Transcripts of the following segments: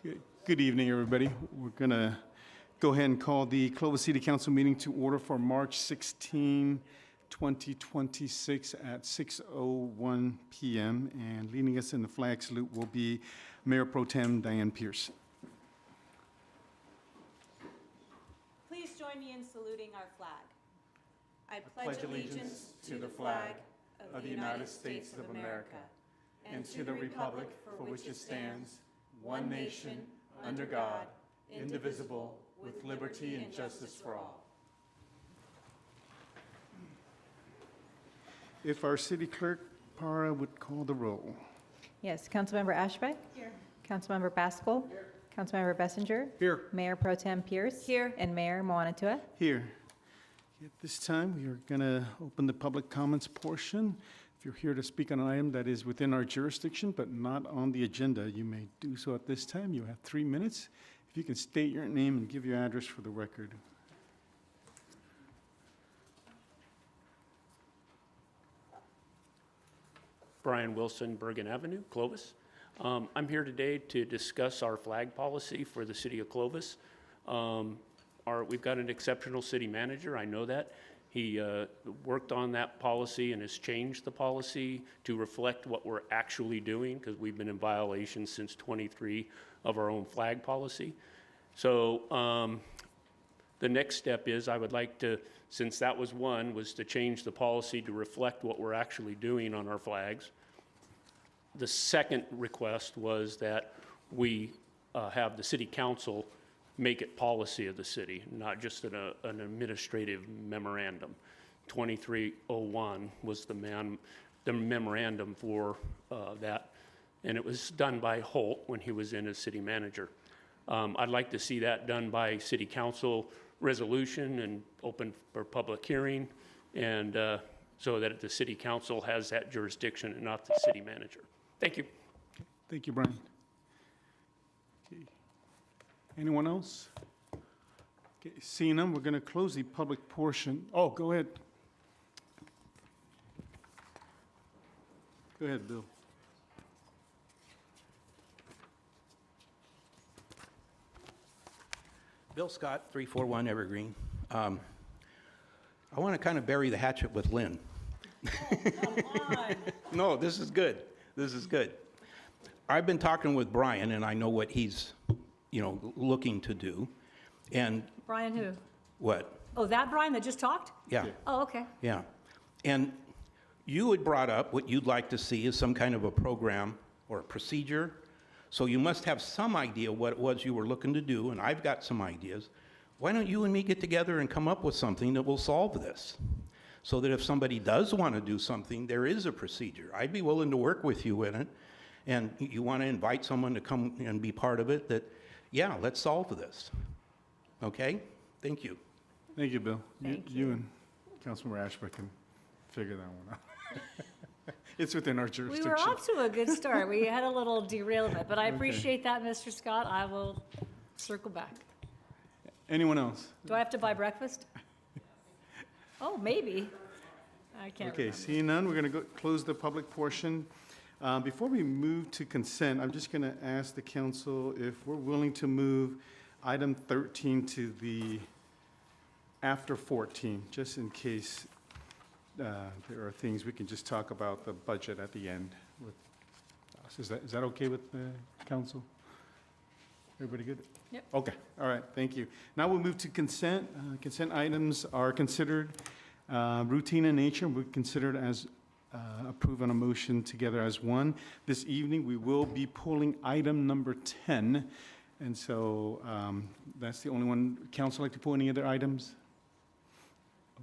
Good evening, everybody. We're going to go ahead and call the Clovis City Council meeting to order for March 16, 2026 at 6:01 p.m. And leading us in the flag salute will be Mayor Pro Tem Diane Pierce. Please join me in saluting our flag. I pledge allegiance to the flag of the United States of America and to the republic for which it stands, one nation, under God, indivisible, with liberty and justice for all. If our city clerk, Para, would call the roll. Yes, Councilmember Ashbeck? Here. Councilmember Baskell? Here. Councilmember Bessinger? Here. Mayor Pro Tem Pierce? Here. And Mayor Moanatua? Here. At this time, we are going to open the public comments portion. If you're here to speak on an item that is within our jurisdiction but not on the agenda, you may do so at this time. You have 3 minutes. If you can state your name and give your address for the record. Brian Wilson, Bergen Avenue, Clovis. I'm here today to discuss our flag policy for the city of Clovis. We've got an exceptional city manager, I know that. He worked on that policy and has changed the policy to reflect what we're actually doing, because we've been in violation since 23 of our own flag policy. So the next step is I would like to, since that was one, was to change the policy to reflect what we're actually doing on our flags. The second request was that we have the city council make it policy of the city, not just an administrative memorandum. 2301 was the memorandum for that, and it was done by Holt when he was in as city manager. I'd like to see that done by city council resolution and open for public hearing, and so that the city council has that jurisdiction and not the city manager. Thank you. Thank you, Brian. Okay. Anyone else? Okay, seeing none, we're going to close the public portion. Oh, go ahead. Go ahead, Bill. Bill Scott, 341 Evergreen. I want to kind of bury the hatchet with Lynn. Come on. No, this is good. This is good. I've been talking with Brian, and I know what he's, looking to do. And Brian who? what? Oh, that Brian that just talked? Yeah. Oh, okay. Yeah. And you had brought up what you'd like to see is some kind of a program or a procedure. So you must have some idea what it was you were looking to do, and I've got some ideas. Why don't you and me get together and come up with something that will solve this? So that if somebody does want to do something, there is a procedure. I'd be willing to work with you in it. And you want to invite someone to come and be part of it, that, yeah, let's solve this. Okay? Thank you. Thank you, Bill. Thank You and Councilmember Ashbeck can figure that one out. It's within our We jurisdiction. were off to a good start. We had a little derailment, but I appreciate that, Mr. Scott. I will circle back. Anyone else? Do I have to buy breakfast? Oh, maybe. I can't Okay, remember. seeing none, we're going to close the public portion. Before we move to consent, I'm just going to ask the council if we're willing to move item 13 to the after 14, just in case there are things we can just talk about the budget at the end with us. Is that okay with the council? Everybody good? Yep. Okay, all right, thank you. Now we'll move to consent. Consent items are considered routine in nature. We're considered as approve on a motion together as one. This evening, we will be pulling item number 10. And so that's the only one. Council like to pull any other items?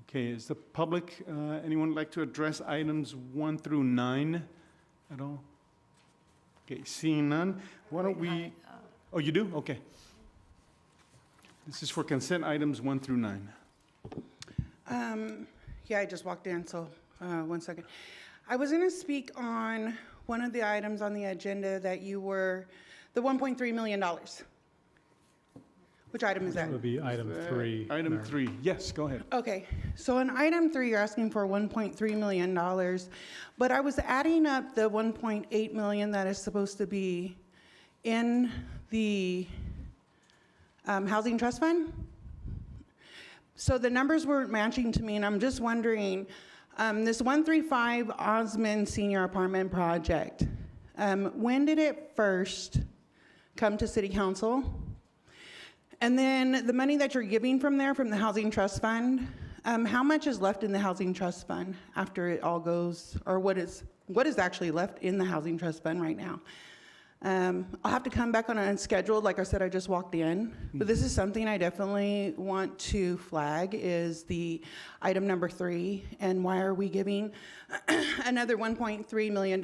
Okay, is the public, anyone like to address items 1 through 9 at all? Okay, seeing none, why don't we, oh, you do? Okay. This is for consent items 1 through 9. Yeah, I just walked in, so 1 second. I was going to speak on one of the items on the agenda that you were, the $1.3 million. Which item is that? That would be item 3. Item Mayor. 3, yes, go ahead. Okay, so in item 3, you're asking for $1.3 million, but I was adding up the $1.8 million that is supposed to be in the Housing Trust Fund. So the numbers weren't matching to me, and I'm just wondering, this 135 Osmond Senior Apartment Project, when did it first come to City Council? And then the money that you're giving from there, from the Housing Trust Fund, how much is left in the Housing Trust Fund after it all goes, or what is actually left in the Housing Trust Fund right now? I'll have to come back on a schedule. Like I said, I just walked in, but this is something I definitely want to flag, is the item number 3, and why are we giving another $1.3 million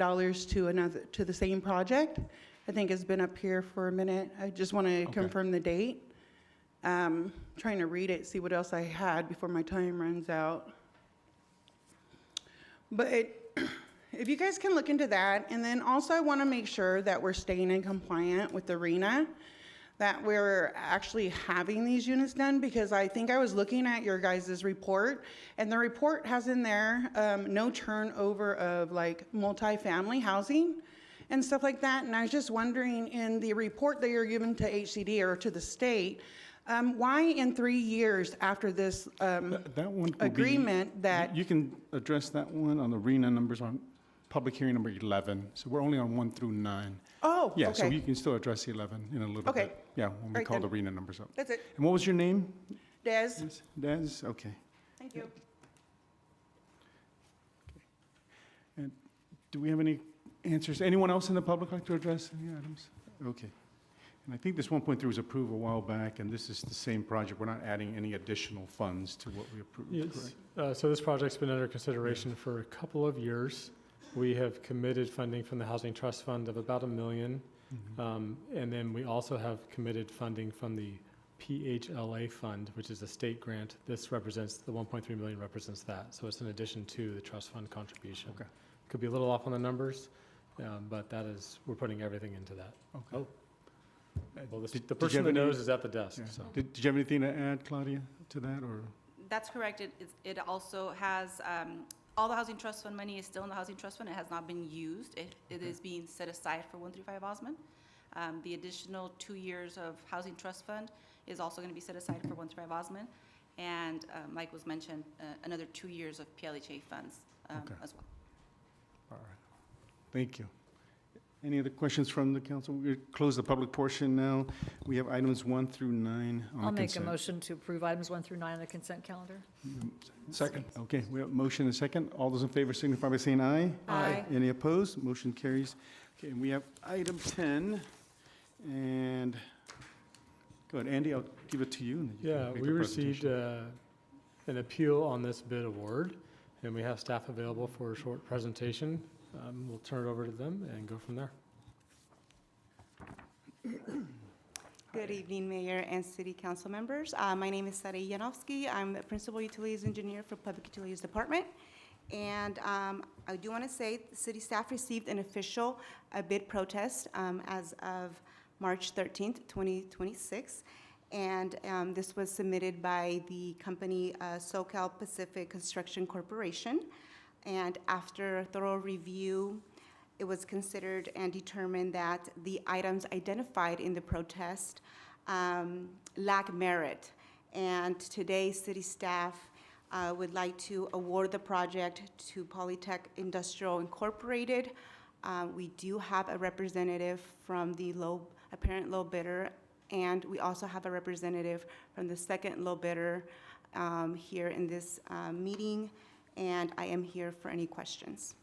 to the same project? I think it's been up here for a minute. I just want to confirm the date. Trying to read it, see what else I had before my time runs out. But if you guys can look into that, and then also I want to make sure that we're staying in compliant with the RENA, that we're actually having these units done, because I think I was looking at your guys' report, and the report has in there no turnover of like multifamily housing and stuff like that. And I was just wondering, in the report that you're giving to HCD or to the state, why in 3 years after this That one will be- agreement that, You can address that one on the RENA numbers on public hearing number 11. So we're only on 1 through 9. oh, Yeah, so okay, you can still address 11 in a little Okay. bit. Yeah, when we Right call then. the RENA numbers up. that's it. And what was your name? Des, Des? Okay. thank you. And do we have any answers? Anyone else in the public like to address any items? Okay. And I think this 1.3 was approved a while back, and this is the same project. We're not adding any additional funds to what we approved, Yes, correct? so this project's been under consideration for a couple of years. We have committed funding from the Housing Trust Fund of about $1 million. And then we also have committed funding from the PHLA fund, which is a state grant. This represents, the 1.3 million represents that. So it's in addition to the trust fund contribution. Okay. Could be a little off on the numbers, but that is, we're putting everything into that. Okay. Well, Did the you person have that any- knows is at the desk, Yeah. so. Did you have anything to add, Claudia, to that, or? That's correct. It also has, all the Housing Trust Fund money is still in the Housing Trust Fund. It has not been used. It is being set aside for 135 Osmond. The additional 2 years of Housing Trust Fund is also going to be set aside for 135 Osmond. And like was mentioned, another 2 years of PLHA funds Okay. as well. All right. Thank you. Any other questions from the council? We'll close the public portion now. We have items 1 through 9 on the I'll make a consent. motion to approve items 1 through 9 on the consent calendar. Second. Okay, we have a motion and a second. All those in favor signify by saying aye. Aye. Any opposed? Motion carries. Okay, and we have item 10, and, go ahead, Andy, I'll give it to you. And then you can Yeah, make we the received presentation. an appeal on this bid award, and we have staff available for a short presentation. We'll turn it over to them and go from there. Good evening, Mayor and City Council members. My name is Sara Yanofsky. I'm the Principal Utilities Engineer for Public Utilities Department. And I do want to say the city staff received an official bid protest as of March 13th, 2026. And this was submitted by the company SoCal Pacific Construction Corporation. And after a thorough review, it was considered and determined that the items identified in the protest lack merit. And today, city staff would like to award the project to Polytech Industrial Incorporated. We do have a representative from the apparent low bidder, and we also have a representative from the second low bidder here in this meeting, and I am here for any questions.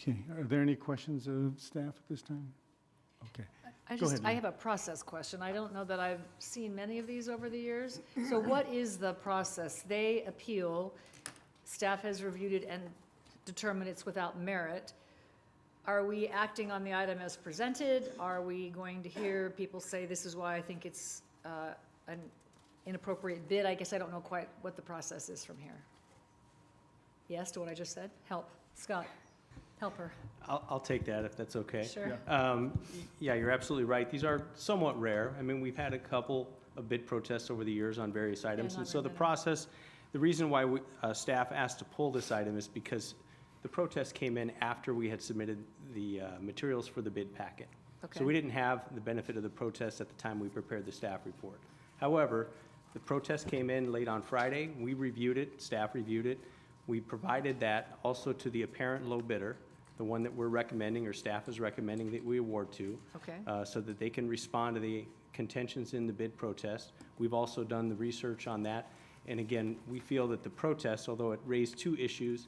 Okay, are there any questions of staff at this time? Okay. I Go ahead, I Lynn. have a process question. I don't know that I've seen many of these over the years. So what is the process? They appeal, staff has reviewed it and determined it's without merit. Are we acting on the item as presented? Are we going to hear people say, this is why I think it's an inappropriate bid? I guess I don't know quite what the process is from here. Yes to what I just said? Help. Scott, help her. I'll take that if that's okay. Sure. Yeah, you're absolutely right. These are somewhat rare. I mean, we've had a couple of bid protests over the years on various items. not And so the very many. process, the reason why staff asked to pull this item is because the protest came in after we had submitted the materials for the bid packet. So we didn't have the benefit of the protest at the time we prepared the staff report. However, the protest came in late on Friday. We reviewed it, staff reviewed it. We provided that also to the apparent low bidder, the one that we're recommending or staff is recommending that we award to. Okay. So that they can respond to the contentions in the bid protest. We've also done the research on that. And again, we feel that the protest, although it raised two issues,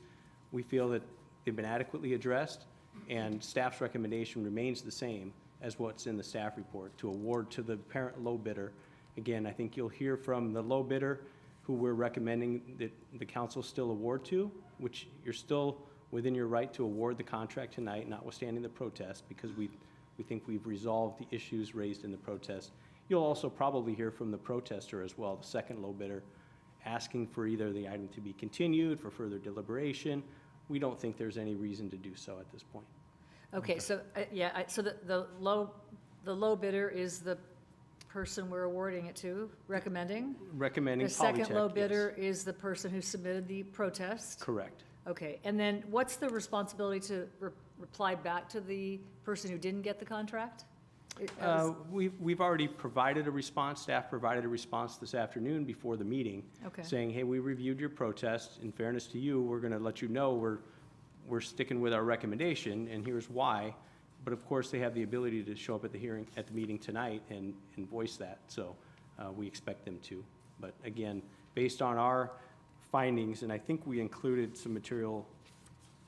we feel that they've been adequately addressed, and staff's recommendation remains the same as what's in the staff report, to award to the parent low bidder. Again, I think you'll hear from the low bidder who we're recommending that the council still award to, which you're still within your right to award the contract tonight, notwithstanding the protest, because we think we've resolved the issues raised in the protest. You'll also probably hear from the protester as well, the second low bidder, asking for either the item to be continued for further deliberation. We don't think there's any reason to do so at this point. Okay, so, so the low bidder is the person we're awarding it to, recommending? Recommending The Polytech, second low yes. bidder is the person who submitted the protest? Correct. Okay, and then what's the responsibility to reply back to the person who didn't get the contract? We've already provided a response, staff provided a response this afternoon before the meeting, Okay. saying, hey, we reviewed your protest. In fairness to you, we're going to let you know we're sticking with our recommendation, and here's why. But of course, they have the ability to show up at the meeting tonight and voice that, so we expect them to. But again, based on our findings, and I think we included some material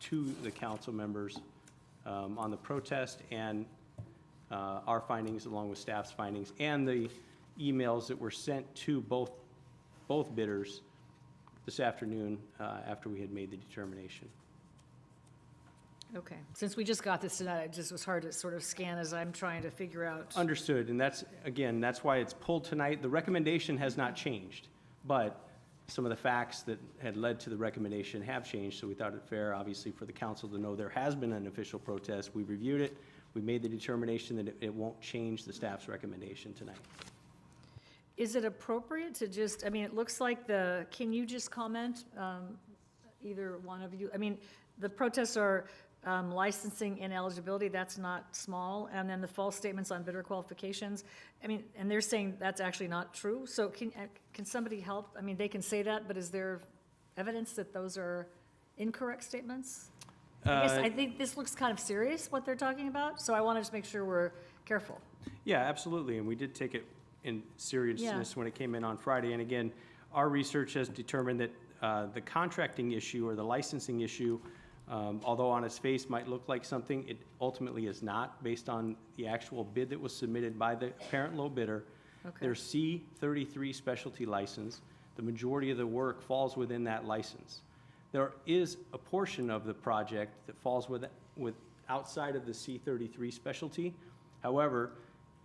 to the council members on the protest and our findings along with staff's findings, and the emails that were sent to both bidders this afternoon after we had made the determination. Okay, since we just got this tonight, it just was hard to sort of scan as I'm trying to figure out. Understood, and that's why it's pulled tonight. The recommendation has not changed, but some of the facts that had led to the recommendation have changed, so we thought it fair, obviously, for the council to know there has been an official protest. We reviewed it. We made the determination that it won't change the staff's recommendation tonight. Is it appropriate to just, I mean, it looks like can you just comment, either one of you? I mean, the protests are licensing ineligibility, that's not small, and then the false statements on bidder qualifications. I mean, and they're saying that's actually not true, so can somebody help? I mean, they can say that, but is there evidence that those are incorrect statements? I think this looks kind of serious, what they're talking about, so I want to just make sure we're careful. Yeah, absolutely, and we did take it in seriousness when it came in on Friday. And again, our research has determined that the contracting issue or the licensing issue, although on its face might look like something, it ultimately is not, based on the actual bid that was submitted by the apparent low bidder. Okay. Their C33 specialty license, the majority of the work falls within that license. There is a portion of the project that falls outside of the C33 specialty. However,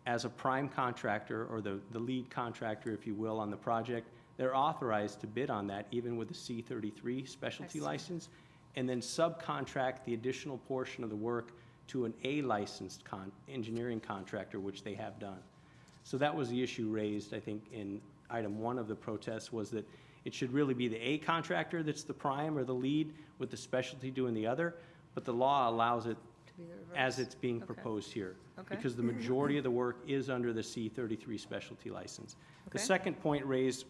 as a prime contractor, or the lead contractor, if you will, on the project, they're authorized to bid on that even with the C33 specialty license, and then subcontract the additional portion of the work to an A-licensed engineering contractor, which they have done. So that was the issue raised, I think, in item 1 of the protest, was that it should really be the A contractor that's the prime or the lead, with the specialty doing the other, but the law allows it as it's being proposed here, because the majority of the work is under the C33 specialty license. The second point raised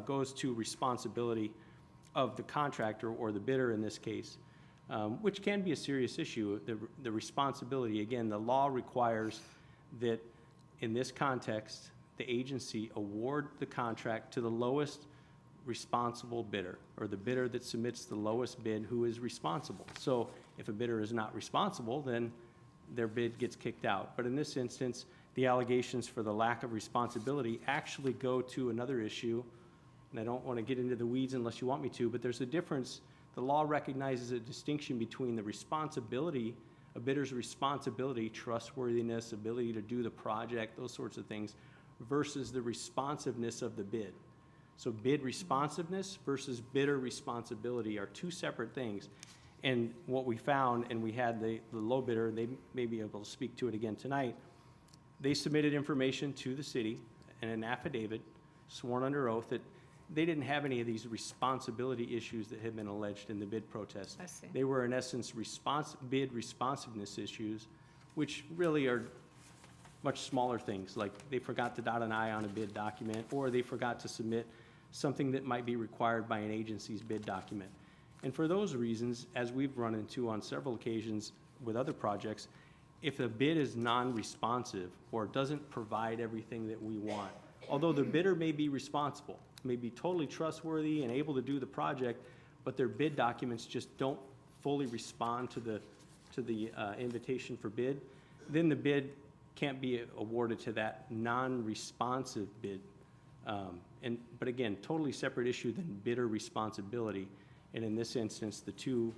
goes to responsibility of the contractor, or the bidder in this case, which can be a serious issue. The responsibility, again, the law requires that in this context, the agency award the contract to the lowest responsible bidder, or the bidder that submits the lowest bid who is responsible. So if a bidder is not responsible, then their bid gets kicked out. But in this instance, the allegations for the lack of responsibility actually go to another issue, and I don't want to get into the weeds unless you want me to, but there's a difference. The law recognizes a distinction between the responsibility, a bidder's responsibility, trustworthiness, ability to do the project, those sorts of things, versus the responsiveness of the bid. So bid responsiveness versus bidder responsibility are two separate things. And what we found, and we had the low bidder, they may be able to speak to it again tonight, they submitted information to the city in an affidavit, sworn under oath, that they didn't have any of these responsibility issues that had been alleged in the bid protest. I see. They were, in essence, bid responsiveness issues, which really are much smaller things, like they forgot to dot an I on a bid document, or they forgot to submit something that might be required by an agency's bid document. And for those reasons, as we've run into on several occasions with other projects, if a bid is non-responsive or doesn't provide everything that we want, although the bidder may be responsible, may be totally trustworthy and able to do the project, but their bid documents just don't fully respond to the invitation for bid, then the bid can't be awarded to that non-responsive bid. But again, totally separate issue than bidder responsibility. And in this instance, the two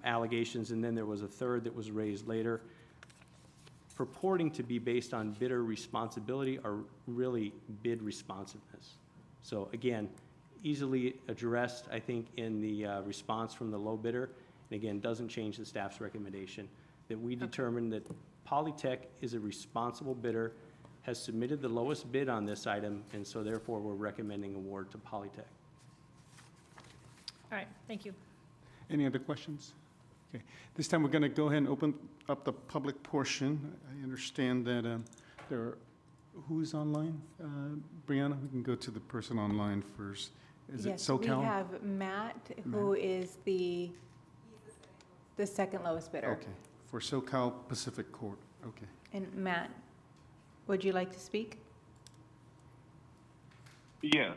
allegations, and then there was a third that was raised later, purporting to be based on bidder responsibility are really bid responsiveness. So again, easily addressed, I think, in the response from the low bidder. And again, doesn't change the staff's recommendation that we determine that Polytech is a responsible bidder, has submitted the lowest bid on this item, and so therefore we're recommending award to Polytech. All right, thank you. Any other questions? Okay, this time we're going to go ahead and open up the public portion. I understand that there are, who's online? Brianna, we can go to the person online first. Is it Yes, SoCal? we have Matt, who is the second lowest bidder. Okay, for SoCal Pacific Court, okay. And Matt, would you like to speak? Yes.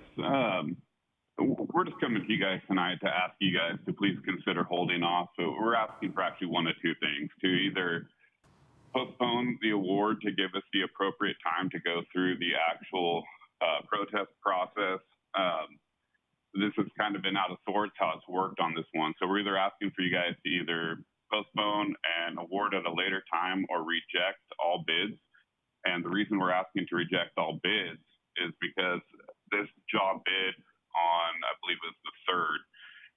We're just coming to you guys tonight to ask you guys to please consider holding off. So we're asking for actually one of two things: to either postpone the award to give us the appropriate time to go through the actual protest process. This has kind of been out of sorts how it's worked on this one. So we're either asking for you guys to either postpone and award at a later time or reject all bids. And the reason we're asking to reject all bids is because this job bid on, I believe it was the 3rd,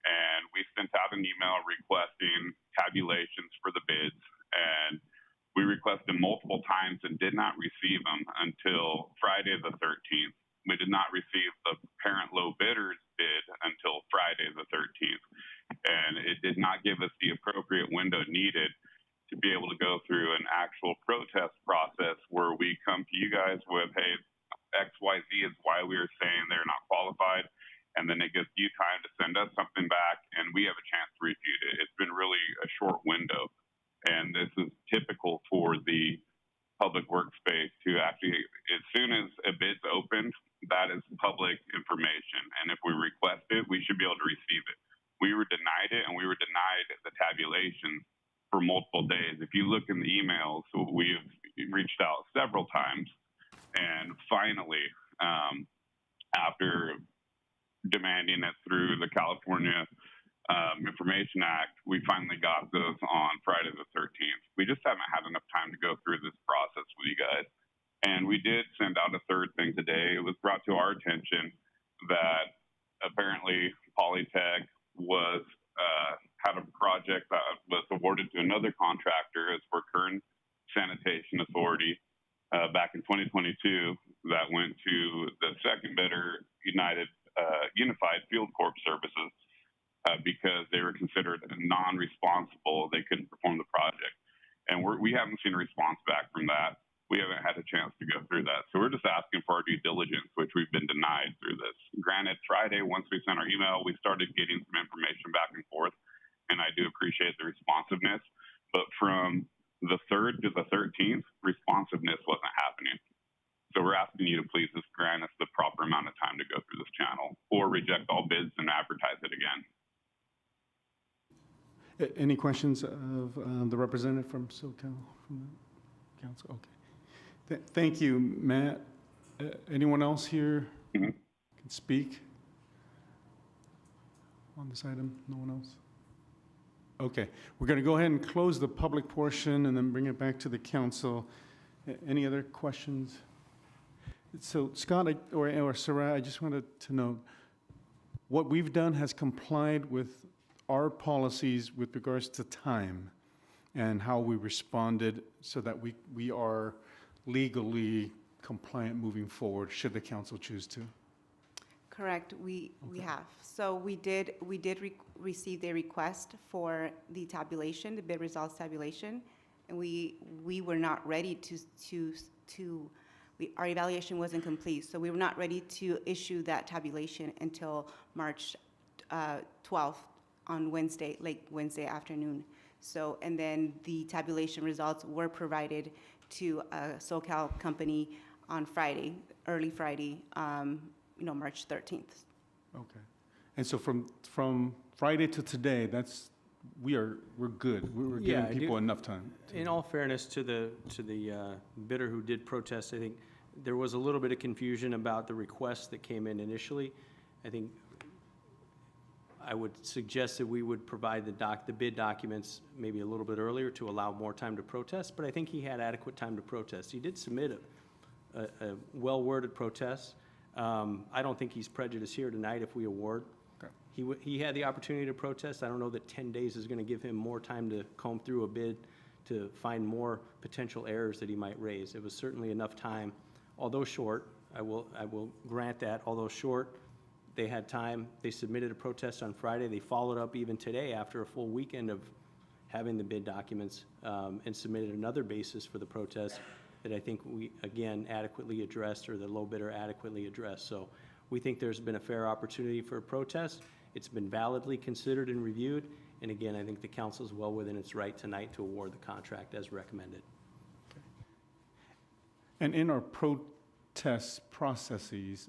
and we sent out an email requesting tabulations for the bids, and we requested multiple times and did not receive them until Friday the 13th. We did not receive the parent low bidder's bid until Friday the 13th, and it did not give us the appropriate window needed to be able to go through an actual protest process where we come to you guys with, hey, XYZ is why we are saying they're not qualified, and then it gives you time to send us something back, and we have a chance to refute it. It's been really a short window, and this is typical for the public workspace to actually, as soon as a bid's opened, that is public information, and if we request it, we should be able to receive it. We were denied it, and we were denied the tabulation for multiple days. If you look in the emails, we've reached out several times, and finally, after demanding it through the California Information Act, we finally got those on Friday the 13th. We just haven't had enough time to go through this process with you guys. And we did send out a third thing today. It was brought to our attention that apparently Polytech was had a project that was awarded to another contractor as for Kern Sanitation Authority back in 2022 that went to the second bidder, Unified Field Corp Services, because they were considered non-responsible. They couldn't perform the project. And we haven't seen a response back from that. We haven't had a chance to go through that. So we're just asking for our due diligence, which we've been denied through this. Granted, Friday, once we sent our email, we started getting some information back and forth, and I do appreciate the responsiveness. But from the 3rd to the 13th, responsiveness wasn't happening. So we're asking you to please just grant us the proper amount of time to go through this channel, or reject all bids and advertise it again. Any questions of the representative from SoCal, from the council? Okay. Thank you, Matt. Anyone else here can speak on this item? No one else? Okay, we're going to go ahead and close the public portion and then bring it back to the council. Any other questions? So Scott or Sarah, I just wanted to know, what we've done has complied with our policies with regards to time and how we responded so that we are legally compliant moving forward, should the council choose to. Correct, we have. So we did receive a request for the tabulation, the bid results tabulation, and we were not ready our evaluation wasn't complete, so we were not ready to issue that tabulation until March 12th on Wednesday, late Wednesday afternoon. So, and then the tabulation results were provided to a SoCal company on Friday, early Friday, March 13th. Okay. And so from Friday to today, we're good. We're Yeah, giving people enough time. In all fairness to the bidder who did protest, I think there was a little bit of confusion about the request that came in initially. I think I would suggest that we would provide the bid documents maybe a little bit earlier to allow more time to protest, but I think he had adequate time to protest. He did submit a well-worded protest. I don't think he's prejudiced here tonight if we award. Okay. He had the opportunity to protest. I don't know that 10 days is going to give him more time to comb through a bid to find more potential errors that he might raise. It was certainly enough time, although short. I will grant that, although short, they had time. They submitted a protest on Friday. They followed up even today after a full weekend of having the bid documents and submitted another basis for the protest that I think we, again, adequately addressed, or the low bidder adequately addressed. So we think there's been a fair opportunity for a protest. It's been validly considered and reviewed. And again, I think the council is well within its right tonight to award the contract as recommended. And in our protest processes,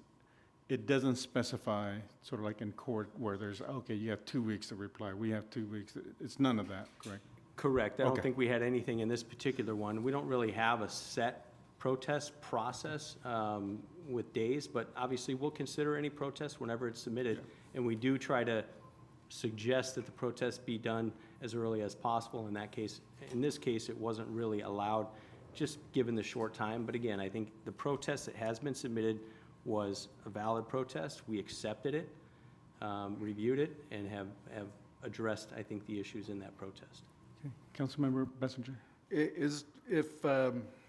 it doesn't specify, sort of like in court, where there's, okay, you have 2 weeks to reply, we have 2 weeks. It's none of that, correct? Correct. I don't Okay. think we had anything in this particular one. We don't really have a set protest process with days, but obviously we'll consider any protest whenever it's submitted. And we do try to suggest that the protest be done as early as possible. In this case, it wasn't really allowed, just given the short time. But again, I think the protest that has been submitted was a valid protest. We accepted it, reviewed it, and have addressed, I think, the issues in that protest. Okay. Councilmember Bessinger? If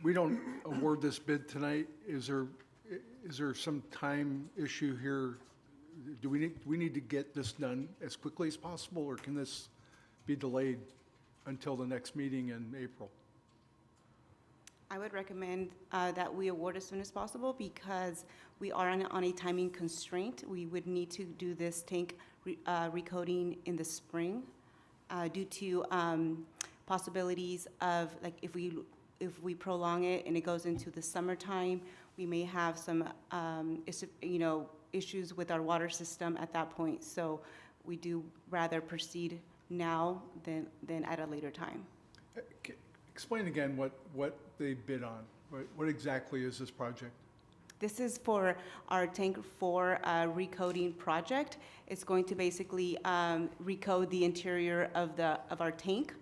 we don't award this bid tonight, is there some time issue here? Do we need to get this done as quickly as possible, or can this be delayed until the next meeting in April? I would recommend that we award as soon as possible because we are on a timing constraint. We would need to do this tank recoding in the spring due to possibilities of, like, if we prolong it and it goes into the summertime, we may have some issues with our water system at that point. So we do rather proceed now than at a later time. Explain again what they bid on. What exactly is this project? This is for our Tank 4 recoding project. It's going to basically recode the interior of our tank.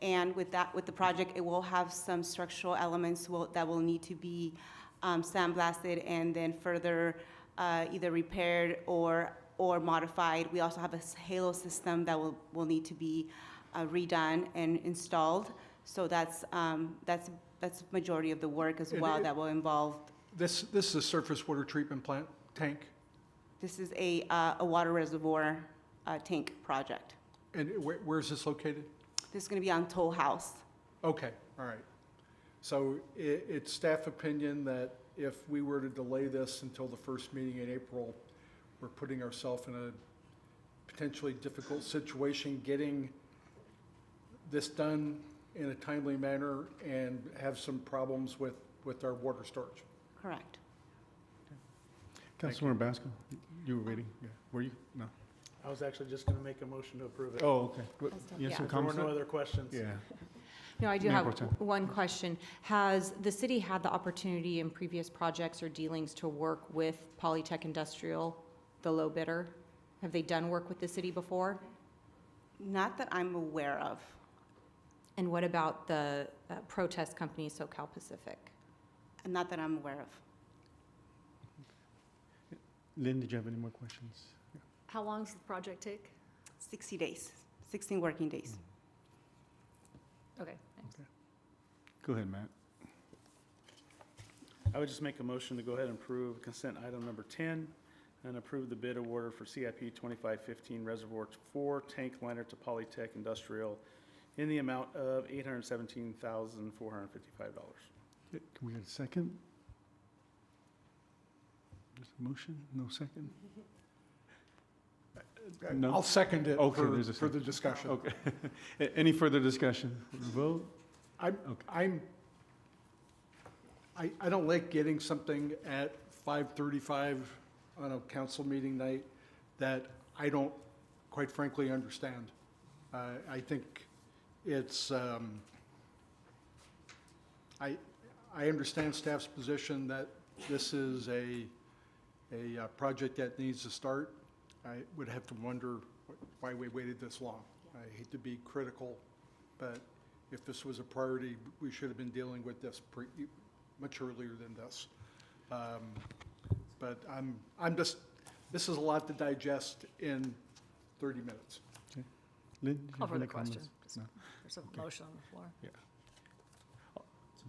And with the project, it will have some structural elements that will need to be sandblasted and then further either repaired or modified. We also have a halo system that will need to be redone and installed. So that's majority of the work as well that will involve. This is a surface water treatment plant tank? This is a water reservoir tank project. And where is this located? This is going to be on Toll House. Okay, all right. So it's staff opinion that if we were to delay this until the first meeting in April, we're putting ourselves in a potentially difficult situation getting this done in a timely manner and have some problems with our water storage. Correct. Councilmember Basco, you were waiting? Yeah. Were you? No. I was actually just going to make a motion to approve it. Oh, okay. You have Yeah. some If there were comments? no other questions. Yeah. No, I do Mayor have Pro Tem. one question. Has the city had the opportunity in previous projects or dealings to work with Polytech Industrial, the low bidder? Have they done work with the city before? Not that I'm aware of. And what about the protest company, SoCal Pacific? Not that I'm aware of. Lynn, did you have any more questions? How long does the project take? 60 days, 16 working days. Okay, thanks. Go ahead, Matt. I would just make a motion to go ahead and approve consent item number 10 and approve the bid award for CIP 2515 Reservoir 4 tank liner to Polytech Industrial in the amount of $817,455. Can we get a second? There's a motion, no second? No? I'll second it Okay, there's a for the second. discussion. Okay. Any further discussion? Vote? I don't like getting something at 5:35 on a council meeting night that I don't, quite frankly, understand. I think it's, I understand staff's position that this is a project that needs to start. I would have to wonder why we waited this long. I hate to be critical, but if this was a priority, we should have been dealing with this much earlier than this. But I'm just, this is a lot to digest in 30 minutes. Lynn, do you Call have for the any comments? question. No. There's a motion on the floor.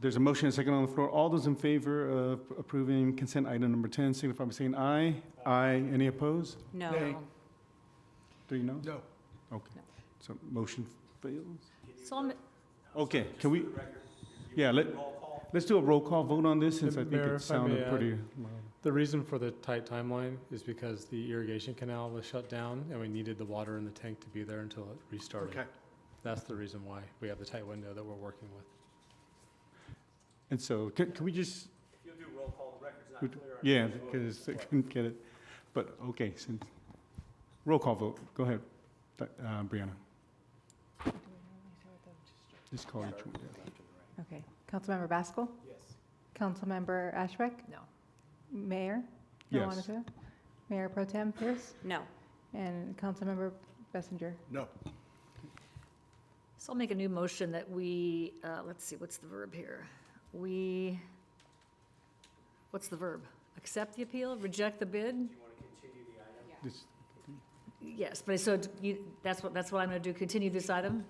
There's a motion and a second on the floor. All those in favor of approving consent item number 10, signify by saying aye. Aye. Any opposed? No. Nay. 3 noes? No. Okay. So motion fails. So I'm, Okay, can we? Yeah, let's do a roll call vote on this since I think Mayor, it if I may sounded add, pretty. The reason for the tight timeline is because the irrigation canal was shut down and we needed the water in the tank to be there until it restarted. Okay. That's the reason why we have the tight window that we're working with. And so, can we just? If you'll do roll call, the record's not clear. Yeah, because I couldn't get it. But, okay, since, roll call vote. Go ahead, Brianna. Just call each one. Yeah. Okay. Councilmember Baskel? Yes. Councilmember Ashbeck? no. Mayor? Yes. Iwanata? Mayor Pro Tem Pierce? No. And Councilmember Bessinger? No. So I'll make a new motion that we, let's see, what's the verb here? What's the verb? Accept the appeal, reject the bid? Do you want to continue the item? This- Yes, but so that's what I'm going to do, continue this item?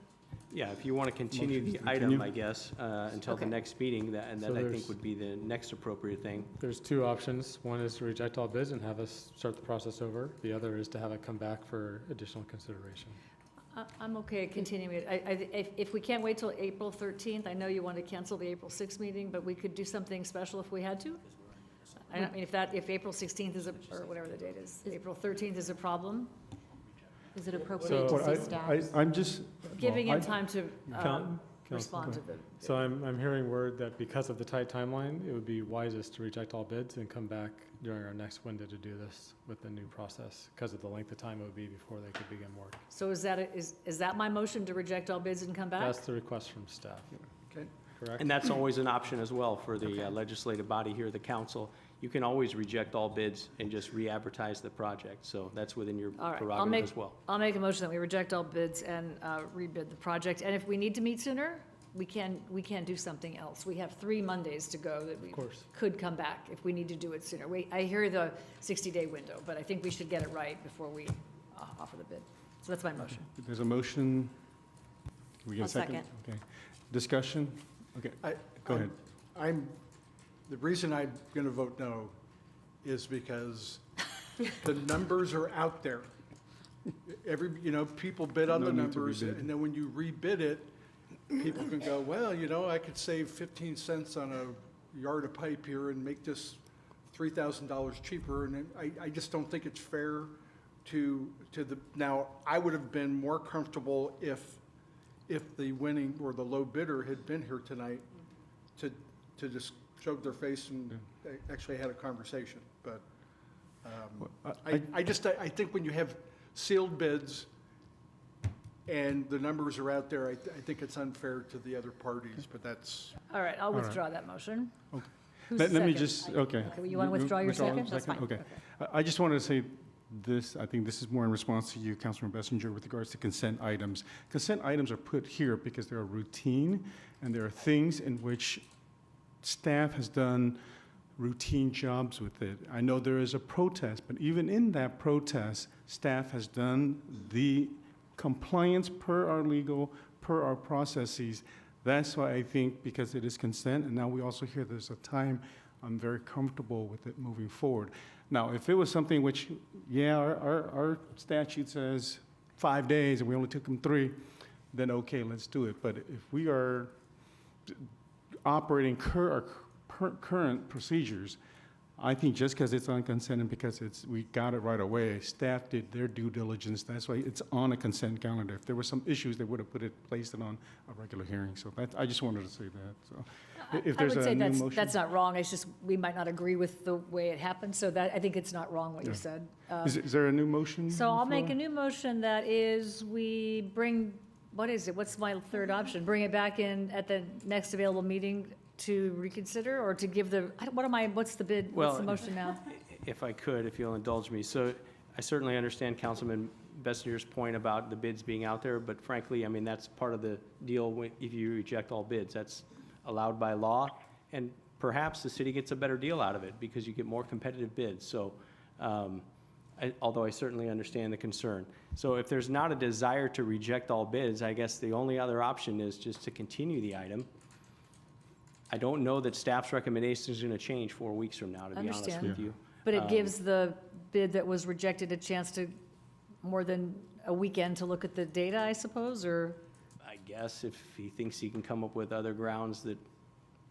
Yeah, if you want to continue Motion the to item, continue. I guess, until the Okay. next meeting, and So that I think there's- would be the next appropriate thing. There's two options. One is to reject all bids and have us start the process over. The other is to have it come back for additional consideration. I'm okay continuing it. If we can't wait till April 13th, I know you want to cancel the April 6th meeting, but we could do something special if we had to. I mean, if April 16th is, or whatever the date is, April 13th is a problem, Is it appropriate So- to see staff? I'm just. giving well, him time to Council, respond to the. So I'm hearing word that because of the tight timeline, it would be wisest to reject all bids and come back during our next window to do this with the new process, because of the length of time it would be before they could begin work. So is that my motion to reject all bids and come back? That's the request from staff, Okay. correct? And that's always an option as well for the legislative body here, the council. You can always reject all bids and just re-advertise the project, so that's within your All right, prerogative as well. I'll make a motion that we reject all bids and rebid the project. And if we need to meet sooner, we can do something else. We have 3 Mondays to go that we course. could come back if we need to do it sooner. I hear the 60-day window, but I think we should get it right before we offer the bid. So that's my motion. There's a motion. Can we get a I'll second? second. Okay. Discussion? Okay, go ahead. The reason I'm going to vote no is because the numbers are out there. People bid on No the need to numbers, rebid. and then when you rebid it, people can go, well, I could save 15 cents on a yard of pipe here and make this $3,000 cheaper, and then I just don't think it's fair to now, I would have been more comfortable if the winning or the low bidder had been here tonight to just show their face and actually had a conversation, but I think when you have sealed bids and the numbers are out there, I think it's unfair to the other parties, but that's. All right, I'll right. withdraw that motion. Okay. Who's Let me second? just, okay. You want to withdraw your Withdraw second? That's fine. Okay. I just wanted to say this, I think this is more in response to you, Councilman Bessinger, with regards to consent items. Consent items are put here because they're routine, and there are things in which staff has done routine jobs with it. I know there is a protest, but even in that protest, staff has done the compliance per our legal, per our processes. That's why I think, because it is consent, and now we also hear there's a time, I'm very comfortable with it moving forward. Now, if it was something which, yeah, our statute says 5 days, and we only took them 3, then okay, let's do it. But if we are operating our current procedures, I think just because it's on consent and because we got it right away, staff did their due diligence. That's why it's on a consent calendar. If there were some issues, they would have placed it on a regular hearing. So I just wanted to say that, so. If I there's would a say new motion. that's not wrong, it's just, we might not agree with the way it happened, so that, I think it's not wrong what you Yeah. said. Is there a new motion? So on I'll the make a floor? new motion that is, we bring, what is it, what's my third option? Bring it back in at the next available meeting to reconsider, or to give the, what's the bid, what's the Well, motion now? If I could, if you'll indulge me. So I certainly understand Councilman Bessinger's point about the bids being out there, but frankly, I mean, that's part of the deal if you reject all bids. That's allowed by law, and perhaps the city gets a better deal out of it because you get more competitive bids. So, although I certainly understand the concern. So if there's not a desire to reject all bids, I guess the only other option is just to continue the item. I don't know that staff's recommendation is going to change 4 weeks from now, to be honest Understand. with you. But it gives the bid that was rejected a chance to, more than a weekend to look at the data, I suppose, or I guess if he thinks he can come up with other grounds that,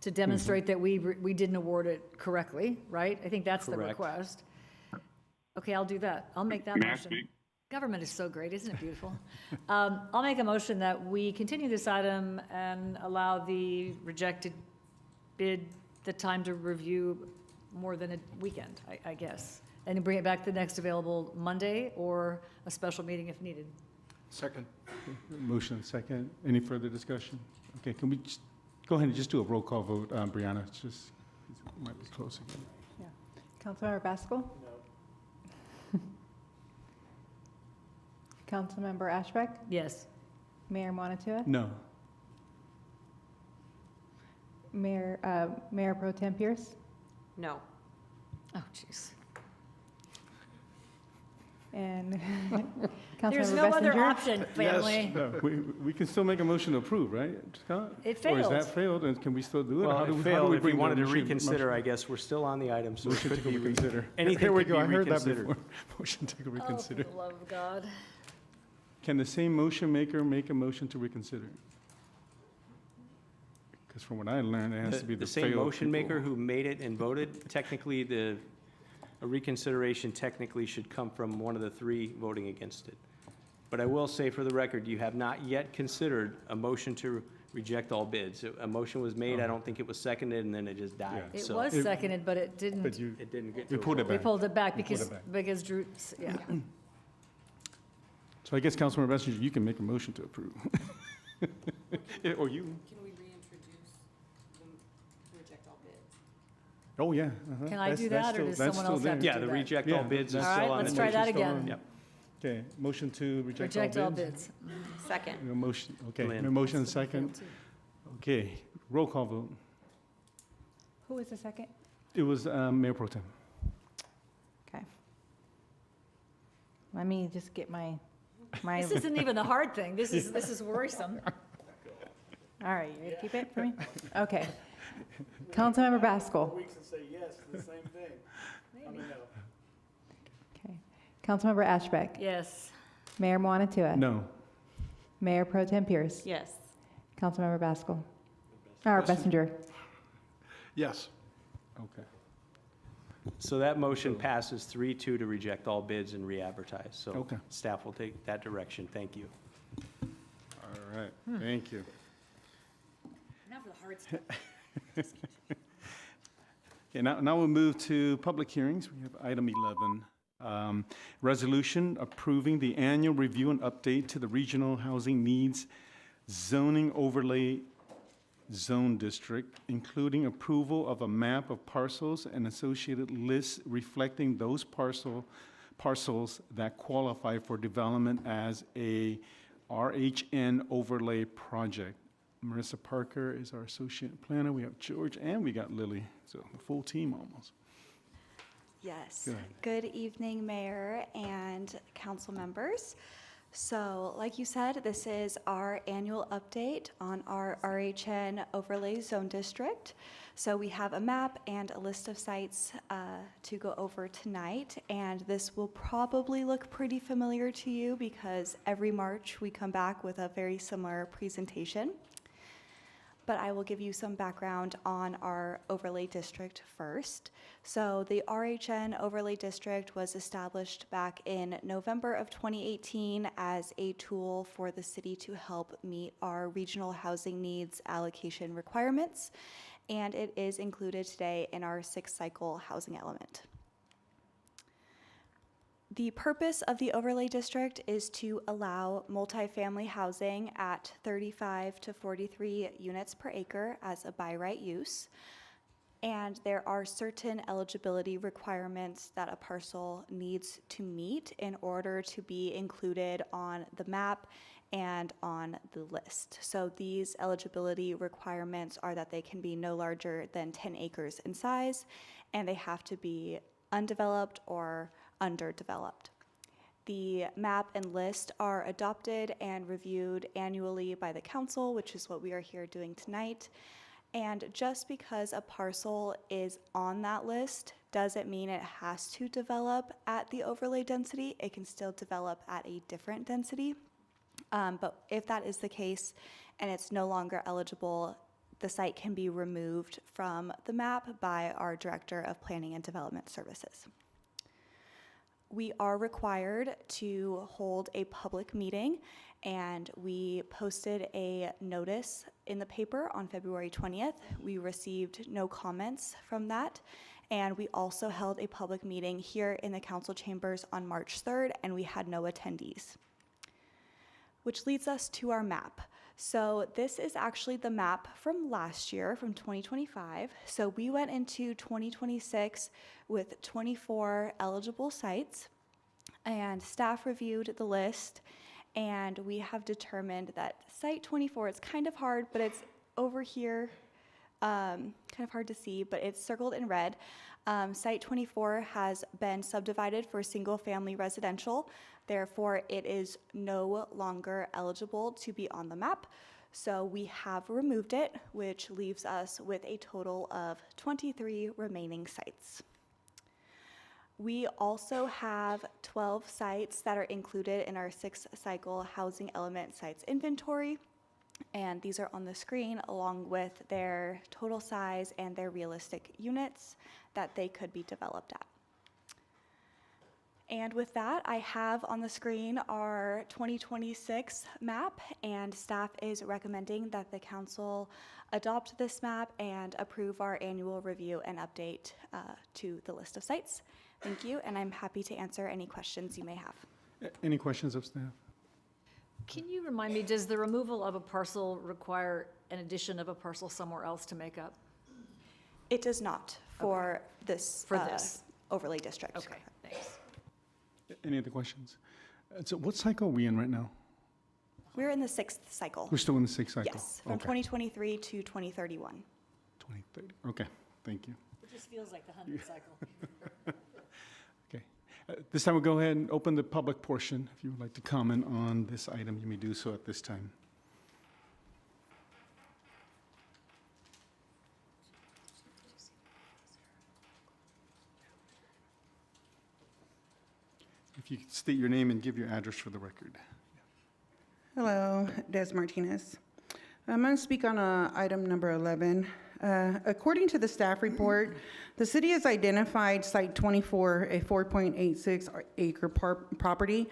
to demonstrate that we didn't award it correctly, right? I think that's the Correct. request. Okay, I'll do that. I'll make that May I motion. speak? Government is so great, isn't it beautiful? I'll make a motion that we continue this item and allow the rejected bid the time to review more than a weekend, I guess. And bring it back the next available Monday or a special meeting if needed. Second. Motion second. Any further discussion? Okay, can we just go ahead and just do a roll call vote, Brianna? It's just, it might be close again. Yeah. Councilmember Baskel? No. Councilmember Ashbeck? Yes. Mayor Monatua? No. Mayor Pro Tem Pierce? No. Oh, jeez. And There's Councilmember no other Bessinger? option, family. No, we can still make a motion to approve, right, Scott? It Or is failed. that failed, and can we still do it? well, How do it we failed. If you bring the wanted to motion- reconsider, motion- I guess we're still on the item, so it Motion to could be, reconsider. anything Here we could go, be I heard that reconsidered. before. Motion to Oh, for reconsider. the love of God. Can the same motion maker make a motion to reconsider? Because from what I learned, it has to be the same failed motion people. maker who made it and voted, technically, a reconsideration technically should come from one of the three voting against it. But I will say for the record, you have not yet considered a motion to reject all bids. A motion was made, I don't think it was seconded, and then it just died. Yeah. It So was seconded, but it But didn't, you, it didn't get we to a pulled it vote. we back. pulled it back We pulled because, it back. Drew, yeah. So I guess Councilmember Messenger, you can make a motion to approve. Or you. Can we reintroduce the reject all bids? Oh, yeah. Can I do that, or does someone else have to Yeah, do the that? reject all Yeah, bids is All right, still on the let's try that table. again. Yep. Okay, motion to reject all bids? Reject all bids. Second. A motion, okay, Lynn. a motion second. Okay, roll call vote. Who was the second? It was Mayor Pro Tem. Okay. Let me just get my, This isn't even the hard thing. This is worrisome. all right, you ready to keep it for me? Okay. Councilmember Baskel? Weeks and say yes to the same thing. I mean, no. Okay. Councilmember Ashbeck? Yes. Mayor Monatua? No. Mayor Pro Tem Pierce? Yes. Councilmember Baskel? Or Bessinger? Yes. Okay. So that motion passes 3-2 to reject all bids and re-advertise. So Okay. staff will take that direction. Thank you. All right, thank you. Now for the hard stuff. Okay, now we'll move to public hearings. We have item 11. Resolution approving the annual review and update to the Regional Housing Needs Zoning Overlay Zone District, including approval of a map of parcels and associated lists reflecting those parcels that qualify for development as a RHN overlay project. Marissa Parker is our associate planner. We have George and we got Lily, so the full team almost. Yes. Go ahead. Good evening, Mayor and council members. So, like you said, this is our annual update on our RHN Overlay Zone District. So we have a map and a list of sites to go over tonight, and this will probably look pretty familiar to you because every March we come back with a very similar presentation. But I will give you some background on our overlay district first. So the RHN overlay district was established back in November of 2018 as a tool for the city to help meet our regional housing needs allocation requirements, and it is included today in our 6th cycle housing element. The purpose of the overlay district is to allow multifamily housing at 35 to 43 units per acre as a by right use. And there are certain eligibility requirements that a parcel needs to meet in order to be included on the map and on the list. So these eligibility requirements are that they can be no larger than 10 acres in size, and they have to be undeveloped or underdeveloped. The map and list are adopted and reviewed annually by the council, which is what we are here doing tonight. And just because a parcel is on that list doesn't mean it has to develop at the overlay density. It can still develop at a different density. But if that is the case and it's no longer eligible, the site can be removed from the map by our Director of Planning and Development Services. We are required to hold a public meeting, and we posted a notice in the paper on February 20th. We received no comments from that, and we also held a public meeting here in the council chambers on March 3rd, and we had no attendees. Which leads us to our map. So this is actually the map from last year, from 2025. So we went into 2026 with 24 eligible sites, and staff reviewed the list, and we have determined that site 24, it's kind of hard, but it's over here, kind of hard to see, but it's circled in red. Site 24 has been subdivided for single-family residential. Therefore, it is no longer eligible to be on the map. So we have removed it, which leaves us with a total of 23 remaining sites. We also have 12 sites that are included in our 6th cycle housing element sites inventory. And these are on the screen along with their total size and their realistic units that they could be developed at. And with that, I have on the screen our 2026 map, and staff is recommending that the council adopt this map and approve our annual review and update to the list of sites. Thank you, and I'm happy to answer any questions you may have. Any questions of staff? Can you remind me, does the removal of a parcel require an addition of a parcel somewhere else to make up? It does not for this overlay district. Okay, thanks. Any other questions? So what cycle are we in right now? We're in the 6th cycle. We're still in the 6th cycle? Yes, from Okay. 2023 to 2031. 2030. Okay, thank you. It just feels like the 100th cycle. Okay. This time we'll go ahead and open the public portion. If you would like to comment on this item, you may do so at this time. If you could state your name and give your address for the record. Hello, Des Martinez. I'm going to speak on item number 11. According to the staff report, the city has identified Site 24, a 4.86 acre property,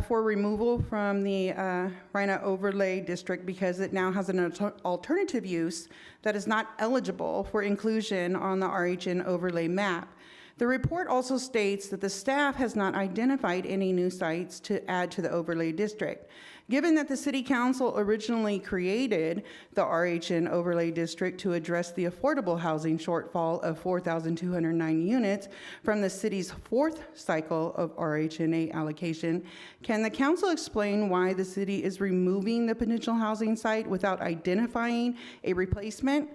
for removal from the RHNA overlay district because it now has an alternative use that is not eligible for inclusion on the RHN overlay map. The report also states that the staff has not identified any new sites to add to the overlay district. Given that the City Council originally created the RHN overlay district to address the affordable housing shortfall of 4,209 units from the city's 4th cycle of RHNA allocation, can the council explain why the city is removing the potential housing site without identifying a replacement?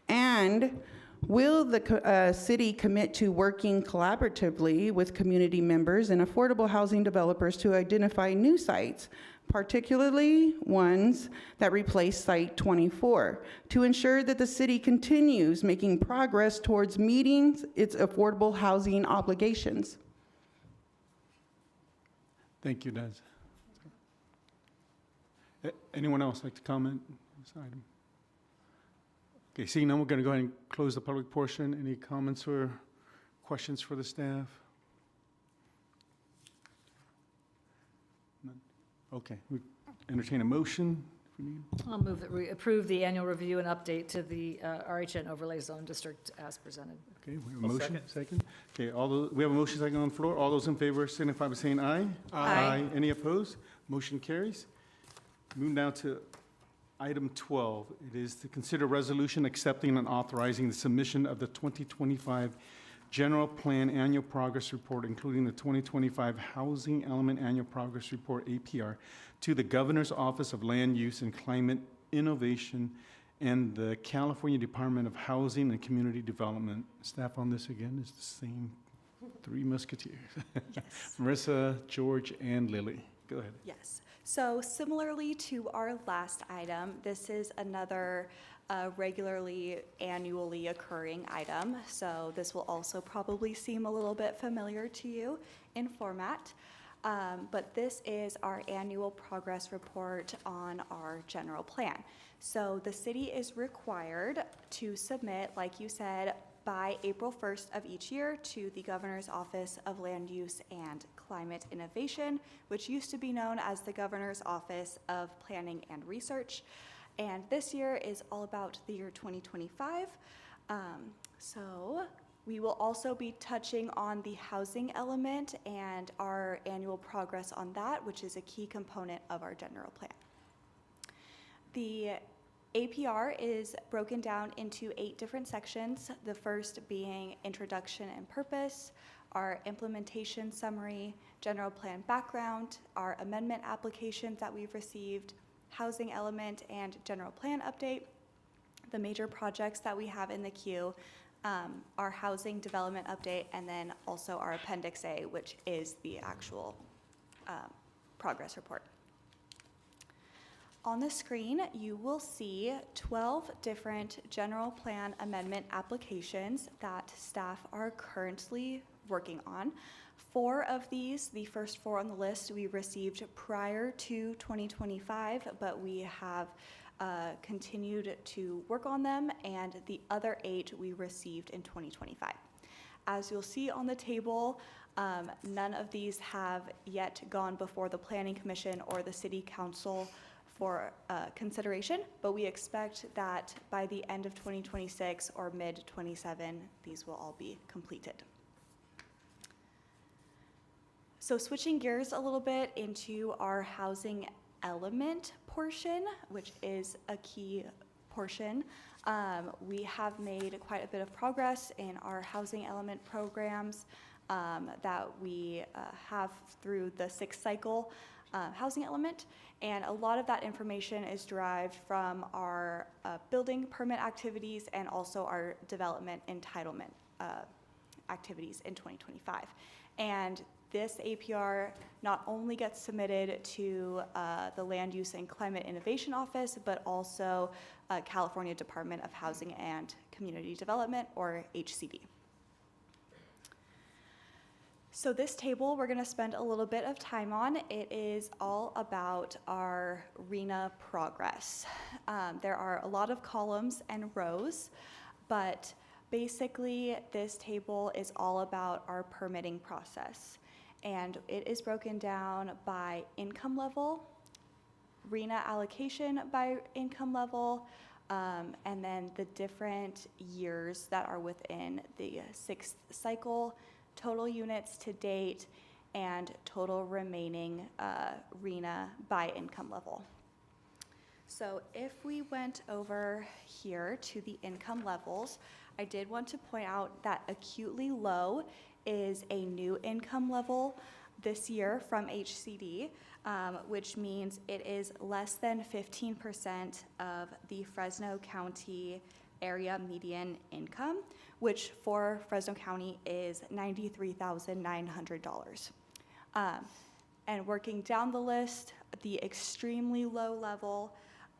And Will the city commit to working collaboratively with community members and affordable housing developers to identify new sites, particularly ones that replace Site 24, to ensure that the city continues making progress towards meeting its affordable housing obligations? Thank you, Des. Anyone else like to comment on this item? Okay, seeing none, we're going to go ahead and close the public portion. Any comments or questions for the staff? None? Okay, we entertain a motion if we need. I'll move that we approve the annual review and update to the RHN overlay zone district as presented. Okay, we have a motion, second. Okay, we have a motion second on the floor. All those in favor signify by saying aye. Aye. Any opposed? Motion carries. Moving down to item 12. It is to consider resolution accepting and authorizing the submission of the 2025 General Plan Annual Progress Report, including the 2025 Housing Element Annual Progress Report, APR, to the Governor's Office of Land Use and Climate Innovation and the California Department of Housing and Community Development. Staff on this again is the same three musketeers. Yes. Marissa, George, and Lily. Go ahead. Yes. So similarly to our last item, this is another regularly annually occurring item. So this will also probably seem a little bit familiar to you in format. But this is our annual progress report on our general plan. So the city is required to submit, like you said, by April 1st of each year to the Governor's Office of Land Use and Climate Innovation, which used to be known as the Governor's Office of Planning and Research. And this year is all about the year 2025. So we will also be touching on the housing element and our annual progress on that, which is a key component of our general plan. The APR is broken down into 8 different sections, the first being introduction and purpose, our implementation summary, general plan background, our amendment applications that we've received, housing element and general plan update, the major projects that we have in the queue, our housing development update, and then also our Appendix A, which is the actual progress report. On the screen, you will see 12 different general plan amendment applications that staff are currently working on. 4 of these, the first 4 on the list, we received prior to 2025, but we have continued to work on them, and the other 8 we received in 2025. As you'll see on the table, none of these have yet gone before the Planning Commission or the City Council for consideration, but we expect that by the end of 2026 or mid-27, these will all be completed. So switching gears a little bit into our housing element portion, which is a key portion, we have made quite a bit of progress in our housing element programs that we have through the 6th cycle housing element, and a lot of that information is derived from our building permit activities and also our development entitlement activities in 2025. And this APR not only gets submitted to the Land Use and Climate Innovation Office, but also California Department of Housing and Community Development, or HCD. So this table we're going to spend a little bit of time on. It is all about our RHNA progress. There are a lot of columns and rows, but basically this table is all about our permitting process. And it is broken down by income level, RHNA allocation by income level, and then the different years that are within the 6th cycle, total units to date, and total remaining RHNA by income level. So if we went over here to the income levels, I did want to point out that acutely low is a new income level this year from HCD, which means it is less than 15% of the Fresno County area median income, which for Fresno County is $93,900. And working down the list, the extremely low level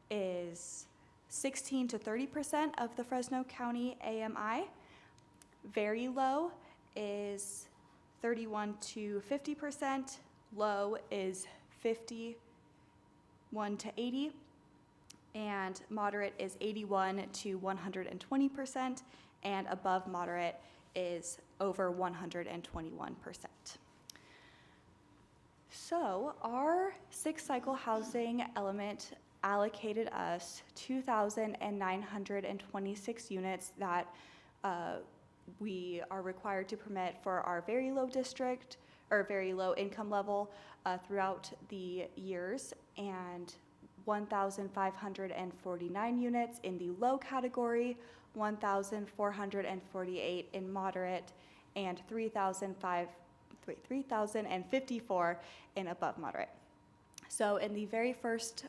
is 16 to 30% of the Fresno County AMI. Very low is 31 to 50%. Low is 51 to 80. And moderate is 81 to 120%. And above moderate is over 121%. So our sixth cycle housing element allocated us 2,926 units that we are required to permit for our very low district or very low income level throughout the years, and 1,549 units in the low category, 1,448 in moderate, and 3,054 in above moderate. So in the very first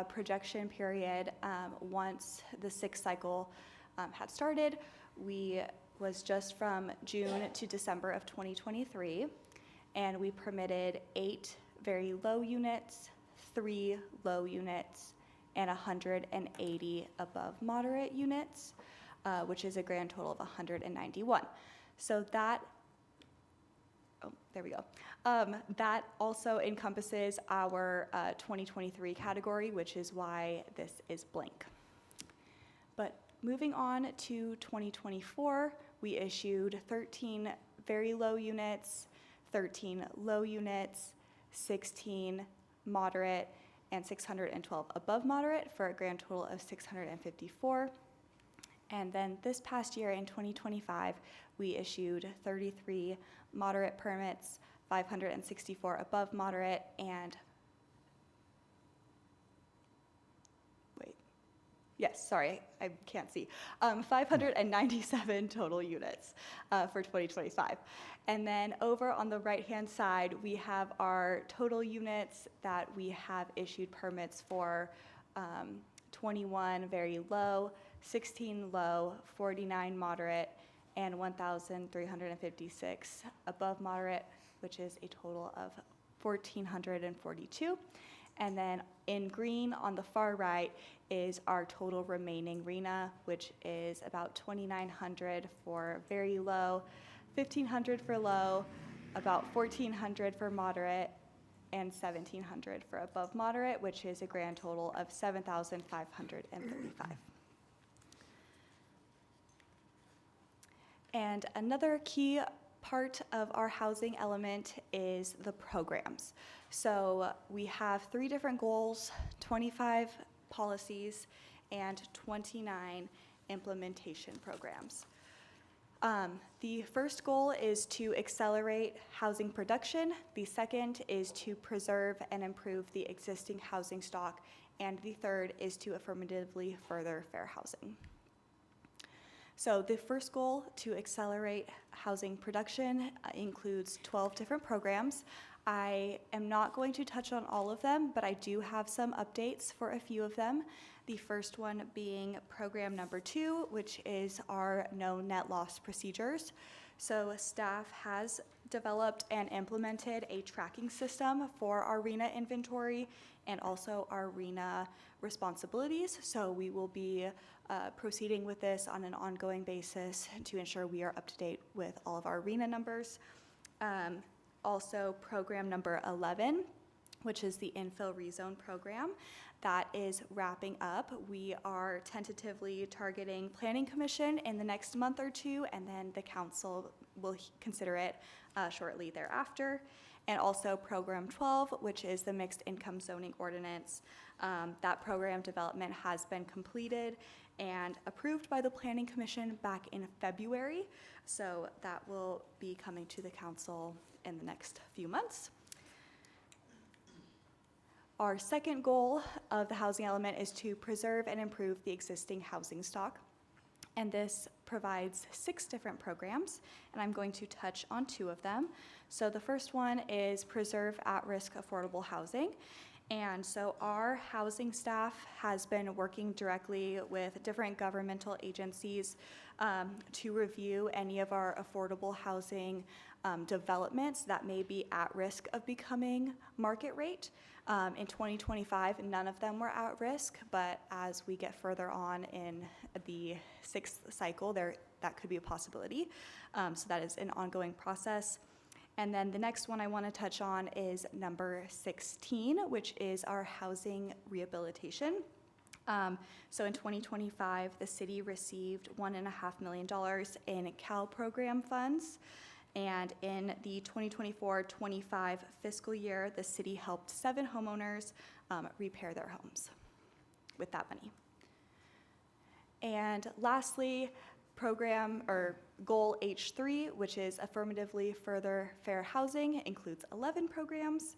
projection period, once the sixth cycle had started, we was just from June to December of 2023, and we permitted 8 very low units, 3 low units, and 180 above moderate units, which is a grand total of 191. So that, oh, there we go. That also encompasses our 2023 category, which is why this is blank. But moving on to 2024, we issued 13 very low units, 13 low units, 16 moderate, and 612 above moderate for a grand total of 654. And then this past year in 2025, we issued 33 moderate permits, 564 above moderate, and 597 total units for 2025. And then over on the right-hand side, we have our total units that we have issued permits for, 21 very low, 16 low, 49 moderate, and 1,356 above moderate, which is a total of 1,442. And then in green on the far right is our total remaining RHNA, which is about 2,900 for very low, 1,500 for low, about 1,400 for moderate, and 1,700 for above moderate, which is a grand total of 7,535. And another key part of our housing element is the programs. So we have 3 different goals, 25 policies, and 29 implementation programs. The first goal is to accelerate housing production. The second is to preserve and improve the existing housing stock. And the third is to affirmatively further fair housing. So the first goal, to accelerate housing production, includes 12 different programs. I am not going to touch on all of them, but I do have some updates for a few of them. The first one being program number 2, which is our no net loss procedures. So staff has developed and implemented a tracking system for our RHNA inventory and also our RHNA responsibilities. So we will be proceeding with this on an ongoing basis to ensure we are up to date with all of our RHNA numbers. Also program number 11, which is the infill rezone program. That is wrapping up. We are tentatively targeting Planning Commission in the next month or 2, and then the council will consider it shortly thereafter. And also program 12, which is the mixed income zoning ordinance. That program development has been completed and approved by the Planning Commission back in February. So that will be coming to the council in the next few months. Our second goal of the housing element is to preserve and improve the existing housing stock. And this provides 6 different programs, and I'm going to touch on 2 of them. So the first one is preserve at-risk affordable housing. And so our housing staff has been working directly with different governmental agencies to review any of our affordable housing developments that may be at risk of becoming market rate. In 2025, none of them were at risk, but as we get further on in the 6th cycle, that could be a possibility. So that is an ongoing process. And then the next one I want to touch on is number 16, which is our housing rehabilitation. So in 2025, the city received $1.5 million in CAL program funds. And in the 2024-25 fiscal year, the city helped 7 homeowners repair their homes with that money. And lastly, program or goal H3, which is affirmatively further fair housing, includes 11 programs,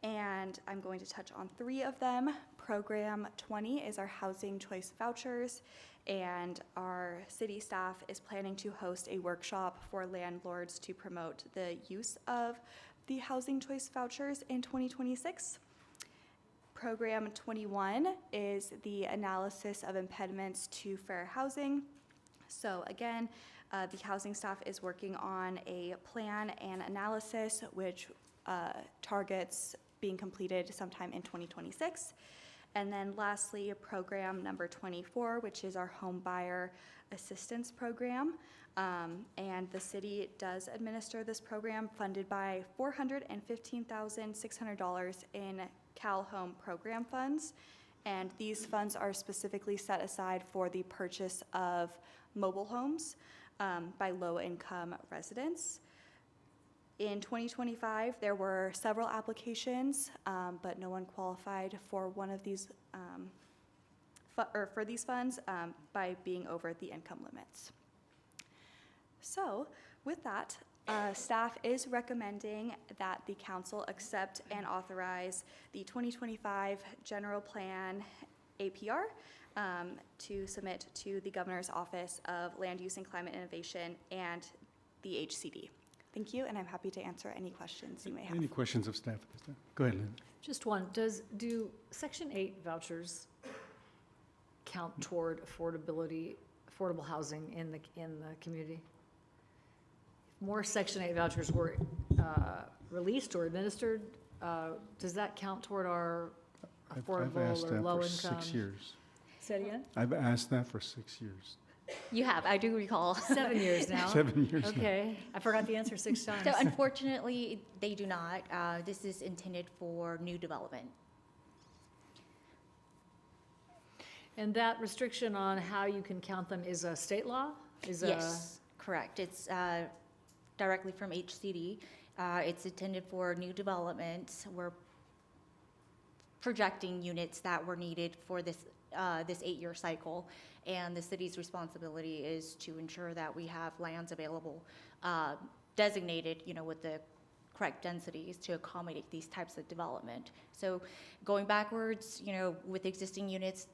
and I'm going to touch on 3 of them. Program 20 is our housing choice vouchers, and our city staff is planning to host a workshop for landlords to promote the use of the housing choice vouchers in 2026. Program 21 is the analysis of impediments to fair housing. So again, the housing staff is working on a plan and analysis which targets being completed sometime in 2026. And then lastly, program number 24, which is our home buyer assistance program. And the city does administer this program funded by $415,600 in Cal Home program funds. And these funds are specifically set aside for the purchase of mobile homes by low-income residents. In 2025, there were several applications, but no one qualified for one of these for these funds by being over the income limits. So, with that, staff is recommending that the council accept and authorize the 2025 General Plan APR to submit to the Governor's Office of Land Use and Climate Innovation and the HCD. Thank you, and I'm happy to answer any questions you may have. Any questions of staff at this time? Go ahead, Lynn. Just one, do Section 8 vouchers count toward affordable housing in the community? If more Section 8 vouchers were released or administered, does that count toward our affordable I've asked or that low for income? 6 years. Say it again? I've asked that for 6 years. You have, I do recall. 7 years now. 7 years now. Okay, I forgot the answer 6 times. So unfortunately, they do not. This is intended for new development. And that restriction on how you can count them is a state law? Yes, correct. It's directly from HCD. It's intended for new development. We're projecting units that were needed for this 8-year cycle, and the city's responsibility is to ensure that we have lands available, designated, with the correct densities to accommodate these types of development. So going backwards, with existing units,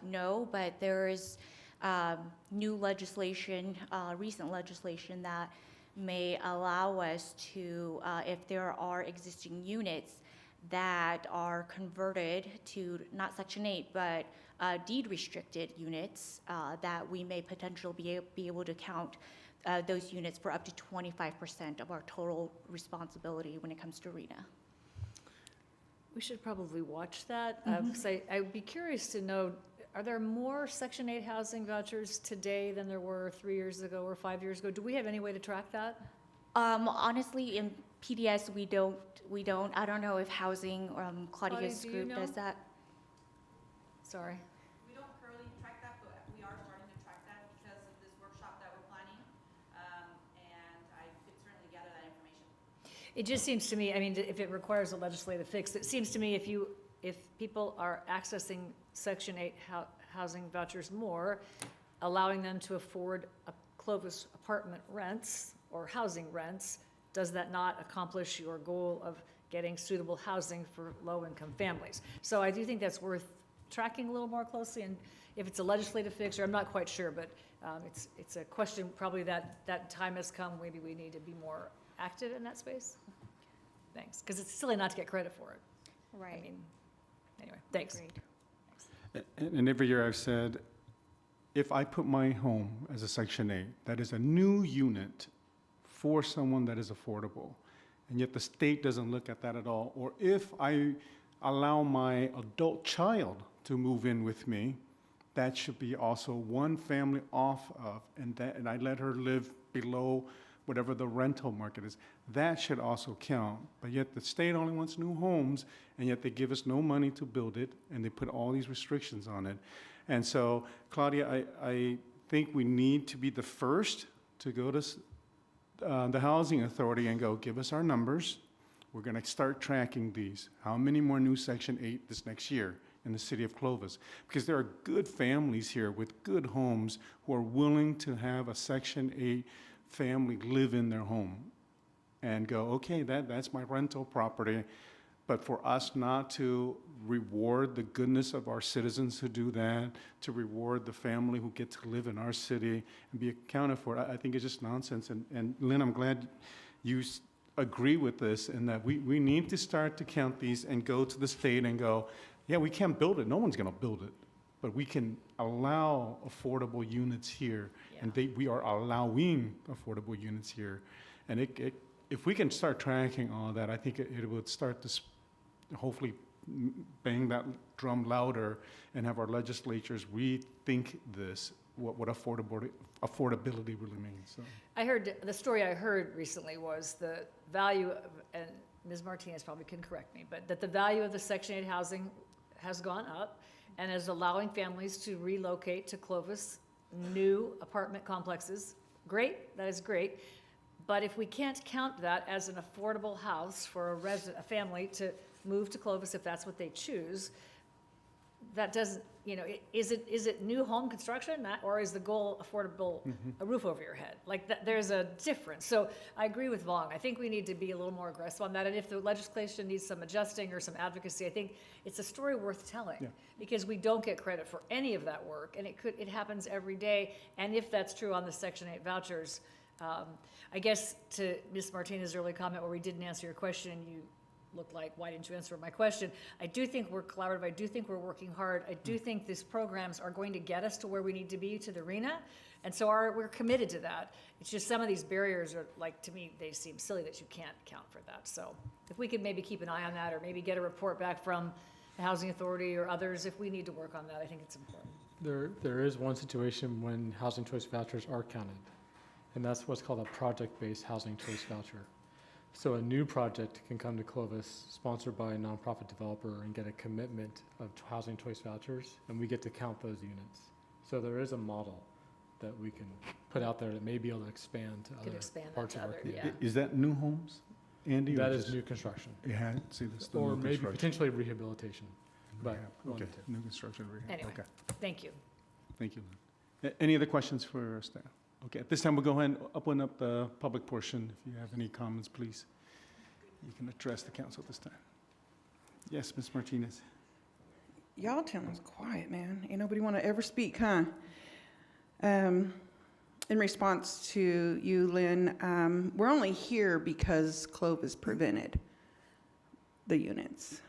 no, but there is new legislation, recent legislation that may allow us to, if there are existing units that are converted to not Section 8, but deed restricted units, that we may potentially be able to count those units for up to 25% of our total responsibility when it comes to RENA. We should probably watch that, because I would be curious to know, are there more Section 8 housing vouchers today than there were 3 years ago or 5 years ago? Do we have any way to track that? Honestly, in PDS, we don't. I don't know if housing, Claudia's do you group know? does that. Sorry. We don't currently track that, but we are starting to track that because of this workshop that we're planning, and I could certainly gather that information. It just seems to me, I mean, if it requires a legislative fix, it seems to me if people are accessing Section 8 housing vouchers more, allowing them to afford Clovis apartment rents or housing rents, does that not accomplish your goal of getting suitable housing for low-income families? So I do think that's worth tracking a little more closely, and if it's a legislative fix, or I'm not quite sure, but it's a question probably that time has come, maybe we need to be more active in that space. Thanks, because it's silly not to get credit for it. Right. I mean, Anyway, thanks. And every year I've said, if I put my home as a Section 8, that is a new unit for someone that is affordable, and yet the state doesn't look at that at all, or if I allow my adult child to move in with me, that should be also one family off of, and I let her live below whatever the rental market is. That should also count. But yet the state only wants new homes, and yet they give us no money to build it, and they put all these restrictions on it. And so, Claudia, I think we need to be the first to go to the Housing Authority and go, give us our numbers. We're going to start tracking these. How many more new Section 8 this next year in the city of Clovis? Because there are good families here with good homes who are willing to have a Section 8 family live in their home and go, okay, that's my rental property. But for us not to reward the goodness of our citizens who do that, to reward the family who get to live in our city and be accounted for, I think it's just nonsense. And Lynn, I'm glad you agree with this, and that we need to start to count these and go to the state and go, yeah, we can't build it. No one's going to build it. But we can allow affordable units here, and we are allowing affordable units here. And if we can start tracking all that, I think it would start to hopefully bang that drum louder and have our legislatures rethink this, what affordability really means. So. I heard, the story I heard recently was the value of, and Ms. Martinez probably can correct me, but that the value of the Section 8 housing has gone up and is allowing families to relocate to Clovis, new apartment complexes. Great, that is great. But if we can't count that as an affordable house for a family to move to Clovis if that's what they choose, that doesn't, is it new home construction, or is the goal affordable, a roof over your head? Like, there's a difference. So I agree with Vong. I think we need to be a little more aggressive on that. And if the legislation needs some adjusting or some advocacy, I think it's a story worth telling, because we don't get credit for any of that work, and it happens every day. And if that's true on the Section 8 vouchers, I guess to Ms. Martinez's early comment where we didn't answer your question, you looked like, why didn't you answer my question? I do think we're collaborative. I do think we're working hard. I do think these programs are going to get us to where we need to be, to the arena. And so we're committed to that. It's just some of these barriers are, like, to me, they seem silly that you can't count for that. So if we could maybe keep an eye on that, or maybe get a report back from the Housing Authority or others, if we need to work on that, I think it's important. There is one situation when housing choice vouchers are counted, and that's what's called a project-based housing choice voucher. So a new project can come to Clovis, sponsored by a nonprofit developer, and get a commitment of housing choice vouchers, and we get to count those units. So there is a model that we can put out there that may be able to expand to other parts of our community. Is that new homes, Andy? That is new construction. Yeah, see, this Or maybe potentially rehabilitation. But okay, new construction, rehab. Anyway, okay. Thank you. Thank you. Any other questions for our staff? Okay, at this time, we'll go ahead and open up the public portion. If you have any comments, please, you can address the council at this time. Yes, Ms. Martinez. Y'all town's quiet, man. Ain't nobody want to ever speak, huh? In response to you, Lynn, we're only here because Clovis prevented the units.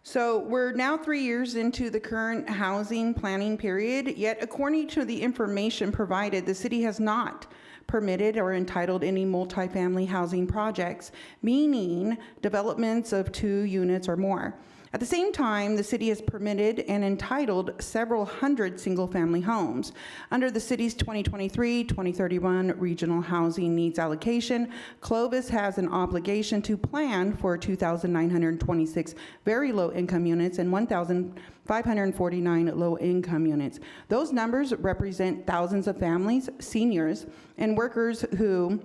So we're now 3 years into the current housing planning period, yet according to the information provided, the city has not permitted or entitled any multifamily housing projects, meaning developments of 2 units or more. At the same time, the city has permitted and entitled several hundred single-family homes. Under the city's 2023-2031 regional housing needs allocation, Clovis has an obligation to plan for 2,926 very low-income units and 1,549 low-income units. Those numbers represent thousands of families, seniors, and workers who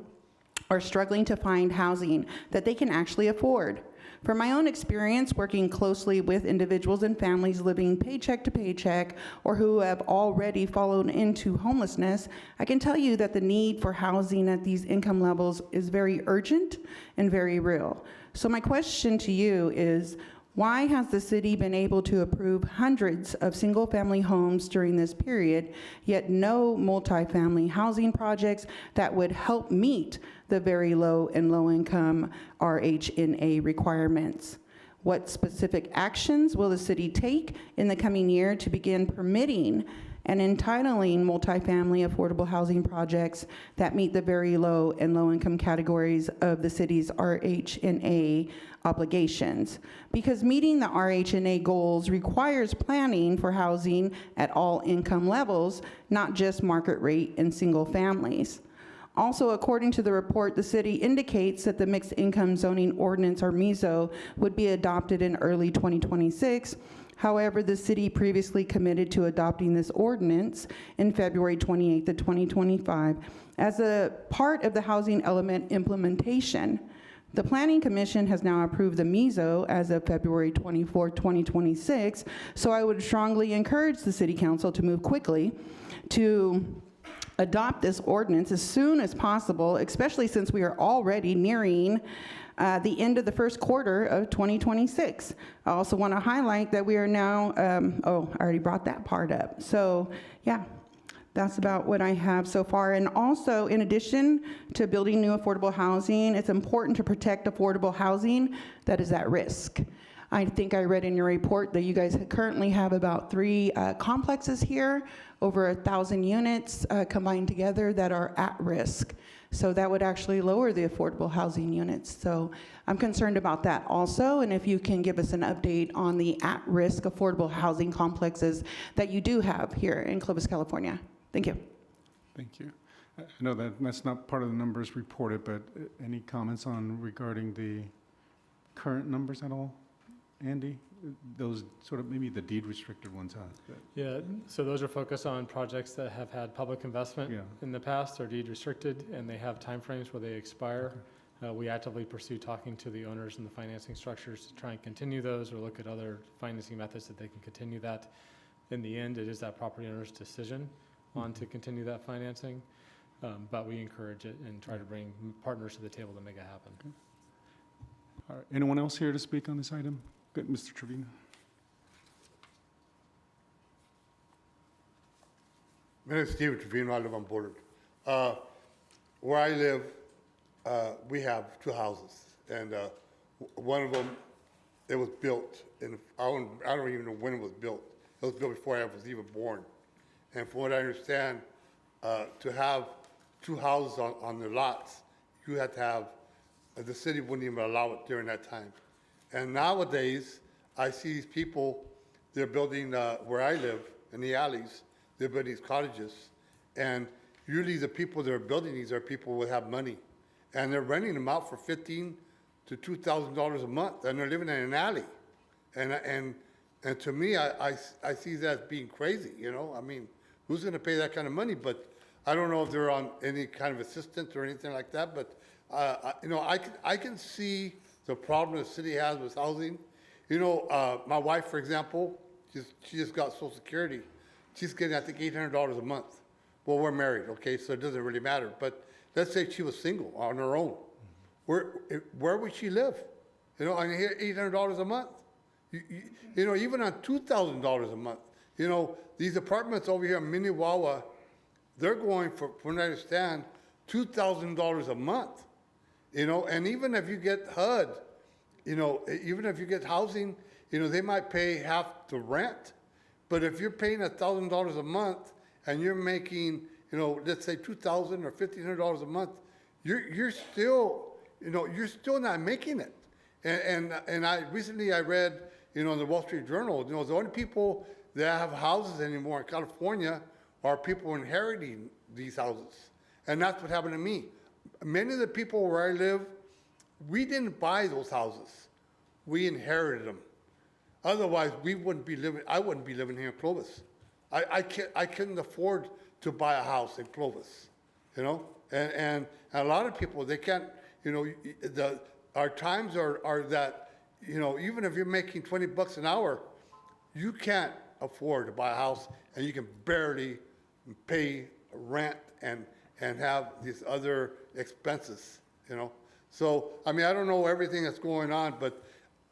are struggling to find housing that they can actually afford. From my own experience working closely with individuals and families living paycheck to paycheck or who have already fallen into homelessness, I can tell you that the need for housing at these income levels is very urgent and very real. So my question to you is, why has the city been able to approve hundreds of single-family homes during this period, yet no multifamily housing projects that would help meet the very low and low-income RHNA requirements? What specific actions will the city take in the coming year to begin permitting and entitling multifamily affordable housing projects that meet the very low and low-income categories of the city's RH&A obligations? Because meeting the RH&A goals requires planning for housing at all income levels, not just market rate and single families. Also, according to the report, the city indicates that the mixed income zoning ordinance, or MIZO, would be adopted in early 2026. However, the city previously committed to adopting this ordinance in February 28th of 2025 as a part of the housing element implementation. The Planning Commission has now approved the MIZO as of February 24, 2026, so I would strongly encourage the City Council to move quickly to adopt this ordinance as soon as possible, especially since we are already nearing the end of the first quarter of 2026. I also want to highlight that we are now, oh, I already brought that part up. So yeah, that's about what I have so far. And also, in addition to building new affordable housing, it's important to protect affordable housing that is at risk. I think I read in your report that you guys currently have about 3 complexes here, over 1,000 units combined together that are at risk. So that would actually lower the affordable housing units. So I'm concerned about that also, and if you can give us an update on the at-risk affordable housing complexes that you do have here in Clovis, California. Thank you. Thank you. I know that that's not part of the numbers reported, but any comments on regarding the current numbers at all, Andy? Those sort of maybe the deed restricted ones, huh? Yeah, so those are focused on projects that have had public investment in the past, or deed restricted, and they have timeframes where they expire. We actively pursue talking to the owners and the financing structures to try and continue those, or look at other financing methods that they can continue that. In the end, it is that property owner's decision on to continue that financing, but we encourage it and try to bring partners to the table to make it happen. Okay. All right. Anyone else here to speak on this item? Good, Mr. Trevino. My name is Steven Trevino. I live on Bullard. Where I live, we have 2 houses, and one of them, it was built, and I don't even know when it was built. It was built before I was even born. And from what I understand, to have 2 houses on the lots, you had to have, the city wouldn't even allow it during that time. And nowadays, I see these people, they're building, where I live, in the alleys, they're building these cottages. And usually the people that are building these are people who have money. And they're renting them out for $1,500 to $2,000 a month, and they're living in an alley. And to me, I see that as being crazy, you know? I mean, who's gonna pay that kind of money? But I don't know if they're on any kind of assistance or anything like that, but you know, I can see the problem the city has with housing. You know, my wife, for example, she just got Social Security. She's getting, I think, $800 a month. Well, we're married, okay, so it doesn't really matter. But let's say she was single on her own. Where would she live? You know, on $800 a month. You know, even on $2,000 a month. You know, these apartments over here in Minnewawa, they're going for, from what I understand, $2,000 a month. You know, and even if you get HUD, you know, even if you get housing, you know, they might pay half the rent. But if you're paying $1,000 a month and you're making, you know, let's say $2,000 or $1,500 a month, you're still, you know, you're still not making it. And I recently read, you know, in the Wall Street Journal, you know, the only people that have houses anymore in California are people inheriting these houses. And that's what happened to me. Many of the people where I live, we didn't buy those houses. We inherited them. Otherwise, we wouldn't be living, I wouldn't be living here in Clovis. I couldn't afford to buy a house in Clovis, you know? And a lot of people, they can't, you know, our times are that, you know, even if you're making $20 an hour, you can't afford to buy a house, and you can barely pay rent and have these other expenses, you know? So, I mean, I don't know everything that's going on, but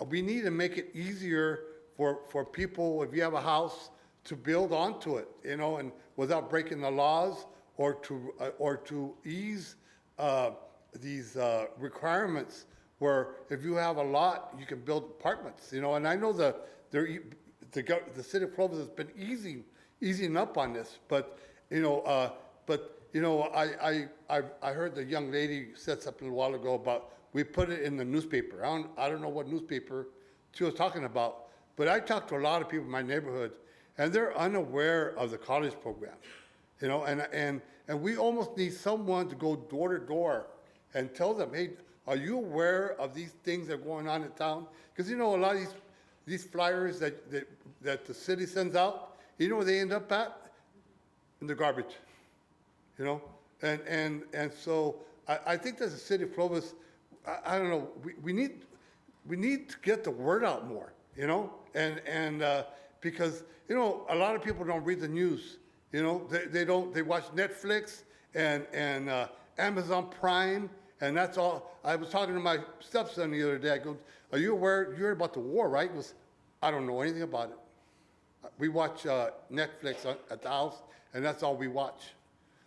we need to make it easier for people, if you have a house, to build onto it, you know, and without breaking the laws, or to ease these requirements where if you have a lot, you can build apartments, you know, and I know the city of Clovis has been easing up on this, but, you know, I heard the young lady said something a while ago about, we put it in the newspaper. I don't know what newspaper she was talking about, but I talked to a lot of people in my neighborhood, and they're unaware of the college program, you know, and we almost need someone to go door to door and tell them, hey, are you aware of these things that are going on in town? Because, you know, a lot of these flyers that the city sends out, you know where they end up at? In the garbage, you know? And so I think that the city of Clovis, I don't know, we need to get the word out more, you know? And because, you know, a lot of people don't read the news, you know? They watch Netflix and Amazon Prime, and that's all. I was talking to my stepson the other day. I go, are you aware, you heard about the war, right? He goes, I don't know anything about it. We watch Netflix at the house, and that's all we watch.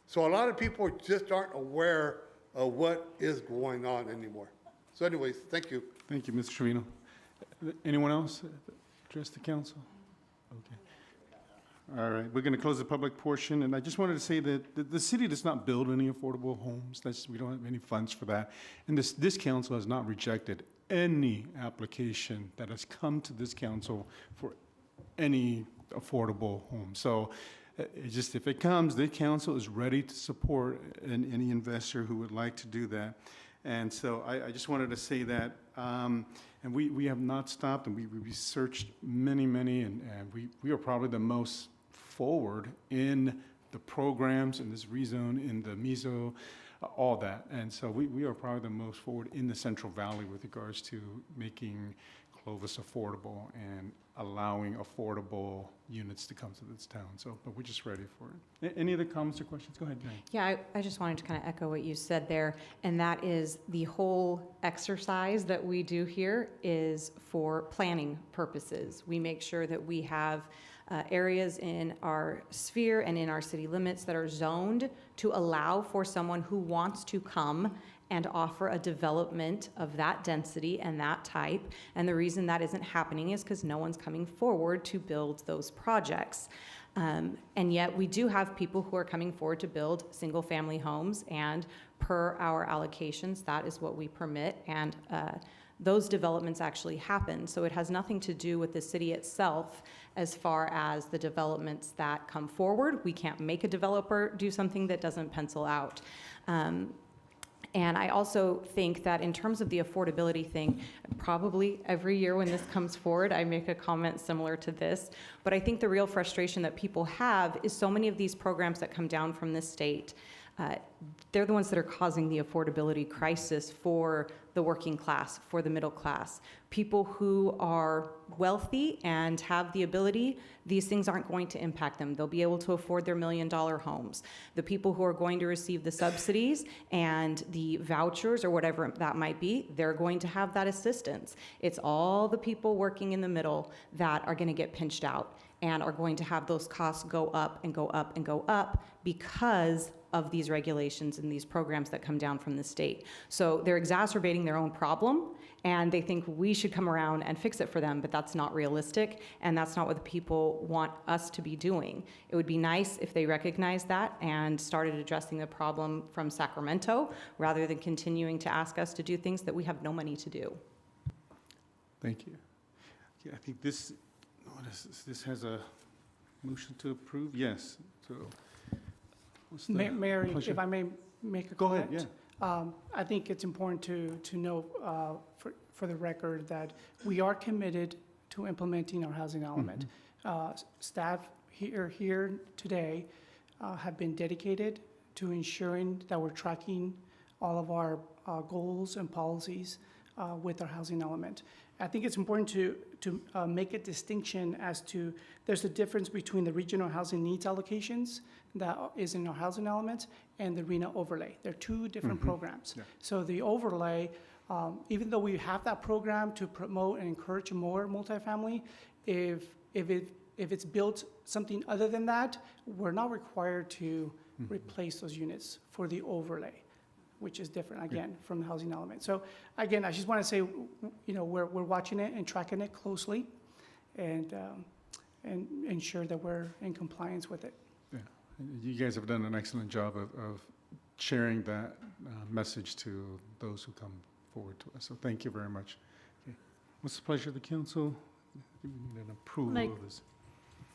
So a lot of people just aren't aware of what is going on anymore. So anyways, thank you. Thank you, Mr. Trevino. Anyone else address the council? Okay. All right, we're going to close the public portion, and I just wanted to say that the city does not build any affordable homes. We don't have any funds for that. And this council has not rejected any application that has come to this council for any affordable home. So if it comes, the council is ready to support any investor who would like to do that. And so I just wanted to say that, and we have not stopped, and we researched many, and we are probably the most forward in the programs, in this rezone, in the meso, all that. And so we are probably the most forward in the Central Valley with regards to making Clovis affordable and allowing affordable units to come to this town. So, but we're just ready for it. Any other comments or questions? Go ahead, Diane. Yeah, I just wanted to kind of echo what you said there, and that is the whole exercise that we do here is for planning purposes. We make sure that we have areas in our sphere and in our city limits that are zoned to allow for someone who wants to come and offer a development of that density and that type. And the reason that isn't happening is because no one's coming forward to build those projects. And yet we do have people who are coming forward to build single-family homes, and per our allocations, that is what we permit, and those developments actually happen. So it has nothing to do with the city itself as far as the developments that come forward. We can't make a developer do something that doesn't pencil out. And I also think that in terms of the affordability thing, probably every year when this comes forward, I make a comment similar to this. But I think the real frustration that people have is so many of these programs that come down from the state, they're the ones that are causing the affordability crisis for the working class, for the middle class. People who are wealthy and have the ability, these things aren't going to impact them. They'll be able to afford their $1 million homes. The people who are going to receive the subsidies and the vouchers or whatever that might be, they're going to have that assistance. It's all the people working in the middle that are going to get pinched out and are going to have those costs go up and go up and go up because of these regulations and these programs that come down from the state. So they're exacerbating their own problem, and they think we should come around and fix it for them, but that's not realistic, and that's not what the people want us to be doing. It would be nice if they recognized that and started addressing the problem from Sacramento, rather than continuing to ask us to do things that we have no money to do. Thank you. Yeah, I think this has a motion to approve? Yes. So, Mayor, if I may make a comment. Go ahead, yeah. I think it's important to know for the record that we are committed to implementing our housing element. Staff here today have been dedicated to ensuring that we're tracking all of our goals and policies with our housing element. I think it's important to make a distinction as to, there's a difference between the regional housing needs allocations that is in our housing element and the RHNA overlay. They're two different programs. Yeah. So the overlay, even though we have that program to promote and encourage more multifamily, if it's built something other than that, we're not required to replace those units for the overlay. which is different, again, from the housing element. So, again, I just want to say, we're watching it and tracking it closely, and ensure that we're in compliance with it. Yeah, you guys have done an excellent job of sharing that message to those who come forward to us. So thank you very much. Okay. What's the pleasure of the council? We need an approval of this.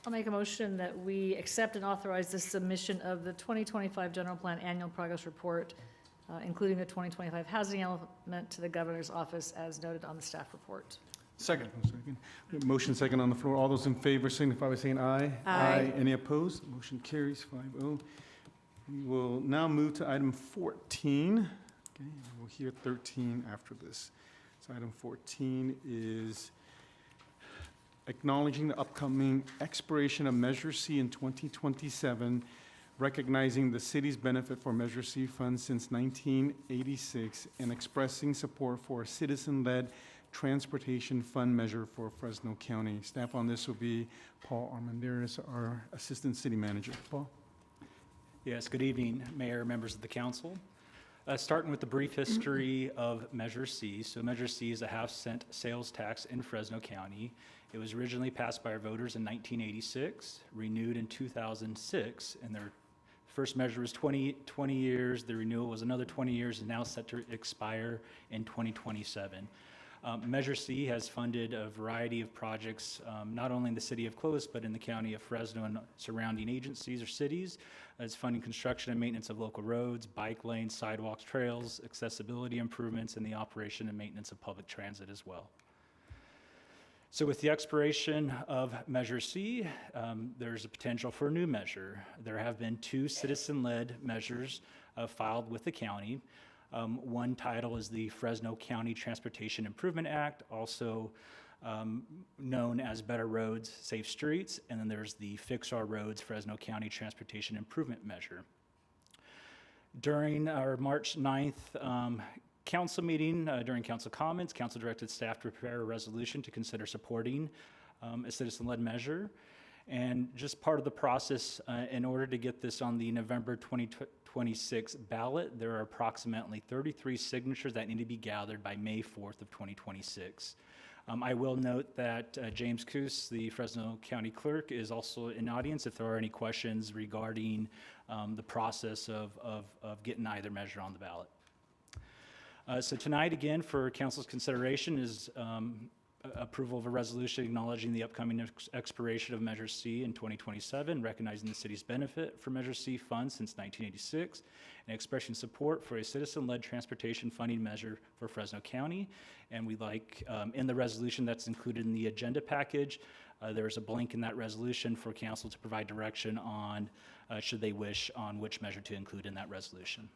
I'll make a motion that we accept and authorize the submission of the 2025 General Plan Annual Progress Report, including the 2025 housing element, to the governor's office as noted on the staff report. Second. Motion second on the floor. All those in favor signify by saying aye. Aye. Any opposed? Motion carries 5-0. We will now move to item 14. Okay, we'll hear 13 after this. So item 14 is acknowledging the upcoming expiration of Measure C in 2027, recognizing the city's benefit for Measure C funds since 1986, and expressing support for a citizen-led transportation fund measure for Fresno County. Staff on this will be Paul Armendariz, our Assistant City Manager. Paul? Yes, good evening, Mayor, members of the council. Starting with the brief history of Measure C. So Measure C is a half-cent sales tax in Fresno County. It was originally passed by our voters in 1986, renewed in 2006, and their first measure was 20 years. The renewal was another 20 years, and now set to expire in 2027. Measure C has funded a variety of projects, not only in the city of Clovis, but in the county of Fresno and surrounding agencies or cities. It's funding construction and maintenance of local roads, bike lanes, sidewalks, trails, accessibility improvements, and the operation and maintenance of public transit as well. So with the expiration of Measure C, there's a potential for a new measure. There have been 2 citizen-led measures filed with the county. One title is the Fresno County Transportation Improvement Act, also known as Better Roads, Safe Streets, and then there's the Fix Our Roads Fresno County Transportation Improvement Measure. During our March 9th council meeting, during council comments, council directed staff to prepare a resolution to consider supporting a citizen-led measure. And just part of the process, in order to get this on the November 2026 ballot, there are approximately 33 signatures that need to be gathered by May 4th of 2026. I will note that James Coos, the Fresno County Clerk, is also in audience if there are any questions regarding the process of getting either measure on the ballot. So tonight, again, for council's consideration is approval of a resolution acknowledging the upcoming expiration of Measure C in 2027, recognizing the city's benefit for Measure C funds since 1986, and expressing support for a citizen-led transportation funding measure for Fresno County. And we'd like, in the resolution that's included in the agenda package, there's a blank in that resolution for council to provide direction on, should they wish, on which measure to include in that resolution.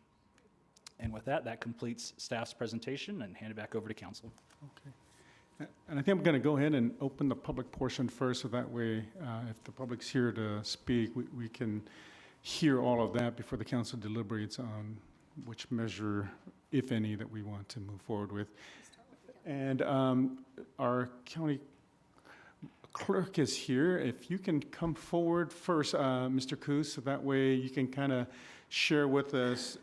And with that, that completes staff's presentation, and hand it back over to council. Okay. And I think I'm going to go ahead and open the public portion first, so that way, if the public's here to speak, we can hear all of that before the council deliberates on which measure, if any, that we want to move forward with. And our county clerk is here. If you can come forward first, Mr. Coos, so that way you can kind of share with us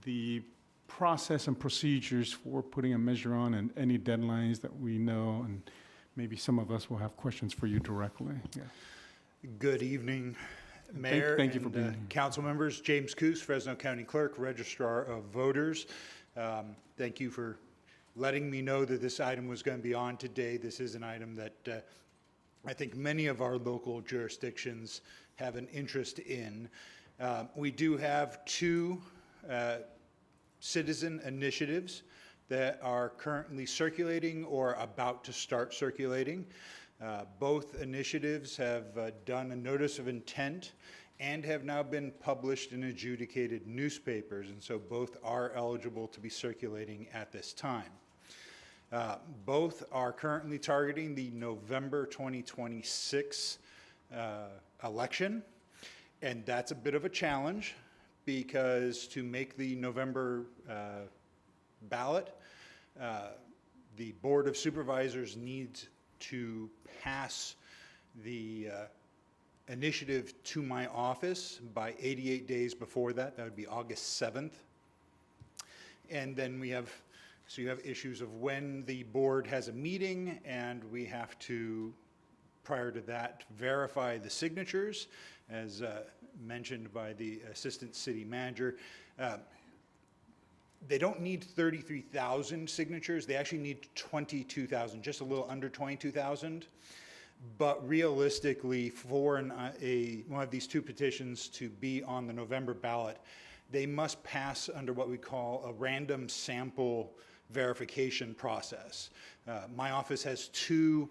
the process and procedures for putting a measure on, and any deadlines that we know, and maybe some of us will have questions for you directly. Yeah. Good evening, Mayor thank you for being here. Council members. James Coos, Fresno County Clerk, Registrar of Voters. Thank you for letting me know that this item was going to be on today. This is an item that I think many of our local jurisdictions have an interest in. We do have 2 citizen initiatives that are currently circulating or about to start circulating. Both initiatives have done a notice of intent and have now been published in adjudicated newspapers, and so both are eligible to be circulating at this time. Both are currently targeting the November 2026 election, and that's a bit of a challenge, because to make the November ballot, the Board of Supervisors needs to pass the initiative to my office by 88 days before that. That would be August 7th. And then we have, so you have issues of when the board has a meeting, and we have to, prior to that, verify the signatures, as mentioned by the assistant city manager. They don't need 33,000 signatures. They actually need 22,000, just a little under 22,000. But realistically, for one of these two petitions to be on the November ballot, they must pass under what we call a random sample verification process. My office has two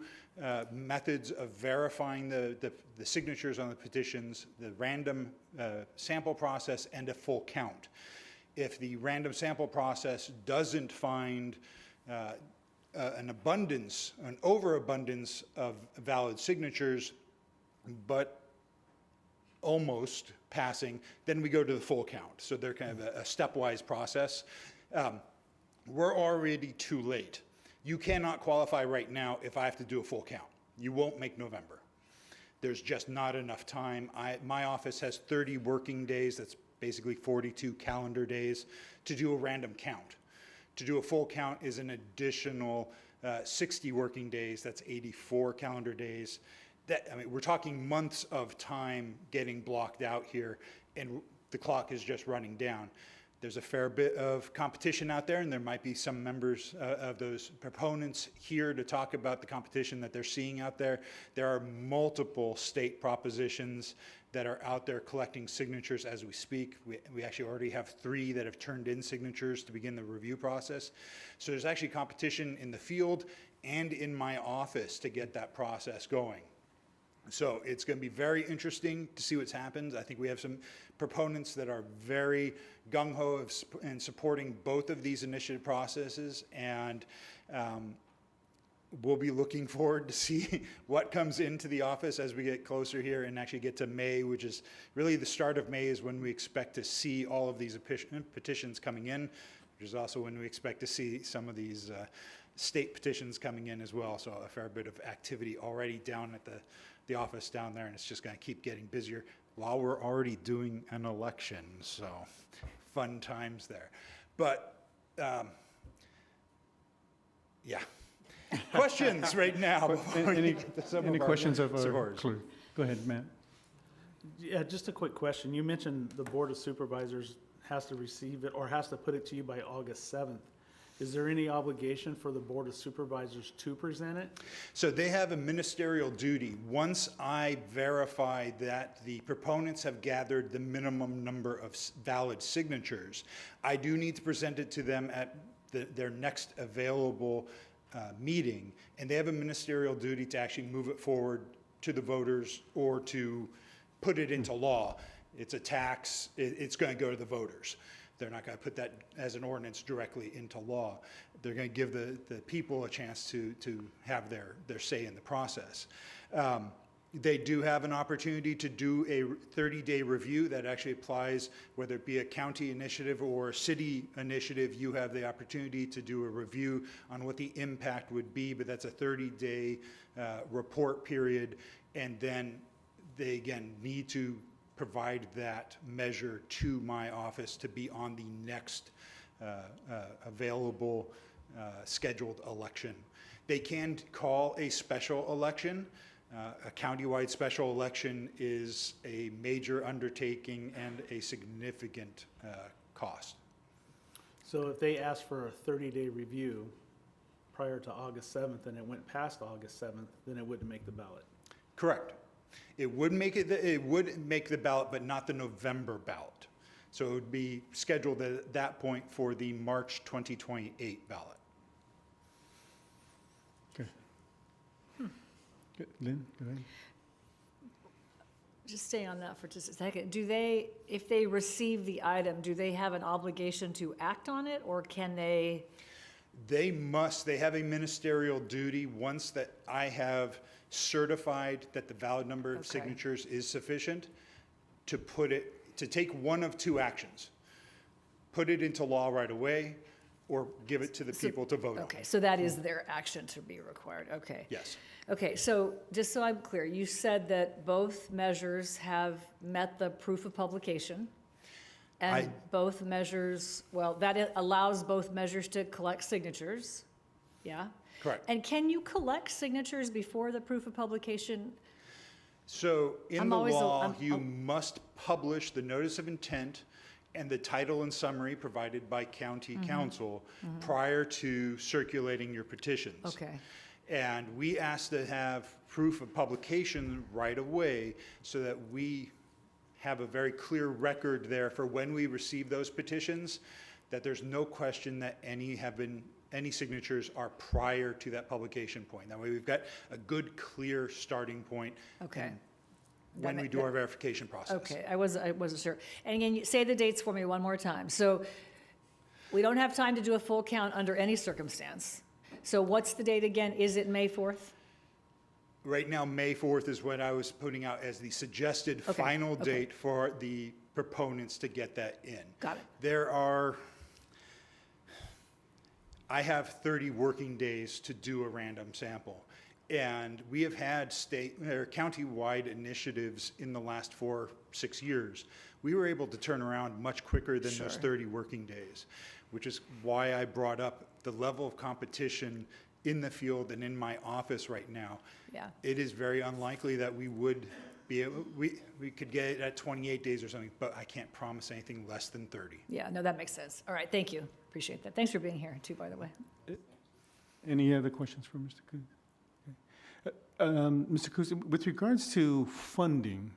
methods of verifying the signatures on the petitions: the random sample process and a full count. If the random sample process doesn't find an overabundance of valid signatures, but almost passing, then we go to the full count. So they're kind of a stepwise process. We're already too late. You cannot qualify right now if I have to do a full count. You won't make November. There's just not enough time. My office has 30 working days. That's basically 42 calendar days to do a random count. To do a full count is an additional 60 working days. That's 84 calendar days. We're talking months of time getting blocked out here, and the clock is just running down. There's a fair bit of competition out there, and there might be some members of those proponents here to talk about the competition that they're seeing out there. There are multiple state propositions that are out there collecting signatures as we speak. We actually already have 3 that have turned in signatures to begin the review process. So there's actually competition in the field and in my office to get that process going. So it's going to be very interesting to see what's happened. I think we have some proponents that are very gung-ho in supporting both of these initiative processes, and we'll be looking forward to see what comes into the office as we get closer here and actually get to May, which is really the start of May is when we expect to see all of these petitions coming in, which is also when we expect to see some of these state petitions coming in as well. So a fair bit of activity already down at the office down there, and it's just going to keep getting busier while we're already doing an election. So fun times there. But yeah. Questions right now? Any questions of our clerk? Go ahead, Matt. Yeah, just a quick question. You mentioned the Board of Supervisors has to receive it or has to put it to you by August 7th. Is there any obligation for the Board of Supervisors to present it? So they have a ministerial duty. Once I verify that the proponents have gathered the minimum number of valid signatures, I do need to present it to them at their next available meeting, and they have a ministerial duty to actually move it forward to the voters or to put it into law. It's a tax, it's going to go to the voters. They're not going to put that as an ordinance directly into law. They're going to give the people a chance to have their say in the process. They do have an opportunity to do a 30-day review that actually applies, whether it be a county initiative or a city initiative. You have the opportunity to do a review on what the impact would be, but that's a 30-day report period. And then they, again, need to provide that measure to my office to be on the next available scheduled election. They can call a special election. A countywide special election is a major undertaking and a significant cost. So if they asked for a 30-day review prior to August 7th and it went past August 7th, then it wouldn't make the ballot? Correct. It would make the ballot, but not the November ballot. So it would be scheduled at that point for the March 2028 ballot. Okay. Good. Lynn, go ahead. Just stay on that for just a second. Do they, if they receive the item, do they have an obligation to act on it, or can they? They must. They have a ministerial duty once that I have certified that the valid number of signatures is sufficient to take one of two actions. Put it into law right away, or give it to the people to vote on. Okay, so that is their action to be required, okay. Yes. Okay, so just so I'm clear, you said that both measures have met the proof of publication. And both measures, well, that allows both measures to collect signatures, yeah? Correct. And can you collect signatures before the proof of publication? So in I'm the always a- law, I'm- you must publish the notice of intent and the title and summary provided by county council prior to circulating your petitions. Okay, And we ask to have proof of publication right away so that we have a very clear record there for when we receive those petitions, that there's no question that any signatures are prior to that publication point. That way we've got a good, clear starting point okay. when we do our verification process. Okay, I wasn't sure. And again, say the dates for me one more time. So we don't have time to do a full count under any circumstance. So what's the date again? Is it May 4th? Right now, May 4th is what I was putting out as the suggested Okay, final okay. date for the proponents to get that in. Got it. I have 30 working days to do a random sample. And we have had state or county-wide initiatives in the last 4-6 years. We were able to turn around much quicker than those 30 working days, which is why I brought up the level of competition in the field and in my office right now. Yeah. It is very unlikely that we would be able, we could get it at 28 days or something, but I can't promise anything less than 30. Yeah, no, that makes sense. All right, thank you. Appreciate that. Thanks for being here too, by the way. Any other questions for Mr. Coos? Mr. Coos, with regards to funding,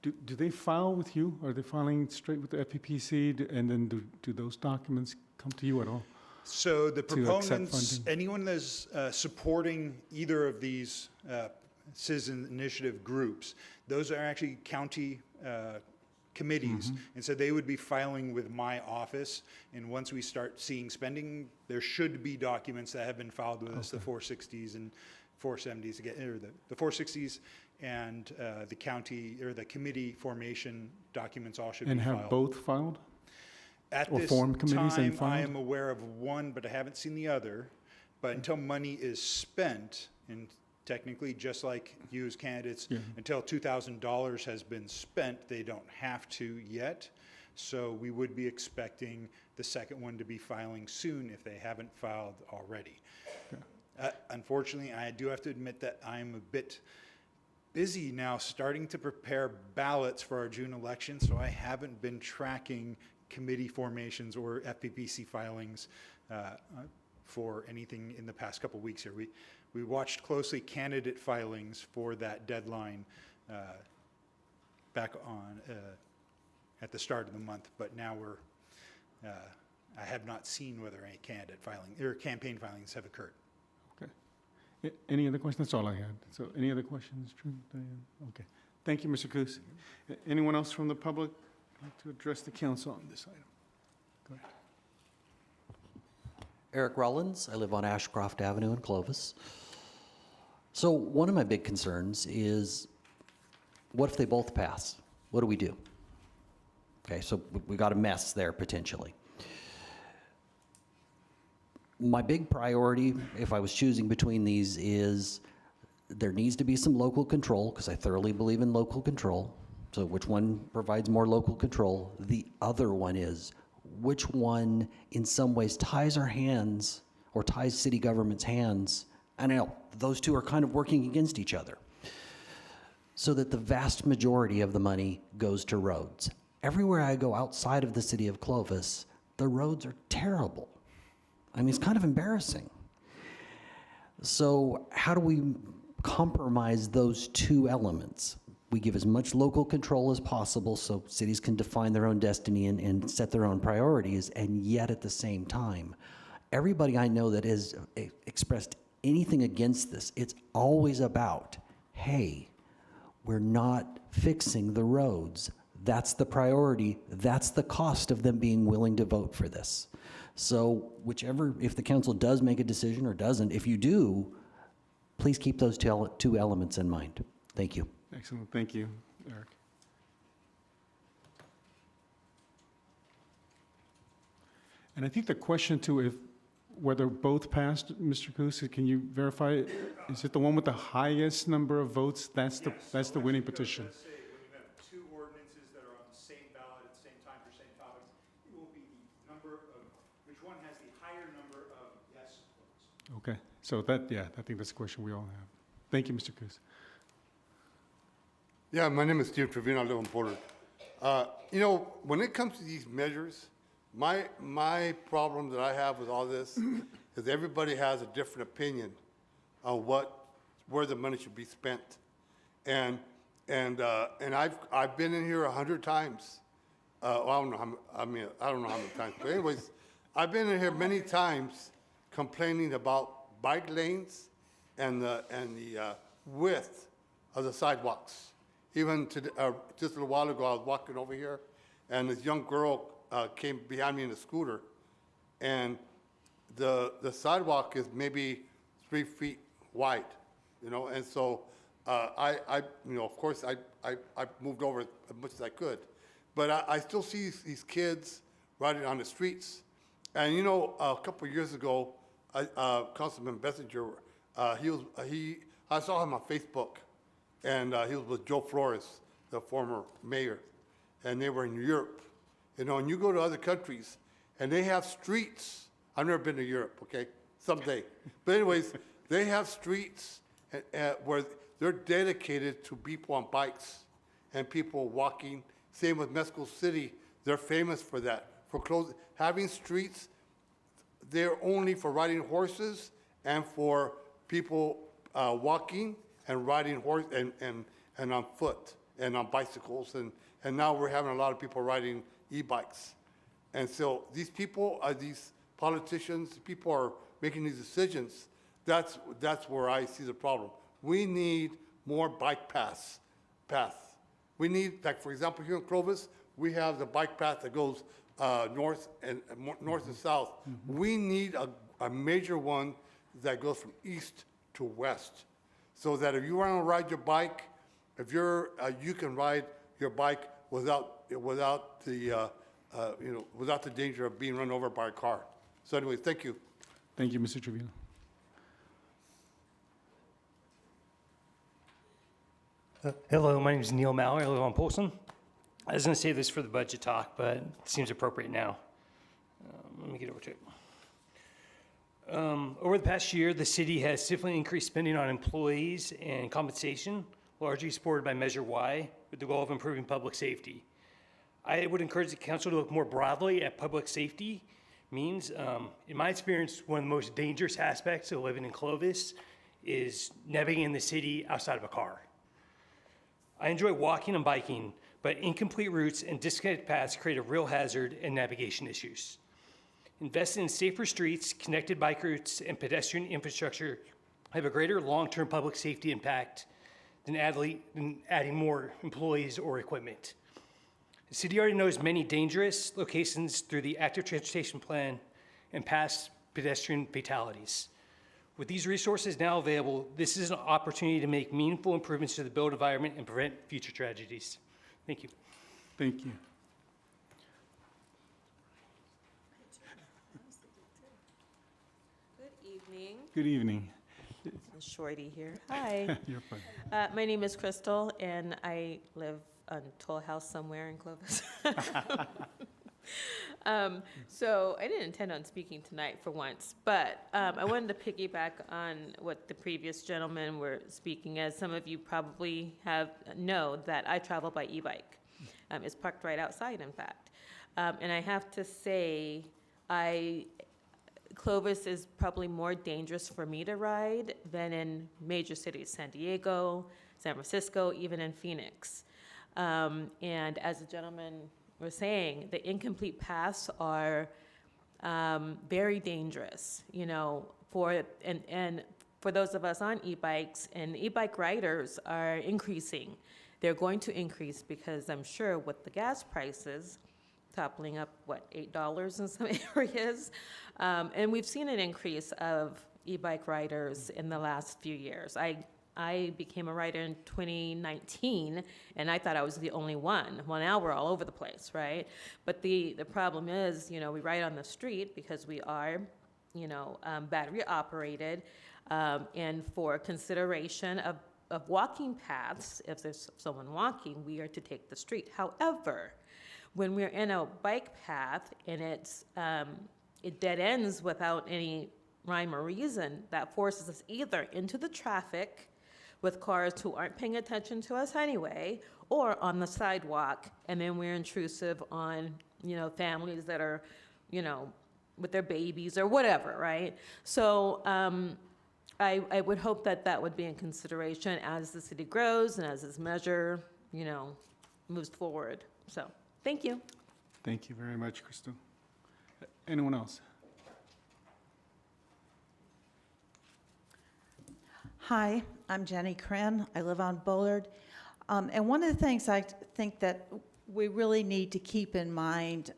do they file with you? Are they filing straight with the FPPC? And then do those documents come to you at all? So the to accept proponents, funding? anyone that's supporting either of these citizen initiative groups, those are actually county committees. And so they would be filing with my office. And once we start seeing spending, there should be documents that have been filed with us, the 460s and 470s, or the 460s and the county or the committee formation documents all should And be filed. have both filed? At Or this formed committees and time, I filed? am aware of one, but I haven't seen the other. But until money is spent, and technically, just like you as candidates, until $2,000 has been spent, they don't have to yet. So we would be expecting the second one to be filing soon if they haven't filed already. Unfortunately, I do have to admit that I'm a bit busy now starting to prepare ballots for our June election, so I haven't been tracking committee formations or FPPC filings for anything in the past couple weeks here. We watched closely candidate filings for that deadline back on at the start of the month, but now I have not seen whether any candidate filing or campaign filings have occurred. Any other questions? That's all I had. So any other questions, Drew, Diane? Okay. Thank you, Mr. Coos. Anyone else from the public like to address the council on this item? Go ahead. Eric Rollins. I live on Ashcroft Avenue in Clovis. So one of my big concerns is, what if they both pass? What do we do? Okay, so we got a mess there potentially. My big priority, if I was choosing between these, is there needs to be some local control, because I thoroughly believe in local control. So which one provides more local control? The other one is, which one in some ways ties our hands or ties city government's hands? And I know those two are kind of working against each other, so that the vast majority of the money goes to roads. Everywhere I go outside of the city of Clovis, the roads are terrible. I mean, it's kind of embarrassing. So how do we compromise those two elements? We give as much local control as possible so cities can define their own destiny and set their own priorities, and yet at the same time, everybody I know that has expressed anything against this, it's always about, hey, we're not fixing the roads. That's the priority. That's the cost of them being willing to vote for this. So whichever, if the council does make a decision or doesn't, if you do, please keep those two elements in mind. Thank you. Excellent. Thank you, Eric. And I think the question too, if whether both passed, Mr. Coos, can you verify? Is it the one with the highest number of votes? That's the winning petition. When you have two ordinances that are on the same ballot at the same time for same topic, Okay, so that, yeah, I think that's a question we all have. Thank you, Mr. Cruz. Yeah, my name is Steve Trevino. I live in Portland. You know, when it comes to these measures, my problem that I have with all this is everybody has a different opinion on where the money should be spent. And I've been in here 100 times. Well, I don't know I don't know how many times, but anyways, I've been in here many times complaining about bike lanes and the width of the sidewalks. Even just a little while ago, I was walking over here, and this young girl came behind me in a scooter, and the sidewalk is maybe 3 feet wide, you know, and so you know, of course, I moved over as much as I could, but I still see these kids riding on the streets, and you know, a couple of years ago, Councilman Bessinger, I saw him on Facebook, and he was with Joe Flores, the former mayor, and they were in Europe. You know, and you go to other countries, and they have streets. I've never been to Europe, okay? Someday. But anyways, they have streets where they're dedicated to people on bikes and people walking. Same with Mexico City. They're famous for that, for having streets. They're only for riding horses and for people walking and riding horse and on foot and on bicycles. And now we're having a lot of people riding e-bikes. And so these people, these politicians, people are making these decisions. That's where I see the problem. We need more bike paths. We need, like for example, here in Clovis, we have the bike path that goes north and south. We need a major one that goes from east to west, so that if you want to ride your bike, if you can ride your bike without the danger of being run over by a car. So anyway, thank you. Thank you, Mr. Trevino. Hello, my name is Neil Mallory. I live on Polson. I was going to say this for the budget talk, but it seems appropriate now. Let me get over to it. Over the past year, the city has significantly increased spending on employees and compensation, largely supported by Measure Y, with the goal of improving public safety. I would encourage the council to look more broadly at public safety means. In my experience, one of the most dangerous aspects of living in Clovis is navigating the city outside of a car. I enjoy walking and biking, but incomplete routes and disconnected paths create a real hazard and navigation issues. Investing in safer streets, connected bike routes, and pedestrian infrastructure have a greater long-term public safety impact than adding more employees or equipment. The city already knows many dangerous locations through the active transportation plan and past pedestrian fatalities. With these resources now available, this is an opportunity to make meaningful improvements to the built environment and prevent future tragedies. Thank you. Thank you. Good evening. Good evening. Shorty here. Hi. You're fine. My name is Crystal, and I live on Toll House somewhere in Clovis. So I didn't intend on speaking tonight for once, but I wanted to piggyback on what the previous gentlemen were speaking, as some of you probably know that I travel by e-bike. It's parked right outside, in fact. And I have to say, Clovis is probably more dangerous for me to ride than in major cities, San Diego, San Francisco, even in Phoenix. And as the gentleman was saying, the incomplete paths are very dangerous, you know, and for those of us on e-bikes, and e-bike riders are increasing. They're going to increase because I'm sure with the gas prices toppling up, what, $8 in some areas? And we've seen an increase of e-bike riders in the last few years. I became a rider in 2019, and I thought I was the only one. Well, now we're all over the place, right? But the problem is, you know, we ride on the street because we are, you know, battery operated, and for consideration of walking paths, if there's someone walking, we are to take the street. However, when we're in a bike path and it dead ends without any rhyme or reason that forces us either into the traffic with cars who aren't paying attention to us anyway, or on the sidewalk, and then we're intrusive on, families that are, with their babies or whatever, right? So I would hope that that would be in consideration as the city grows and as this measure, moves forward. So, thank you. Thank you very much, Crystal. Anyone else? Hi, I'm Jenny Kren. I live on Bullard. And one of the things I think that we really need to keep in mind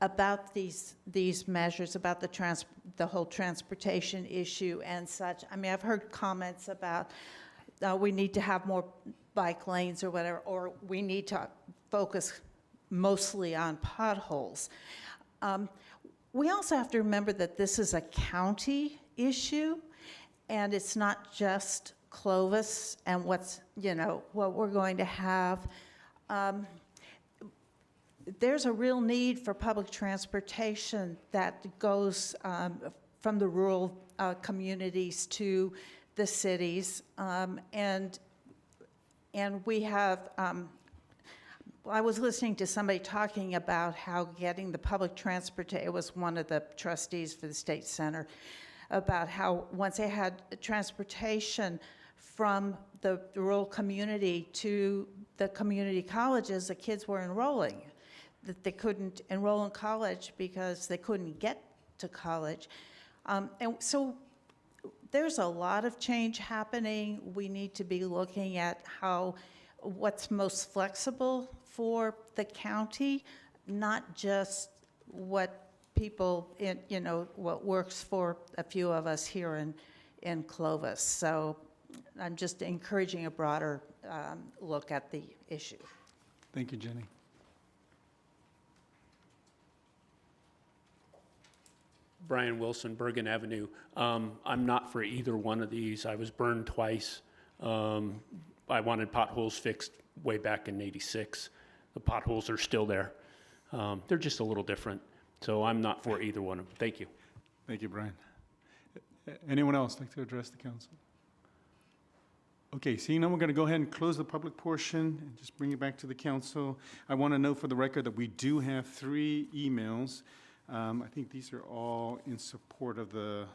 about these measures, about the whole transportation issue and such. I mean, I've heard comments about we need to have more bike lanes or whatever, or we need to focus mostly on potholes. We also have to remember that this is a county issue, and it's not just Clovis and what we're going to have. There's a real need for public transportation that goes from the rural communities to the cities, and we have. I was listening to somebody talking about how getting the public transportation. It was one of the trustees for the state center, about how once they had transportation from the rural community to the community colleges, the kids were enrolling, that they couldn't enroll in college because they couldn't get to college. And so there's a lot of change happening. We need to be looking at what's most flexible for the county, not just what people, what works for a few of us here in Clovis. So I'm just encouraging a broader look at the issue. Thank you, Jenny. Brian Wilson, Bergen Avenue. I'm not for either one of these. I was burned twice. I wanted potholes fixed way back in '86. The potholes are still there. They're just a little different. So I'm not for either one of them. Thank you. Thank you, Brian. Anyone else like to address the council? Okay, seeing none, we're going to go ahead and close the public portion and just bring it back to the council. I want to note for the record that we do have 3 emails. I think these are all in support of the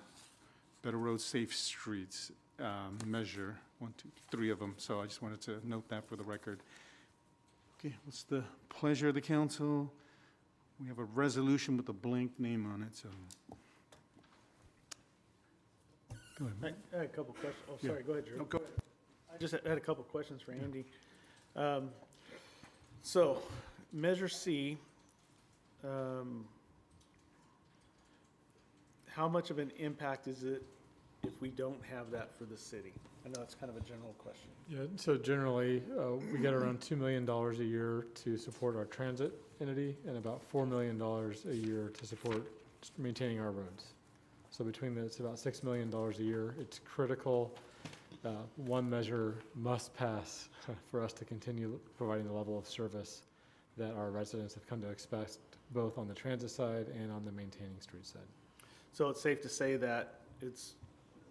Better Roads, Safe Streets measure. 1, 2, 3 of them. So I just wanted to note that for the record. Okay, what's the pleasure of the council? We have a resolution with a blank name on it, so. Go ahead. I had a couple questions. Oh, Yeah. sorry, go ahead, Drew. No, go ahead. I just had a couple questions for Andy. So, Measure C, how much of an impact is it if we don't have that for the city? I know it's kind of a general question. Yeah, so generally, we get around $2 million a year to support our transit entity and about $4 million a year to support maintaining our roads. So between that, it's about $6 million a year. It's critical. One measure must pass for us to continue providing the level of service that our residents have come to expect, both on the transit side and on the maintaining street side. So it's safe to say that it's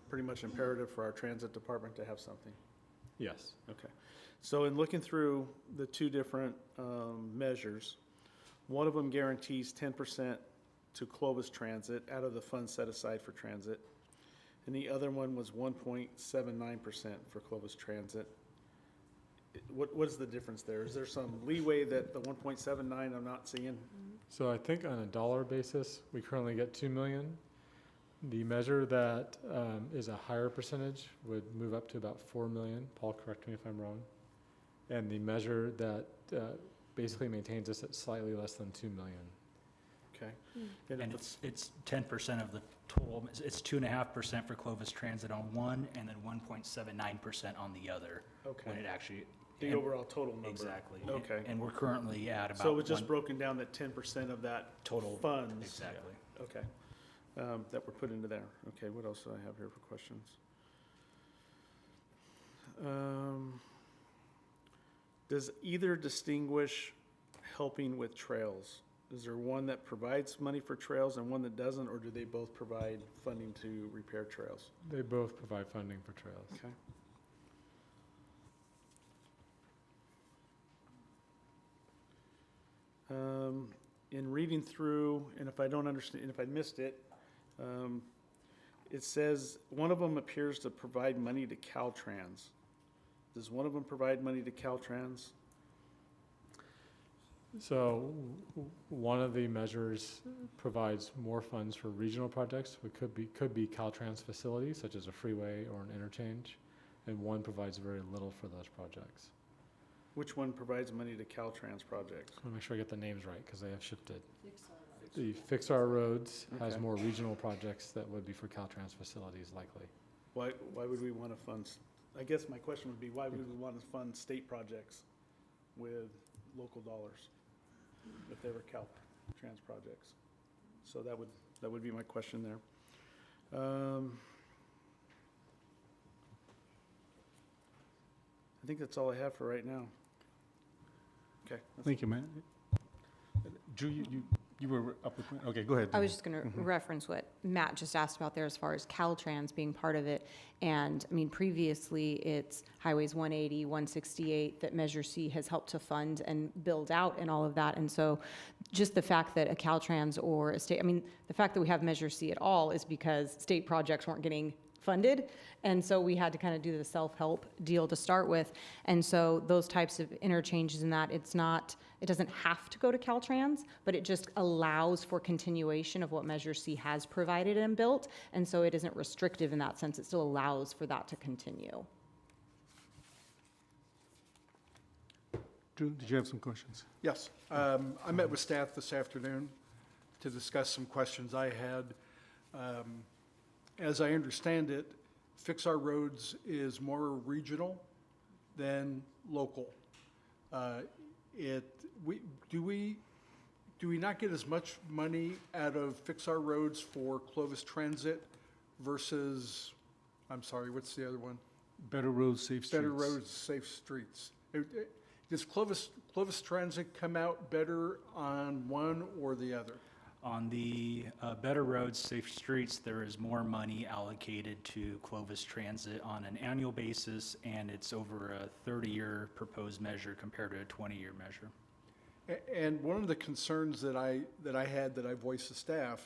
pretty much imperative for our transit department to have something? Yes. Okay. So in looking through the 2 different measures, one of them guarantees 10% to Clovis Transit out of the funds set aside for transit, and the other one was 1.79% for Clovis Transit. What is the difference there? Is there some leeway that the 1.79 I'm not seeing? So I think on a dollar basis, we currently get 2 million. The measure that is a higher percentage would move up to about 4 million. Paul, correct me if I'm wrong. And the measure that basically maintains us at slightly less than 2 million. Okay. And it's 10% of the total. It's 2.5% for Clovis Transit on one, and then 1.79% on the other. Okay. When it actually. The overall total number. Exactly. Okay. And we're currently at about. So it was just broken down that 10% of that total funds. Exactly. Yeah. Okay. That were put into there. Okay, what else do I have here for questions? Does either distinguish helping with trails? Is there one that provides money for trails and one that doesn't, or do they both provide funding to repair trails? They both provide funding for trails. Okay. In reading through, and if I don't understand, and if I missed it, it says one of them appears to provide money to Caltrans. Does one of them provide money to Caltrans? So one of the measures provides more funds for regional projects, which could be Caltrans facilities, such as a freeway or an interchange, and one provides very little for those projects. Which one provides money to Caltrans projects? I want to make sure I get the names right, because they have shifted. The Fix Our Roads has Okay. more regional projects that would be for Caltrans facilities likely. Why would we want to fund, I guess my question would be, why would we want to fund state projects with local dollars if they were Caltrans projects? So that would be my question there. I think that's all I have for right now. Okay. Thank you, Matt. Drew, you were up with, okay, go ahead. I was just going to reference what Matt just asked about there as far as Caltrans being part of it. And I mean, previously it's Highways 180, 168 that Measure C has helped to fund and build out and all of that. And so just the fact that a Caltrans or a state, I mean, the fact that we have Measure C at all is because state projects weren't getting funded. And so we had to kind of do the self-help deal to start with. And so those types of interchanges in that, it doesn't have to go to Caltrans, but it just allows for continuation of what Measure C has provided and built. And so it isn't restrictive in that sense. It still allows for that to continue. Drew, did you have some questions? Yes. I met with staff this afternoon to discuss some questions I had. As I understand it, Fix Our Roads is more regional than local. Do we not get as much money out of Fix Our Roads for Clovis Transit versus, I'm sorry, what's the other one? Better Roads, Safe Streets. Better Roads, Safe Streets. Does Clovis Transit come out better on one or the other? On the Better Roads, Safe Streets, there is more money allocated to Clovis Transit on an annual basis, and it's over a 30-year proposed measure compared to a 20-year measure. And one of the concerns that I had that I voiced to staff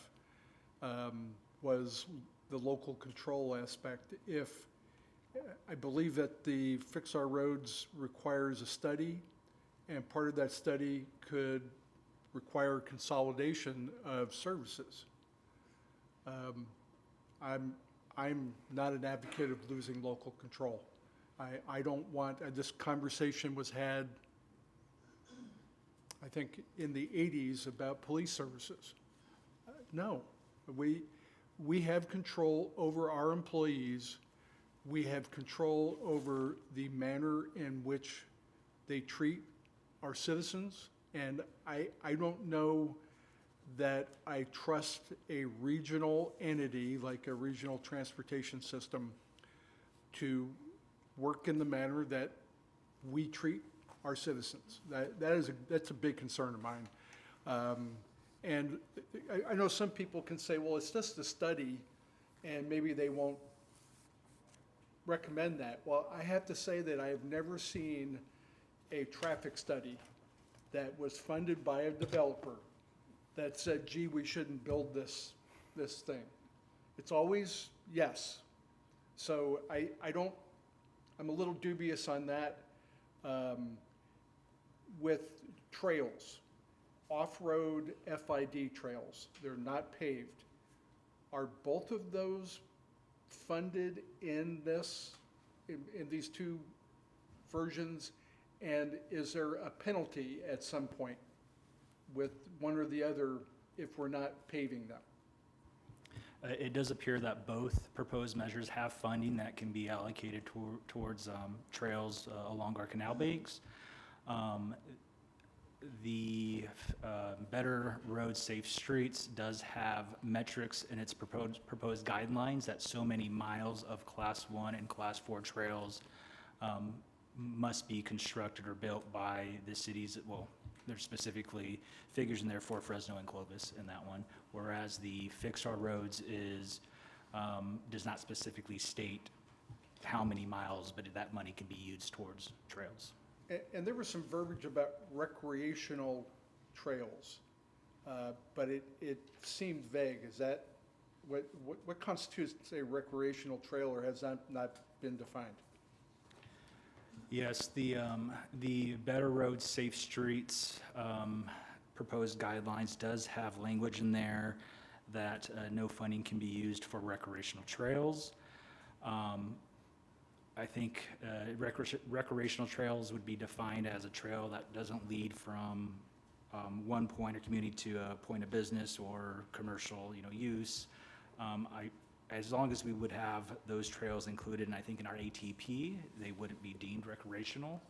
was the local control aspect. I believe that the Fix Our Roads requires a study, and part of that study could require consolidation of services. I'm not an advocate of losing local control. I don't want, this conversation was had, I think, in the 80s about police services. No, we have control over our employees. We have control over the manner in which they treat our citizens. And I don't know that I trust a regional entity like a regional transportation system to work in the manner that we treat our citizens. That's a big concern of mine. And I know some people can say, well, it's just a study, and maybe they won't recommend that. Well, I have to say that I have never seen a traffic study that was funded by a developer that said, gee, we shouldn't build this thing. It's always yes. So I'm a little dubious on that. With trails, off-road FID trails, they're not paved. Are both of those funded in these two versions? And is there a penalty at some point with one or the other if we're not paving them? It does appear that both proposed measures have funding that can be allocated towards trails along our canal banks. The Better Roads, Safe Streets does have metrics in its proposed guidelines that so many miles of Class 1 and Class 4 trails must be constructed or built by the cities, well, there's specifically figures in there for Fresno and Clovis in that one, whereas the Fix Our Roads does not specifically state how many miles, but that money can be used towards trails. And there was some verbiage about recreational trails, but it seemed vague. Is that, what constitutes a recreational trail, or has that not been defined? Yes, the Better Roads, Safe Streets proposed guidelines does have language in there that no funding can be used for recreational trails. I think recreational trails would be defined as a trail that doesn't lead from one point or community to a point of business or commercial, use. As long as we would have those trails included, and I think in our ATP, they wouldn't be deemed recreational.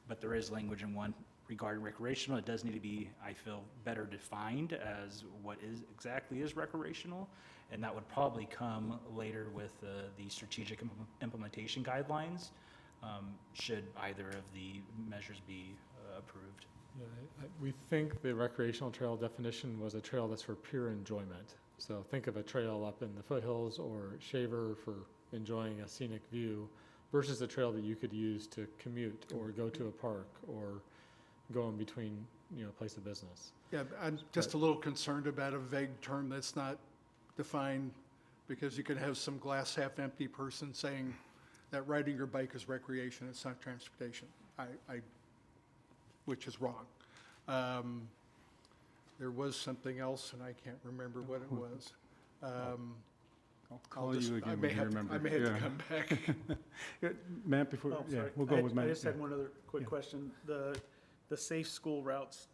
But there is language in one regarding recreational. It does need to be, I feel, better defined as what exactly is recreational. And that would probably come later with the strategic implementation guidelines, should either of the measures be approved. Yeah, we think the recreational trail definition was a trail that's for pure enjoyment. So think of a trail up in the foothills or Shaver for enjoying a scenic view versus a trail that you could use to commute or go to a park or go in between, place of business. Yeah, I'm just a little concerned about a vague term that's not defined, because you could have some glass half empty person saying that riding your bike is recreation, it's not transportation, which is wrong. There was something else, and I can't remember what it was. I'll call you again when you remember. I may have to come back. Matt, before, Oh, yeah, sorry. we'll go with Matt. I just had Yeah. one other quick Yeah. question. The safe school routes,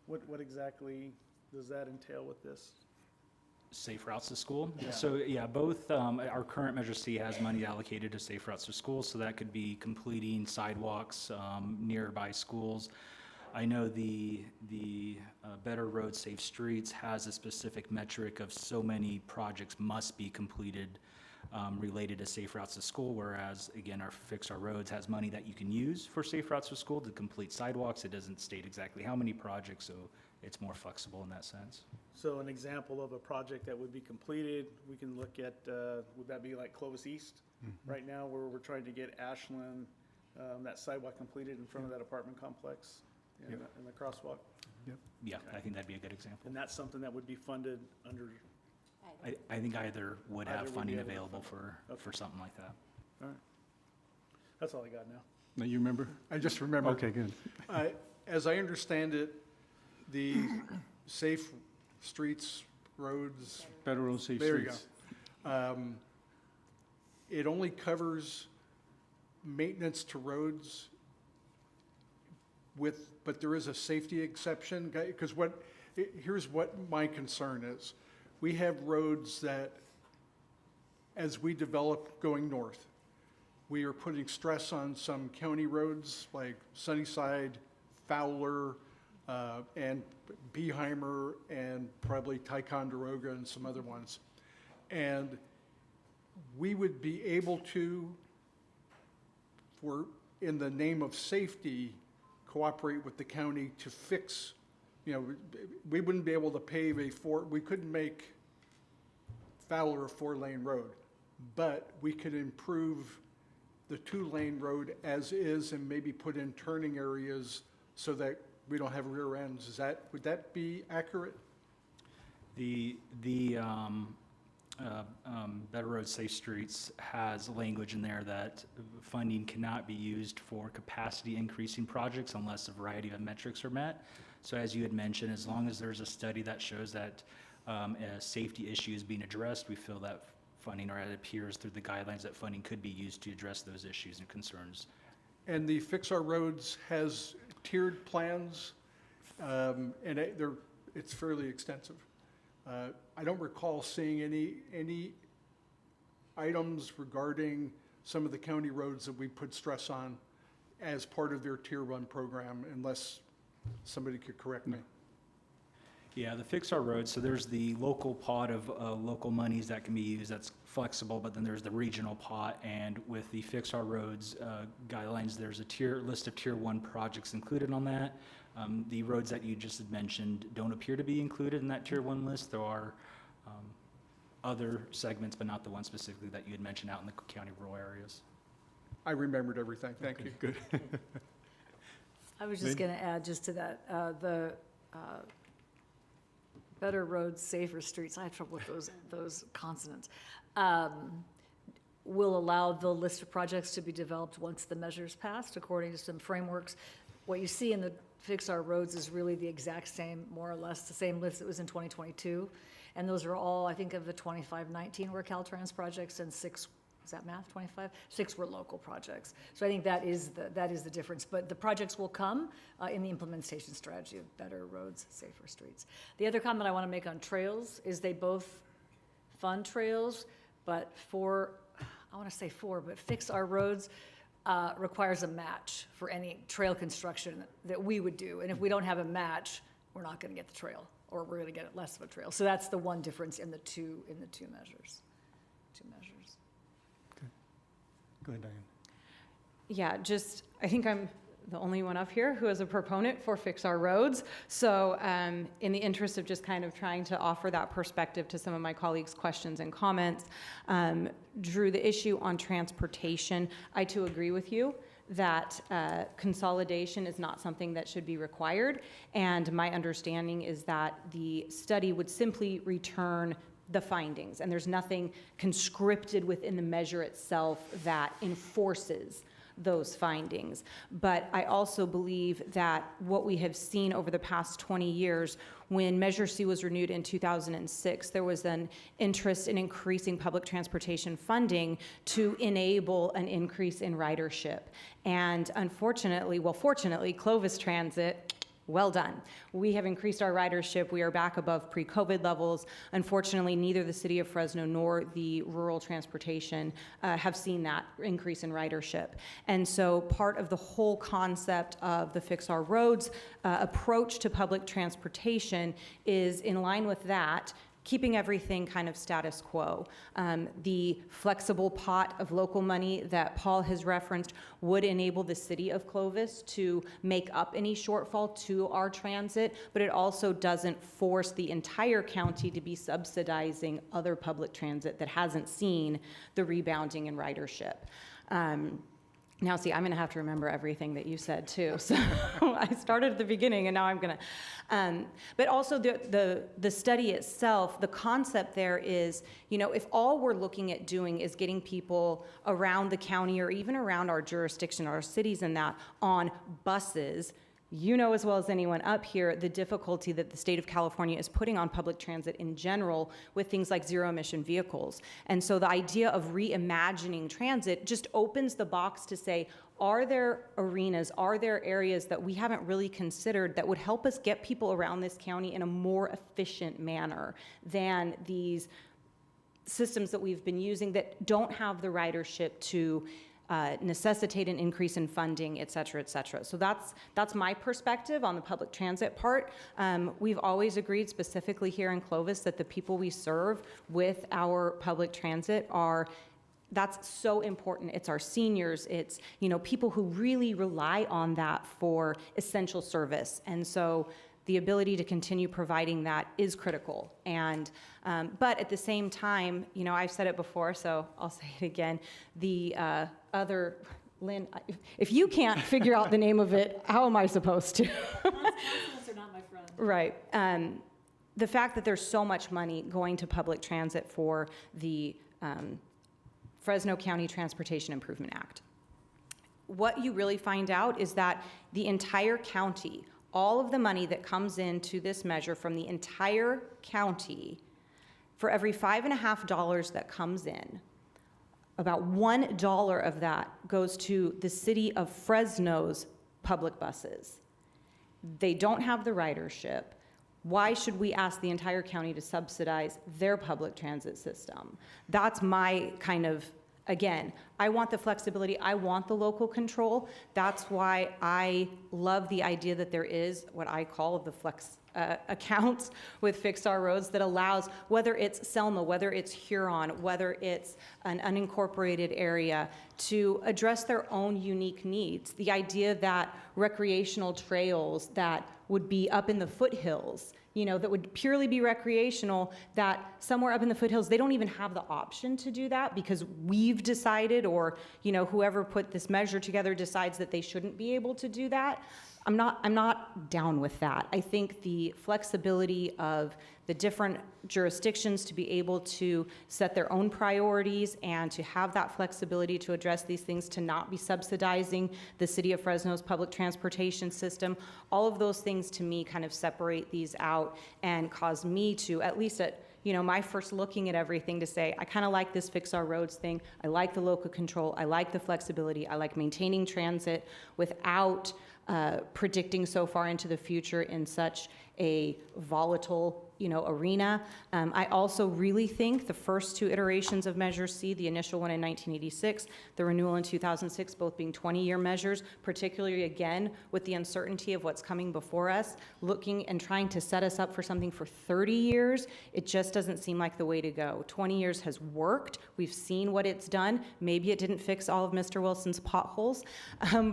what exactly does that entail with this? Safe routes to school. Yeah. So yeah, both, our current Measure C has money allocated to safe routes to school, so that could be completing sidewalks nearby schools. I know the Better Road, Safe Streets has a specific metric of so many projects must be completed related to safe routes to school, whereas again, our Fix Our Roads has money that you can use for safe routes to school to complete sidewalks. It doesn't state exactly how many projects, so it's more flexible in that sense. So an example of a project that would be completed, we can look at, would that be like Clovis East? Right now, where we're trying to get Ashland, that sidewalk completed in front of that apartment complex in the crosswalk? Yeah, I think that'd be a good example. And that's something that would be funded under, I think either would Either have would funding be able to available fund for something like that. all right. That's all I got now. Now, you remember? I just remember. Okay, good. As I understand it, the safe streets, roads. Better Road, Safe There you Streets. go. It only covers maintenance to roads but there is a safety exception, because here's what my concern is. We have roads that, as we develop going north, we are putting stress on some county roads like Sunnyside, Fowler, and Beeheimer, and probably Ticonderoga and some other ones. And we would be able to, in the name of safety, cooperate with the county to fix, we wouldn't be able to pave we couldn't make Fowler a 4-lane road, but we could improve the 2-lane road as is and maybe put in turning areas so that we don't have rear ends. Would that be accurate? The Better Road, Safe Streets has language in there that funding cannot be used for capacity increasing projects unless a variety of metrics are met. So as you had mentioned, as long as there's a study that shows that a safety issue is being addressed, we feel that funding, or it appears through the guidelines, that funding could be used to address those issues and concerns. And the Fix Our Roads has tiered plans, and it's fairly extensive. I don't recall seeing any items regarding some of the county roads that we put stress on as part of their Tier 1 program, unless somebody could correct me. Yeah, the Fix Our Roads, so there's the local pot of local monies that can be used, that's flexible, but then there's the regional pot, and with the Fix Our Roads guidelines, there's a list of Tier 1 projects included on that. The roads that you just had mentioned don't appear to be included in that Tier 1 list. There are other segments, but not the one specifically that you had mentioned out in the county rural areas. I remembered everything. Thank you. Good. I was just going to add just to that, the Better Roads, Safer Streets, I have trouble with those consonants, will allow the list of projects to be developed once the measure's passed according to some frameworks. What you see in the Fix Our Roads is really the exact same, more or less, the same list that was in 2022. And those are all, I think, of the 2519 were Caltrans projects, and 6, is that math, 25? 6 were local projects. So I think that is the difference. But the projects will come in the implementation strategy of Better Roads, Safer Streets. The other comment I want to make on trails is they both fund trails, but Fix Our Roads requires a match for any trail construction that we would do. And if we don't have a match, we're not going to get the trail, or we're going to get less of a trail. So that's the one difference in the two measures. Go ahead, Diane. Yeah, I think I'm the only one up here who is a proponent for Fix Our Roads. So in the interest of just kind of trying to offer that perspective to some of my colleagues' questions and comments, Drew, the issue on transportation, I too agree with you that consolidation is not something that should be required. And my understanding is that the study would simply return the findings, and there's nothing conscripted within the measure itself that enforces those findings. But I also believe that what we have seen over the past 20 years, when Measure C was renewed in 2006, there was an interest in increasing public transportation funding to enable an increase in ridership. And fortunately, Clovis Transit, well done. We have increased our ridership. We are back above pre-COVID levels. Unfortunately, neither the city of Fresno nor the rural transportation have seen that increase in ridership. And so part of the whole concept of the Fix Our Roads approach to public transportation is in line with that, keeping everything kind of status quo. The flexible pot of local money that Paul has referenced would enable the city of Clovis to make up any shortfall to our transit, but it also doesn't force the entire county to be subsidizing other public transit that hasn't seen the rebounding in ridership. Now, see, I'm going to have to remember everything that you said, too. So I started at the beginning, and now I'm going to. But also the study itself, the concept there is, if all we're looking at doing is getting people around the county or even around our jurisdiction, our cities and that, on buses, you know as well as anyone up here the difficulty that the state of California is putting on public transit in general with things like zero-emission vehicles. And so the idea of reimagining transit just opens the box to say, are there arenas, are there areas that we haven't really considered that would help us get people around this county in a more efficient manner than these systems that we've been using that don't have the ridership to necessitate an increase in funding, et cetera, et cetera. So that's my perspective on the public transit part. We've always agreed, specifically here in Clovis, that the people we serve with our public transit that's so important. It's our seniors, it's people who really rely on that for essential service. And so the ability to continue providing that is critical. And but at the same time, I've said it before, so I'll say it again. The other, Lynn, if you can't figure out the name of it, how am I supposed to? Consonants are not my friend. Right. The fact that there's so much money going to public transit for the Fresno County Transportation Improvement Act. What you really find out is that the entire county, all of the money that comes into this measure from the entire county, for every $5.50 that comes in, about $1 of that goes to the city of Fresno's public buses. They don't have the ridership. Why should we ask the entire county to subsidize their public transit system? That's my kind of, again, I want the flexibility, I want the local control. That's why I love the idea that there is what I call the accounts with Fix Our Roads that allows, whether it's Selma, whether it's Huron, whether it's an unincorporated area, to address their own unique needs. The idea that recreational trails that would be up in the foothills, that would purely be recreational, that somewhere up in the foothills, they don't even have the option to do that because we've decided, or, whoever put this measure together decides that they shouldn't be able to do that. I'm not down with that. I think the flexibility of the different jurisdictions to be able to set their own priorities and to have that flexibility to address these things, to not be subsidizing the city of Fresno's public transportation system, all of those things to me kind of separate these out and cause me to, at least at my first looking at everything, to say, I kind of like this Fix Our Roads thing. I like the local control. I like the flexibility. I like maintaining transit without predicting so far into the future in such a volatile arena. I also really think the first two iterations of Measure C, the initial one in 1986, the renewal in 2006, both being 20-year measures, particularly again with the uncertainty of what's coming before us, looking and trying to set us up for something for 30 years, it just doesn't seem like the way to go. 20 years has worked. We've seen what it's done. Maybe it didn't fix all of Mr. Wilson's potholes,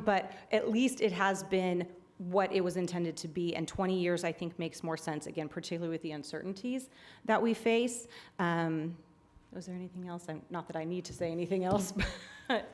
but at least it has been what it was intended to be, and 20 years I think makes more sense, again, particularly with the uncertainties that we face. Was there anything else? Not that I need to say anything else, but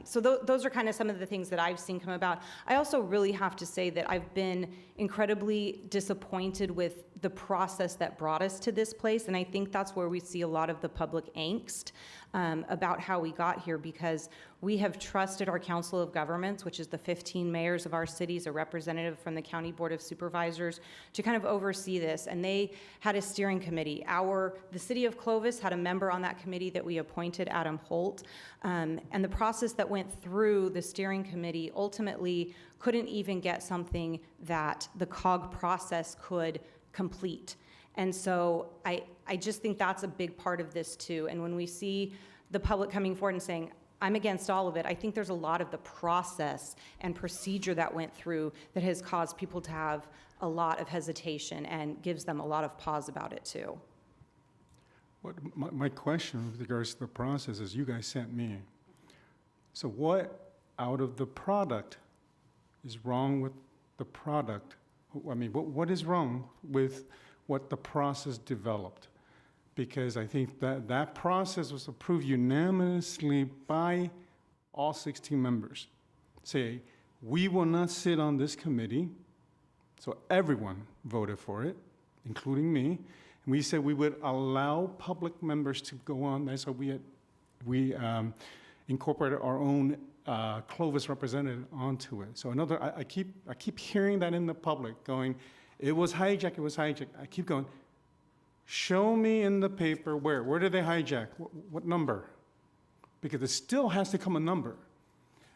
so those are kind of some of the things that I've seen come about. I also really have to say that I've been incredibly disappointed with the process that brought us to this place, and I think that's where we see a lot of the public angst about how we got here, because we have trusted our Council of Governments, which is the 15 mayors of our cities, a representative from the County Board of Supervisors, to kind of oversee this, and they had a steering committee. The city of Clovis had a member on that committee that we appointed, Adam Holt, and the process that went through the steering committee ultimately couldn't even get something that the COG process could complete. And so I just think that's a big part of this too. And when we see the public coming forward and saying, I'm against all of it, I think there's a lot of the process and procedure that went through that has caused people to have a lot of hesitation and gives them a lot of pause about it too. My question with regards to the process is, you guys sent me. So what out of the product is wrong with the product? I mean, what is wrong with what the process developed? Because I think that process was approved unanimously by all 16 members. Say, we will not sit on this committee. So everyone voted for it, including me. And we said we would allow public members to go on. That's why we incorporated our own Clovis representative onto it. So I keep hearing that in the public going, it was hijacked, it was hijacked. I keep going, show me in the paper where did they hijack? What number? Because it still has to come a number.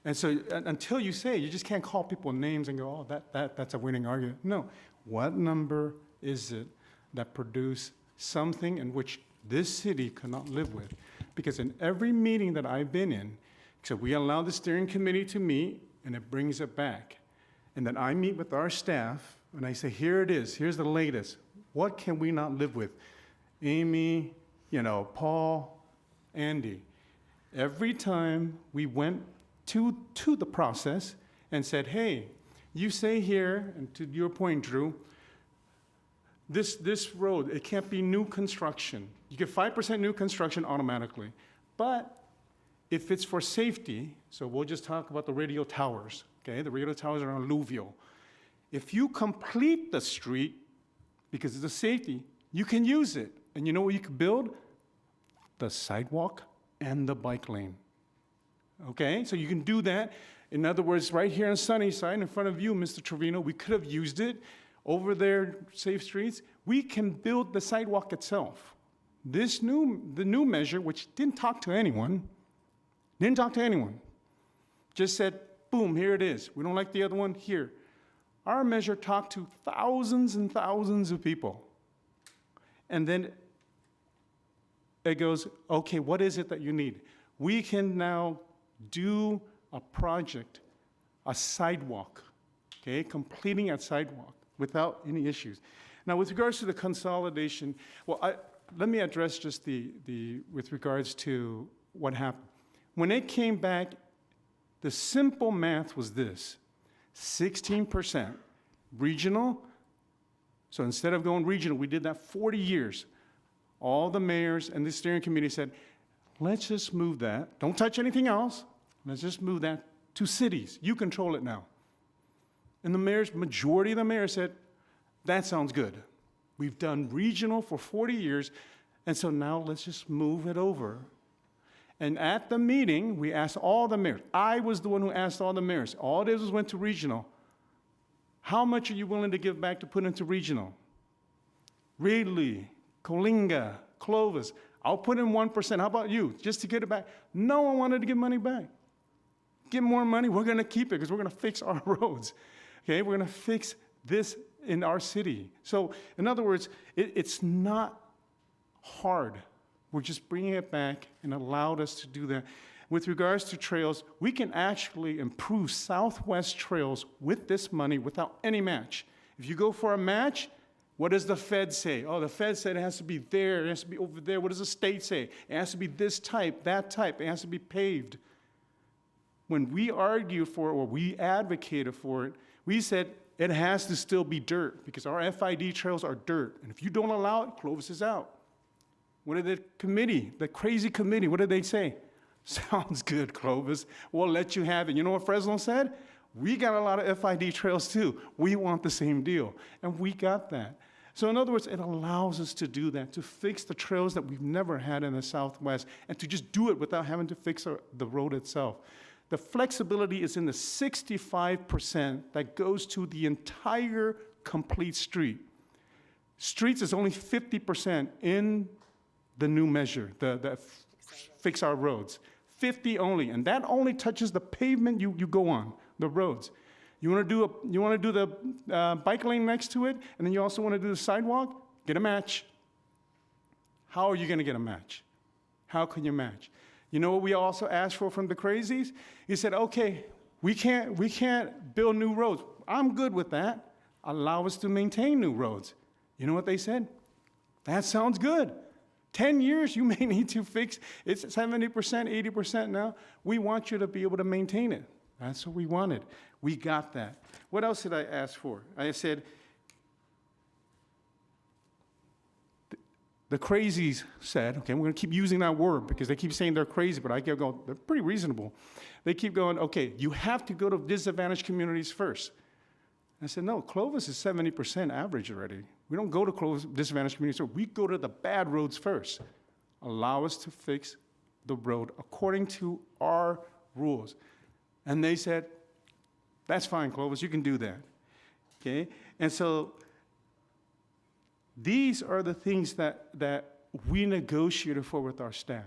And so until you say it, you just can't call people names and go, oh, that's a winning argument. No, what number is it that produced something in which this city cannot live with? Because in every meeting that I've been in, so we allow the steering committee to meet and it brings it back. And then I meet with our staff and I say, here it is, here's the latest. What can we not live with? Amy, Paul, Andy. Every time we went to the process and said, hey, you say here, and to your point, Drew, this road, it can't be new construction. You get 5% new construction automatically. But if it's for safety, so we'll just talk about the radio towers, okay? The radio towers are alluvial. If you complete the street, because it's a safety, you can use it. And you know what you could build? The sidewalk and the bike lane. Okay, so you can do that. In other words, right here on Sunnyside, in front of you, Mr. Trevino, we could have used it. Over there, Safe Streets, we can build the sidewalk itself. The new measure, which didn't talk to anyone, just said, boom, here it is. We don't like the other one, here. Our measure talked to thousands and thousands of people. And then it goes, okay, what is it that you need? We can now do a project, a sidewalk, okay, completing a sidewalk without any issues. Now, with regards to the consolidation, well, let me address just with regards to what happened. When it came back, the simple math was this: 16% regional. So instead of going regional, we did that 40 years. All the mayors and the steering committee said, let's just move that. Don't touch anything else. Let's just move that to cities. You control it now. And the majority of the mayors said, that sounds good. We've done regional for 40 years, and so now let's just move it over. And at the meeting, we asked all the mayors. I was the one who asked all the mayors. All this was went to regional. How much are you willing to give back to put into regional? Ridley, Coalinga, Clovis. I'll put in 1%. How about you? Just to get it back. No one wanted to give money back. Get more money, we're going to keep it because we're going to fix our roads. Okay, we're going to fix this in our city. So, in other words, it's not hard. We're just bringing it back and allowed us to do that. With regards to trails, we can actually improve Southwest trails with this money without any match. If you go for a match, what does the Fed say? Oh, the Fed said it has to be there, it has to be over there. What does the state say? It has to be this type, that type. It has to be paved. When we argued for it, or we advocated for it, we said it has to still be dirt because our FID trails are dirt. And if you don't allow it, Clovis is out. What did the committee, the crazy committee, what did they say? Sounds good, Clovis. We'll let you have it. You know what Fresno said? We got a lot of FID trails too. We want the same deal. And we got that. So in other words, it allows us to do that, to fix the trails that we've never had in the Southwest, and to just do it without having to fix the road itself. The flexibility is in the 65% that goes to the entire complete street. Streets is only 50% in the new measure, the fix our roads. 50 only, and that only touches the pavement you go on, the roads. You want to do the bike lane next to it, and then you also want to do the sidewalk? Get a match. How are you going to get a match? How can you match? You know what we also asked for from the crazies? He said, okay, we can't build new roads. I'm good with that. Allow us to maintain new roads. You know what they said? That sounds good. 10 years, you may need to fix, it's 70%, 80% now. We want you to be able to maintain it. That's what we wanted. We got that. What else did I ask for? I said, the crazies said, okay, we're going to keep using that word because they keep saying they're crazy, but I keep going, they're pretty reasonable. They keep going, okay, you have to go to disadvantaged communities first. I said, no, Clovis is 70% average already. We don't go to Clovis disadvantaged communities, we go to the bad roads first. Allow us to fix the road according to our rules. And they said, that's fine, Clovis, you can do that. Okay? And so these are the things that we negotiated for with our staff.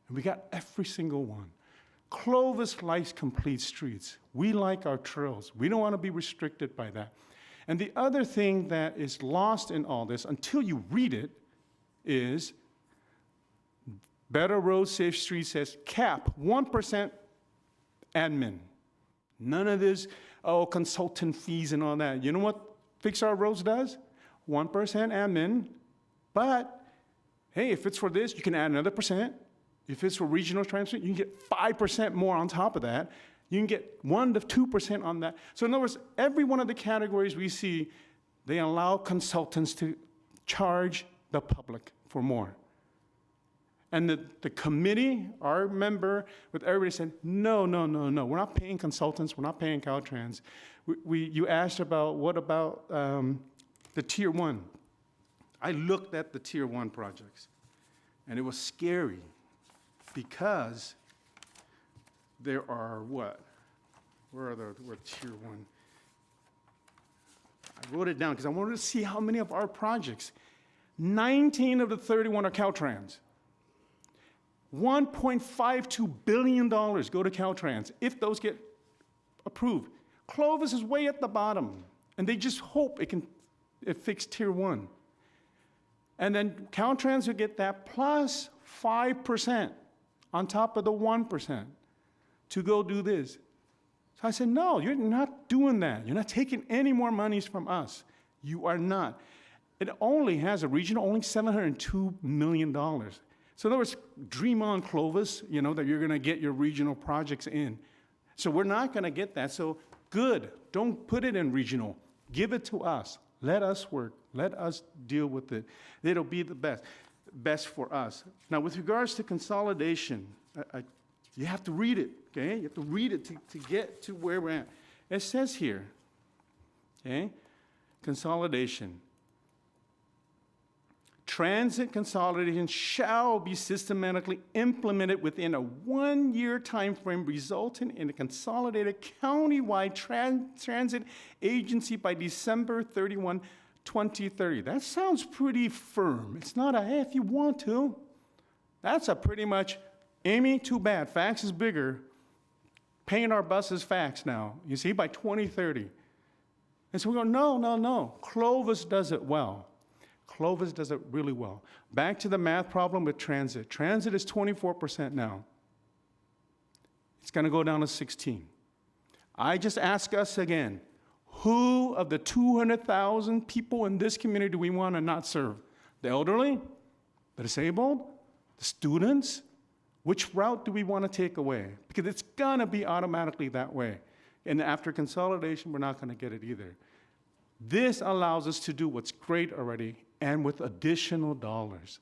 And we got every single one. Clovis likes complete streets. We like our trails. We don't want to be restricted by that. And the other thing that is lost in all this, until you read it, is Better Roads, Safe Streets says cap 1% admin. None of this, consultant fees and all that. You know what Fix Our Roads does? 1% admin, but hey, if it's for this, you can add another percent. If it's for regional transit, you can get 5% more on top of that. You can get 1 to 2% on that. So in other words, every one of the categories we see, they allow consultants to charge the public for more. And the committee, our member, with everybody said, no, we're not paying consultants, we're not paying Caltrans. You asked about, what about the Tier 1? I looked at the Tier 1 projects, and it was scary because there are what? Where Tier 1? I wrote it down because I wanted to see how many of our projects. 19 of the 31 are Caltrans. $1.52 billion go to Caltrans if those get approved. Clovis is way at the bottom, and they just hope it fix Tier 1. And then Caltrans will get that plus 5% on top of the 1% to go do this. So I said, no, you're not doing that. You're not taking any more monies from us. You are not. It only has a regional, only $702 million. So in other words, dream on, Clovis, you know, that you're going to get your regional projects in. So we're not going to get that. So good, don't put it in regional. Give it to us. Let us work. Let us deal with it. It'll be the best for us. Now, with regards to consolidation, you have to read it, okay? You have to read it to get to where we're at. It says here, okay, consolidation. Transit consolidation shall be systematically implemented within a 1-year time frame, resulting in a consolidated countywide transit agency by December 31, 2030. That sounds pretty firm. It's not a, hey, if you want to. That's a pretty much, Amy, too bad. Fax is bigger. Paying our buses fax now, you see, by 2030. And so we go, no. Clovis does it well. Clovis does it really well. Back to the math problem with transit. Transit is 24% now. It's going to go down to 16. I just ask us again, who of the 200,000 people in this community do we want to not serve? The elderly? The disabled? The students? Which route do we want to take away? Because it's going to be automatically that way. And after consolidation, we're not going to get it either. This allows us to do what's great already, and with additional dollars,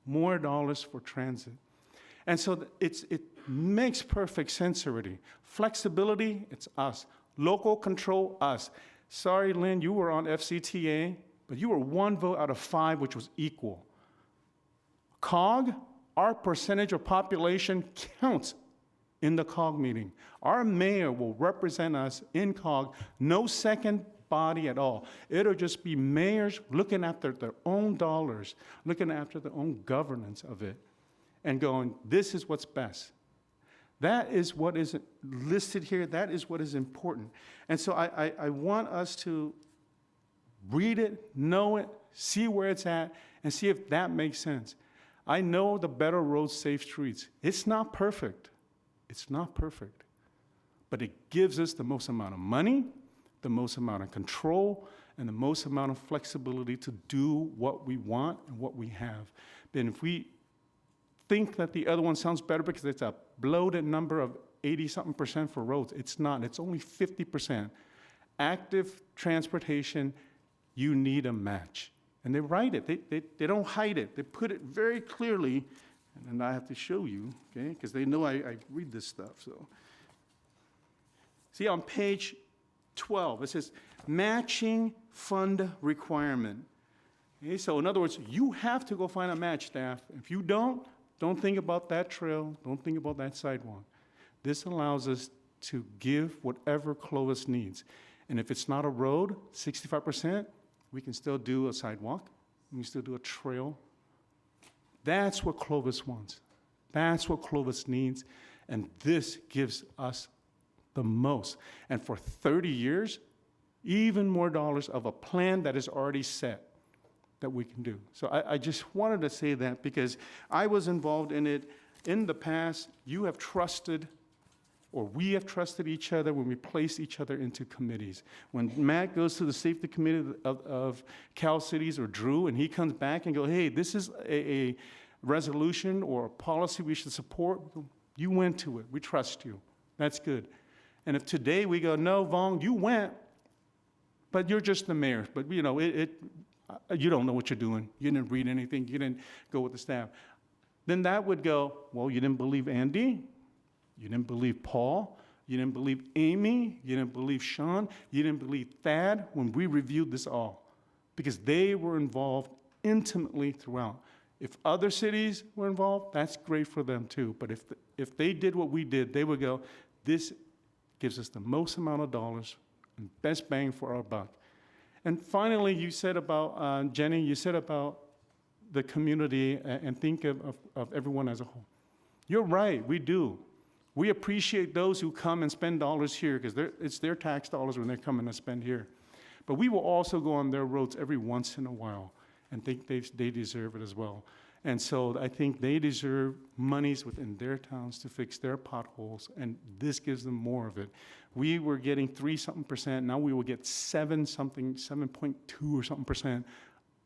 more dollars for transit. And so it makes perfect sense already. Flexibility, it's us. Local control, us. Sorry, Lynn, you were on FCTA, but you were 1 vote out of 5, which was equal. COG, our percentage of population counts in the COG meeting. Our mayor will represent us in COG, no second body at all. It'll just be mayors looking after their own dollars, looking after their own governance of it, and going, this is what's best. That is what is listed here. That is what is important. And so I want us to read it, know it, see where it's at, and see if that makes sense. I know the better roads, safe streets. It's not perfect. It's not perfect. But it gives us the most amount of money, the most amount of control, and the most amount of flexibility to do what we want and what we have. Then if we think that the other one sounds better because it's a bloated number of 80-something% for roads, it's not. It's only 50%. Active transportation, you need a match. And they write it. They don't hide it. They put it very clearly, and I have to show you, okay, because they know I read this stuff. So, see, on page 12, it says matching fund requirement. Okay, so in other words, you have to go find a match, staff. If you don't think about that trail, don't think about that sidewalk. This allows us to give whatever Clovis needs. And if it's not a road, 65%, we can still do a sidewalk. We can still do a trail. That's what Clovis wants. That's what Clovis needs. And this gives us the most. And for 30 years, even more dollars of a plan that is already set that we can do. So I just wanted to say that because I was involved in it in the past. You have trusted, or we have trusted each other when we place each other into committees. When Matt goes to the safety committee of Cal Cities or Drew, and he comes back and goes, hey, this is a resolution or a policy we should support, you went to it. We trust you. That's good. And if today we go, no, Vong, you went, but you're just the mayor. But, you know, you don't know what you're doing. You didn't read anything. You didn't go with the staff. Then that would go, well, you didn't believe Andy. You didn't believe Paul. You didn't believe Amy. You didn't believe Sean. You didn't believe Thad when we reviewed this all, because they were involved intimately throughout. If other cities were involved, that's great for them too. But if they did what we did, they would go, this gives us the most amount of dollars and best bang for our buck. And finally, you said about, Jenny, you said about the community and think of everyone as a whole. You're right, we do. We appreciate those who come and spend dollars here because it's their tax dollars when they're coming to spend here. But we will also go on their roads every once in a while and think they deserve it as well. And so I think they deserve monies within their towns to fix their potholes, and this gives them more of it. We were getting 3-something%, now we will get 7.2 or something percent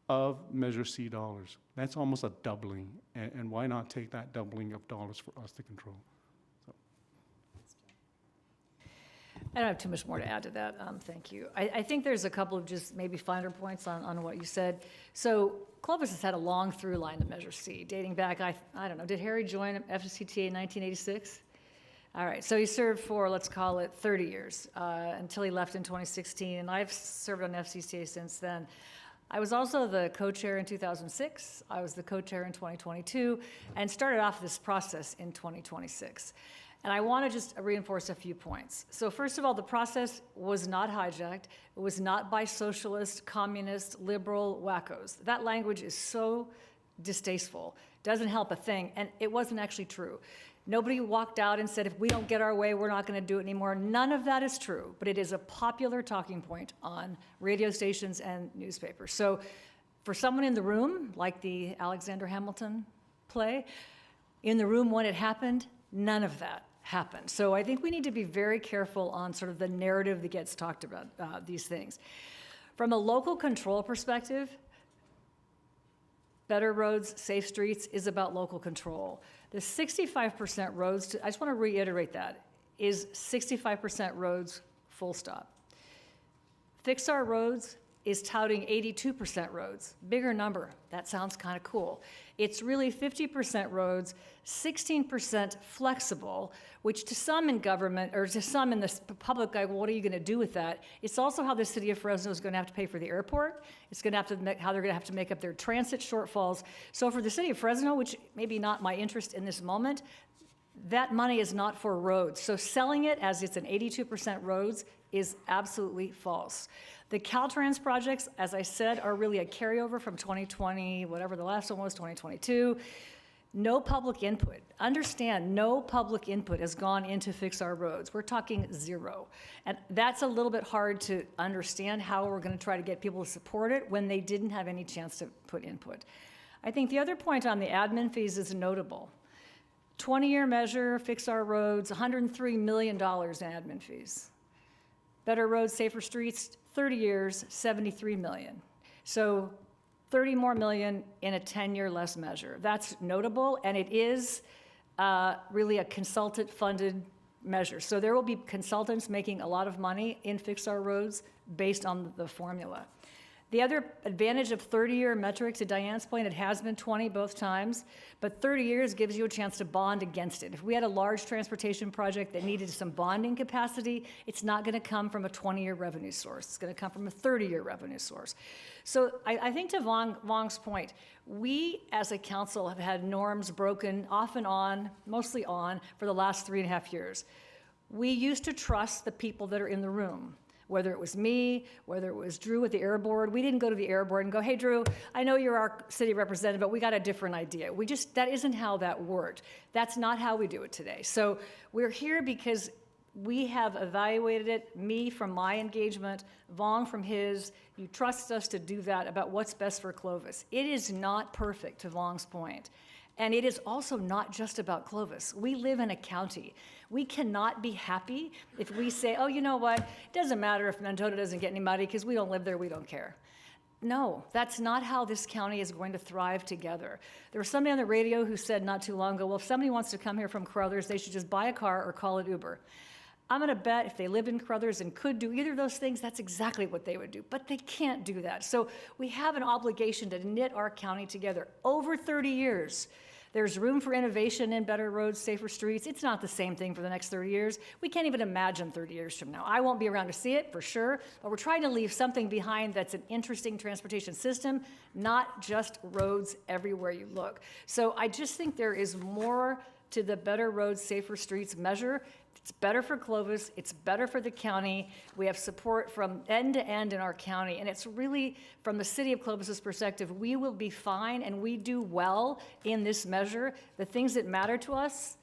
of Measure C dollars. That's almost a doubling, and why not take that doubling of dollars for us to control? I don't have too much more to add to that. Thank you. I think there's a couple of just maybe finer points on what you said. So Clovis has had a long through line to Measure C, dating back, I don't know, did Harry join FCTA in 1986? All right, so he served for, let's call it 30 years, until he left in 2016, and I've served on FCTA since then. I was also the co-chair in 2006, I was the co-chair in 2022, and started off this process in 2026. And I want to just reinforce a few points. So first of all, the process was not hijacked. It was not by socialist, communist, liberal wackos. That language is so distasteful, doesn't help a thing, and it wasn't actually true. Nobody walked out and said, if we don't get our way, we're not going to do it anymore. None of that is true, but it is a popular talking point on radio stations and newspapers. So for someone in the room, like the Alexander Hamilton play, in the room when it happened, none of that happened. So I think we need to be very careful on sort of the narrative that gets talked about these things. From a local control perspective, Better Roads, Safe Streets is about local control. The 65% roads, I just want to reiterate that, is 65% roads, full stop. Fix Our Roads is touting 82% roads. Bigger number, that sounds kind of cool. It's really 50% roads, 16% flexible, which to some in government, or to some in the public, like, well, what are you gonna do with that? It's also how the city of Fresno is gonna have to pay for the airport. It's gonna have to make, how they're gonna have to make up their transit shortfalls. So for the city of Fresno, which maybe not my interest in this moment, that money is not for roads. So selling it as it's an 82% roads is absolutely false. The Caltrans projects, as I said, are really a carryover from 2020, whatever the last one was, 2022. No public input. Understand, no public input has gone into Fix Our Roads. We're talking zero. And that's a little bit hard to understand how we're going to try to get people to support it when they didn't have any chance to put input. I think the other point on the admin fees is notable. 20-year measure, Fix Our Roads, $103 million in admin fees. Better Roads, Safer Streets, 30 years, 73 million. So 30 more million in a 10-year less measure. That's notable, and it is really a consultant-funded measure. So there will be consultants making a lot of money in Fix Our Roads based on the formula. The other advantage of 30-year metric, to Diane's point, it has been 20 both times, but 30 years gives you a chance to bond against it. If we had a large transportation project that needed some bonding capacity, it's not going to come from a 20-year revenue source. It's going to come from a 30-year revenue source. So I think to Vong's point, we as a council have had norms broken off and on, mostly on, for the last 3.5 years. We used to trust the people that are in the room. Whether it was me, whether it was Drew with the Air Board, we didn't go to the Air Board and go, hey, Drew, I know you're our city representative, but we got a different idea. That isn't how that worked. That's not how we do it today. So we're here because we have evaluated it, me from my engagement, Vong from his. You trust us to do that about what's best for Clovis. It is not perfect, to Vong's point. And it is also not just about Clovis. We live in a county. We cannot be happy if we say, oh, you know what, it doesn't matter if Mendota doesn't get any money because we don't live there, we don't care. No, that's not how this county is going to thrive together. There was somebody on the radio who said not too long ago, well, if somebody wants to come here from Carruthers, they should just buy a car or call it Uber. I'm going to bet if they lived in Carruthers and could do either of those things, that's exactly what they would do. But they can't do that. So we have an obligation to knit our county together. Over 30 years, there's room for innovation in Better Roads, Safer Streets. It's not the same thing for the next 30 years. We can't even imagine 30 years from now. I won't be around to see it, for sure, but we're trying to leave something behind that's an interesting transportation system, not just roads everywhere you look. So I just think there is more to the Better Roads, Safer Streets measure. It's better for Clovis, it's better for the county. We have support from end to end in our county, and it's really, from the city of Clovis's perspective, we will be fine and we do well in this measure. The things that matter to us,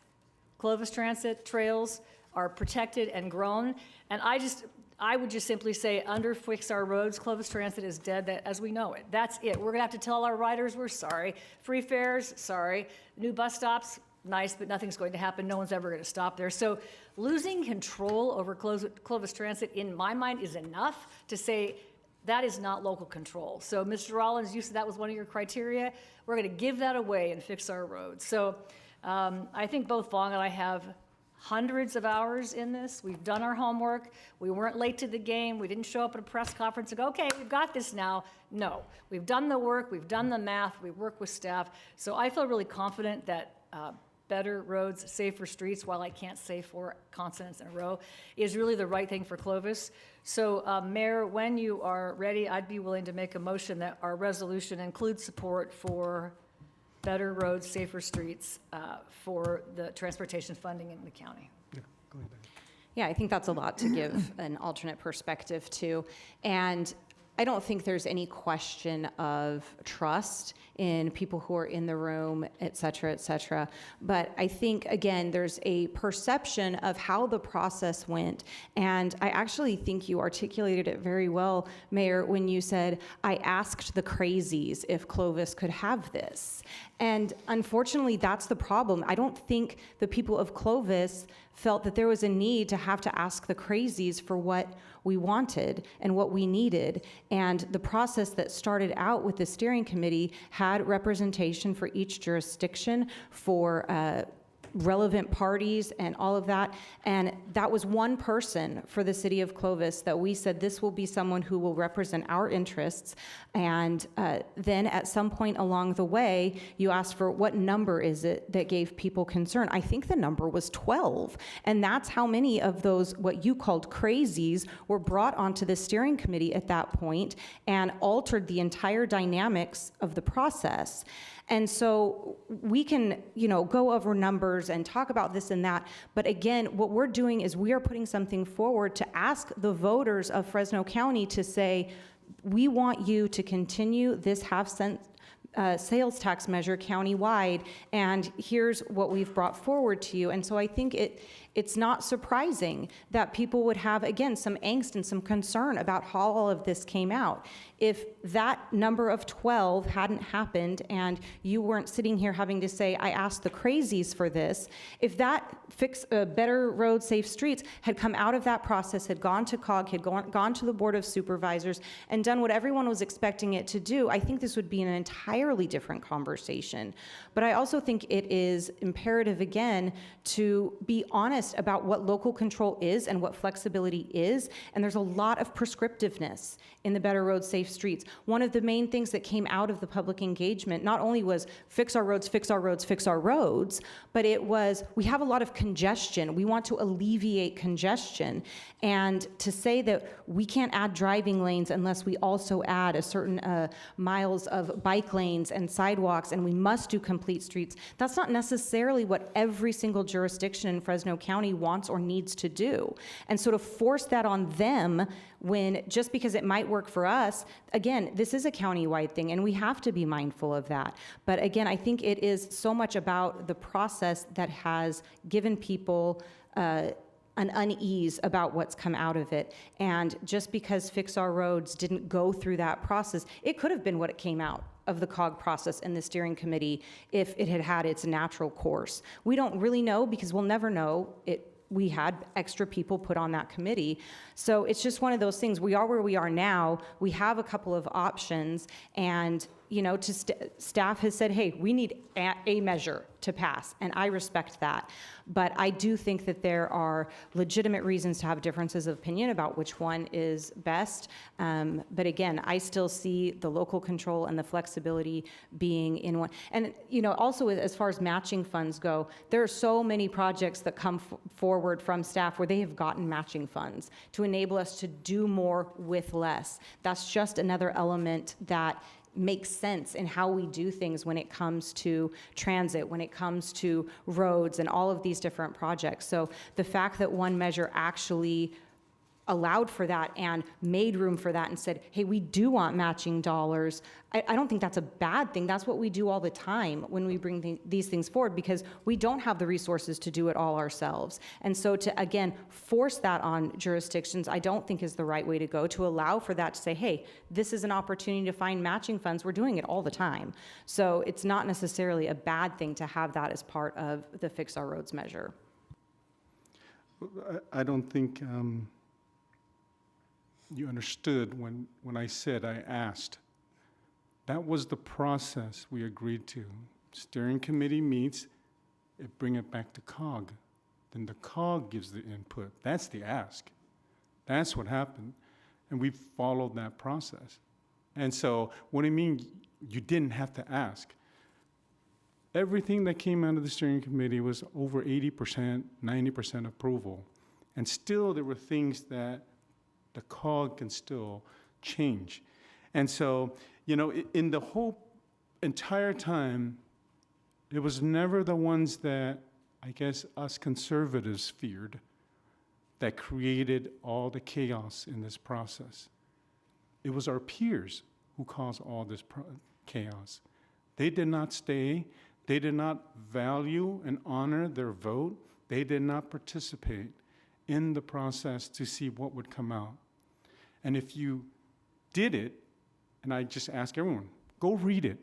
Clovis Transit, trails, are protected and grown. And I would just simply say, under Fix Our Roads, Clovis Transit is dead as we know it. That's it. We're gonna have to tell our riders we're sorry. Free fares, sorry. New bus stops, nice, but nothing's going to happen. No one's ever gonna stop there. So losing control over Clovis Transit, in my mind, is enough to say that is not local control. So Mr. Rollins, you said that was one of your criteria. We're gonna give that away and fix our roads. So I think both Vong and I have hundreds of hours in this. We've done our homework. We weren't late to the game. We didn't show up at a press conference and go, okay, we've got this now. No, we've done the work. We've done the math. We work with staff. So I feel really confident that better roads, safer streets, while I can't say 4 consonants in a row, is really the right thing for Clovis. So Mayor, when you are ready, I'd be willing to make a motion that our resolution includes support for better roads, safer streets for the transportation funding in the county. Yeah, I think that's a lot to give an alternate perspective to. And I don't think there's any question of trust in people who are in the room, et cetera, et cetera. But I think, again, there's a perception of how the process went. And I actually think you articulated it very well, Mayor, when you said, I asked the crazies if Clovis could have this. And unfortunately, that's the problem. I don't think the people of Clovis felt that there was a need to have to ask the crazies for what we wanted and what we needed. And the process that started out with the steering committee had representation for each jurisdiction, for relevant parties and all of that. And that was one person for the city of Clovis that we said this will be someone who will represent our interests. And then at some point along the way, you asked for what number is it that gave people concern. I think the number was 12. And that's how many of those, what you called crazies, were brought onto the steering committee at that point and altered the entire dynamics of the process. And so we can, go over numbers and talk about this and that. But again, what we're doing is we are putting something forward to ask the voters of Fresno County to say, we want you to continue this half-cent sales tax measure countywide, and here's what we've brought forward to you. And so I think it's not surprising that people would have, again, some angst and some concern about how all of this came out. If that number of 12 hadn't happened and you weren't sitting here having to say, I asked the crazies for this, if that Better Road, Safe Streets had come out of that process, had gone to COG, had gone to the Board of Supervisors and done what everyone was expecting it to do, I think this would be an entirely different conversation. But I also think it is imperative, again, to be honest about what local control is and what flexibility is. And there's a lot of prescriptiveness in the Better Road, Safe Streets. One of the main things that came out of the public engagement not only was fix our roads, fix our roads, fix our roads, but it was, we have a lot of congestion. We want to alleviate congestion. And to say that we can't add driving lanes unless we also add a certain miles of bike lanes and sidewalks, and we must do complete streets, that's not necessarily what every single jurisdiction in Fresno County wants or needs to do. And so to force that on them, when just because it might work for us, again, this is a county-wide thing, and we have to be mindful of that. But again, I think it is so much about the process that has given people an unease about what's come out of it. And just because Fix Our Roads didn't go through that process, it could have been what it came out of the COG process and the steering committee if it had had its natural course. We don't really know because we'll never know. We had extra people put on that committee. So it's just one of those things. We are where we are now. We have a couple of options, and staff has said, hey, we need a measure to pass, and I respect that. But I do think that there are legitimate reasons to have differences of opinion about which one is best. But again, I still see the local control and the flexibility being in one. And also as far as matching funds go, there are so many projects that come forward from staff where they have gotten matching funds to enable us to do more with less. That's just another element that makes sense in how we do things when it comes to transit, when it comes to roads and all of these different projects. So the fact that one measure actually allowed for that and made room for that and said, hey, we do want matching dollars, I don't think that's a bad thing. That's what we do all the time when we bring these things forward, because we don't have the resources to do it all ourselves. And so to, again, force that on jurisdictions, I don't think is the right way to go, to allow for that, to say, hey, this is an opportunity to find matching funds. We're doing it all the time. So it's not necessarily a bad thing to have that as part of the Fix Our Roads measure. I don't think you understood when I said I asked. That was the process we agreed to. Steering committee meets, bring it back to COG. Then the COG gives the input. That's the ask. That's what happened. And we followed that process. And so what do you mean you didn't have to ask? Everything that came out of the steering committee was over 80%, 90% approval. And still there were things that the COG can still change. And so, you know, in the whole entire time, it was never the ones that I guess us conservatives feared that created all the chaos in this process. It was our peers who caused all this chaos. They did not stay. They did not value and honor their vote. They did not participate in the process to see what would come out. And if you did it, and I just ask everyone, go read it.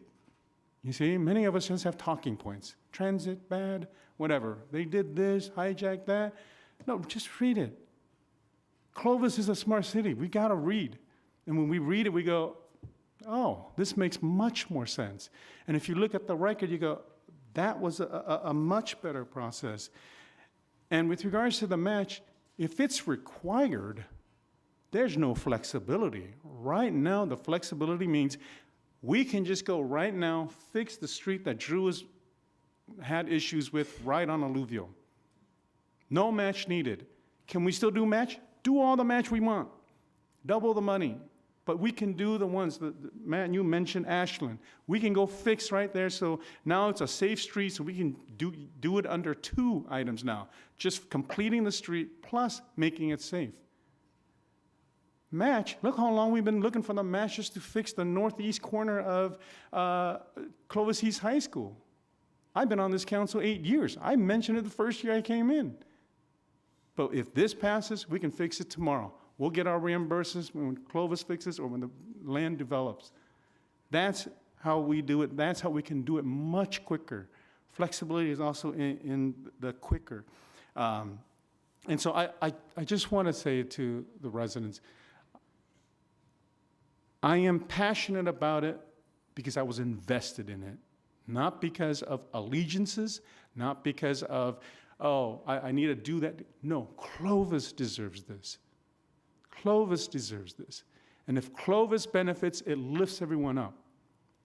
You see, many of us just have talking points. Transit, bad, whatever. They did this, hijacked that. No, just read it. Clovis is a smart city. We got to read. And when we read it, we go, oh, this makes much more sense. And if you look at the record, you go, that was a much better process. And with regards to the match, if it's required, there's no flexibility. Right now, the flexibility means we can just go right now, fix the street that Drew had issues with right on Alluvial. No match needed. Can we still do match? Do all the match we want. Double the money. But we can do the ones that, Matt, you mentioned Ashland. We can go fix right there. So now it's a safe street, so we can do it under 2 items now. Just completing the street plus making it safe. Match, look how long we've been looking for the match just to fix the northeast corner of Clovis East High School. I've been on this council 8 years. I mentioned it the first year I came in. But if this passes, we can fix it tomorrow. We'll get our reimbursements when Clovis fixes or when the land develops. That's how we do it. That's how we can do it much quicker. Flexibility is also in the quicker. And so I just want to say to the residents, I am passionate about it because I was invested in it, not because of allegiances, not because of, oh, I need to do that. No, Clovis deserves this. Clovis deserves this. And if Clovis benefits, it lifts everyone up.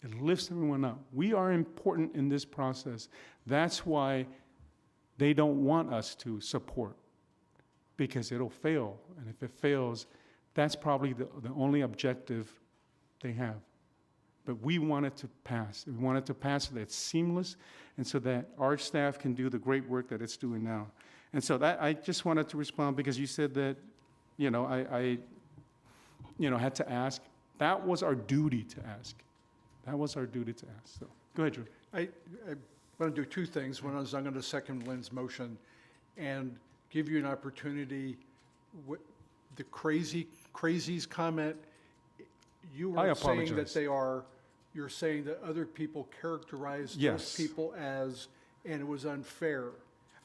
It lifts everyone up. We are important in this process. That's why they don't want us to support, because it'll fail. And if it fails, that's probably the only objective they have. But we want it to pass. We want it to pass so that it's seamless and so that our staff can do the great work that it's doing now. And so that I just wanted to respond because you said that, you know, I had to ask. That was our duty to ask. That was our duty to ask. So go ahead, Drew. I want to do 2 things. One is I'm going to second Lynn's motion and give you an opportunity. The crazies comment, you are saying that you're saying that other people characterized those people as, and it was unfair.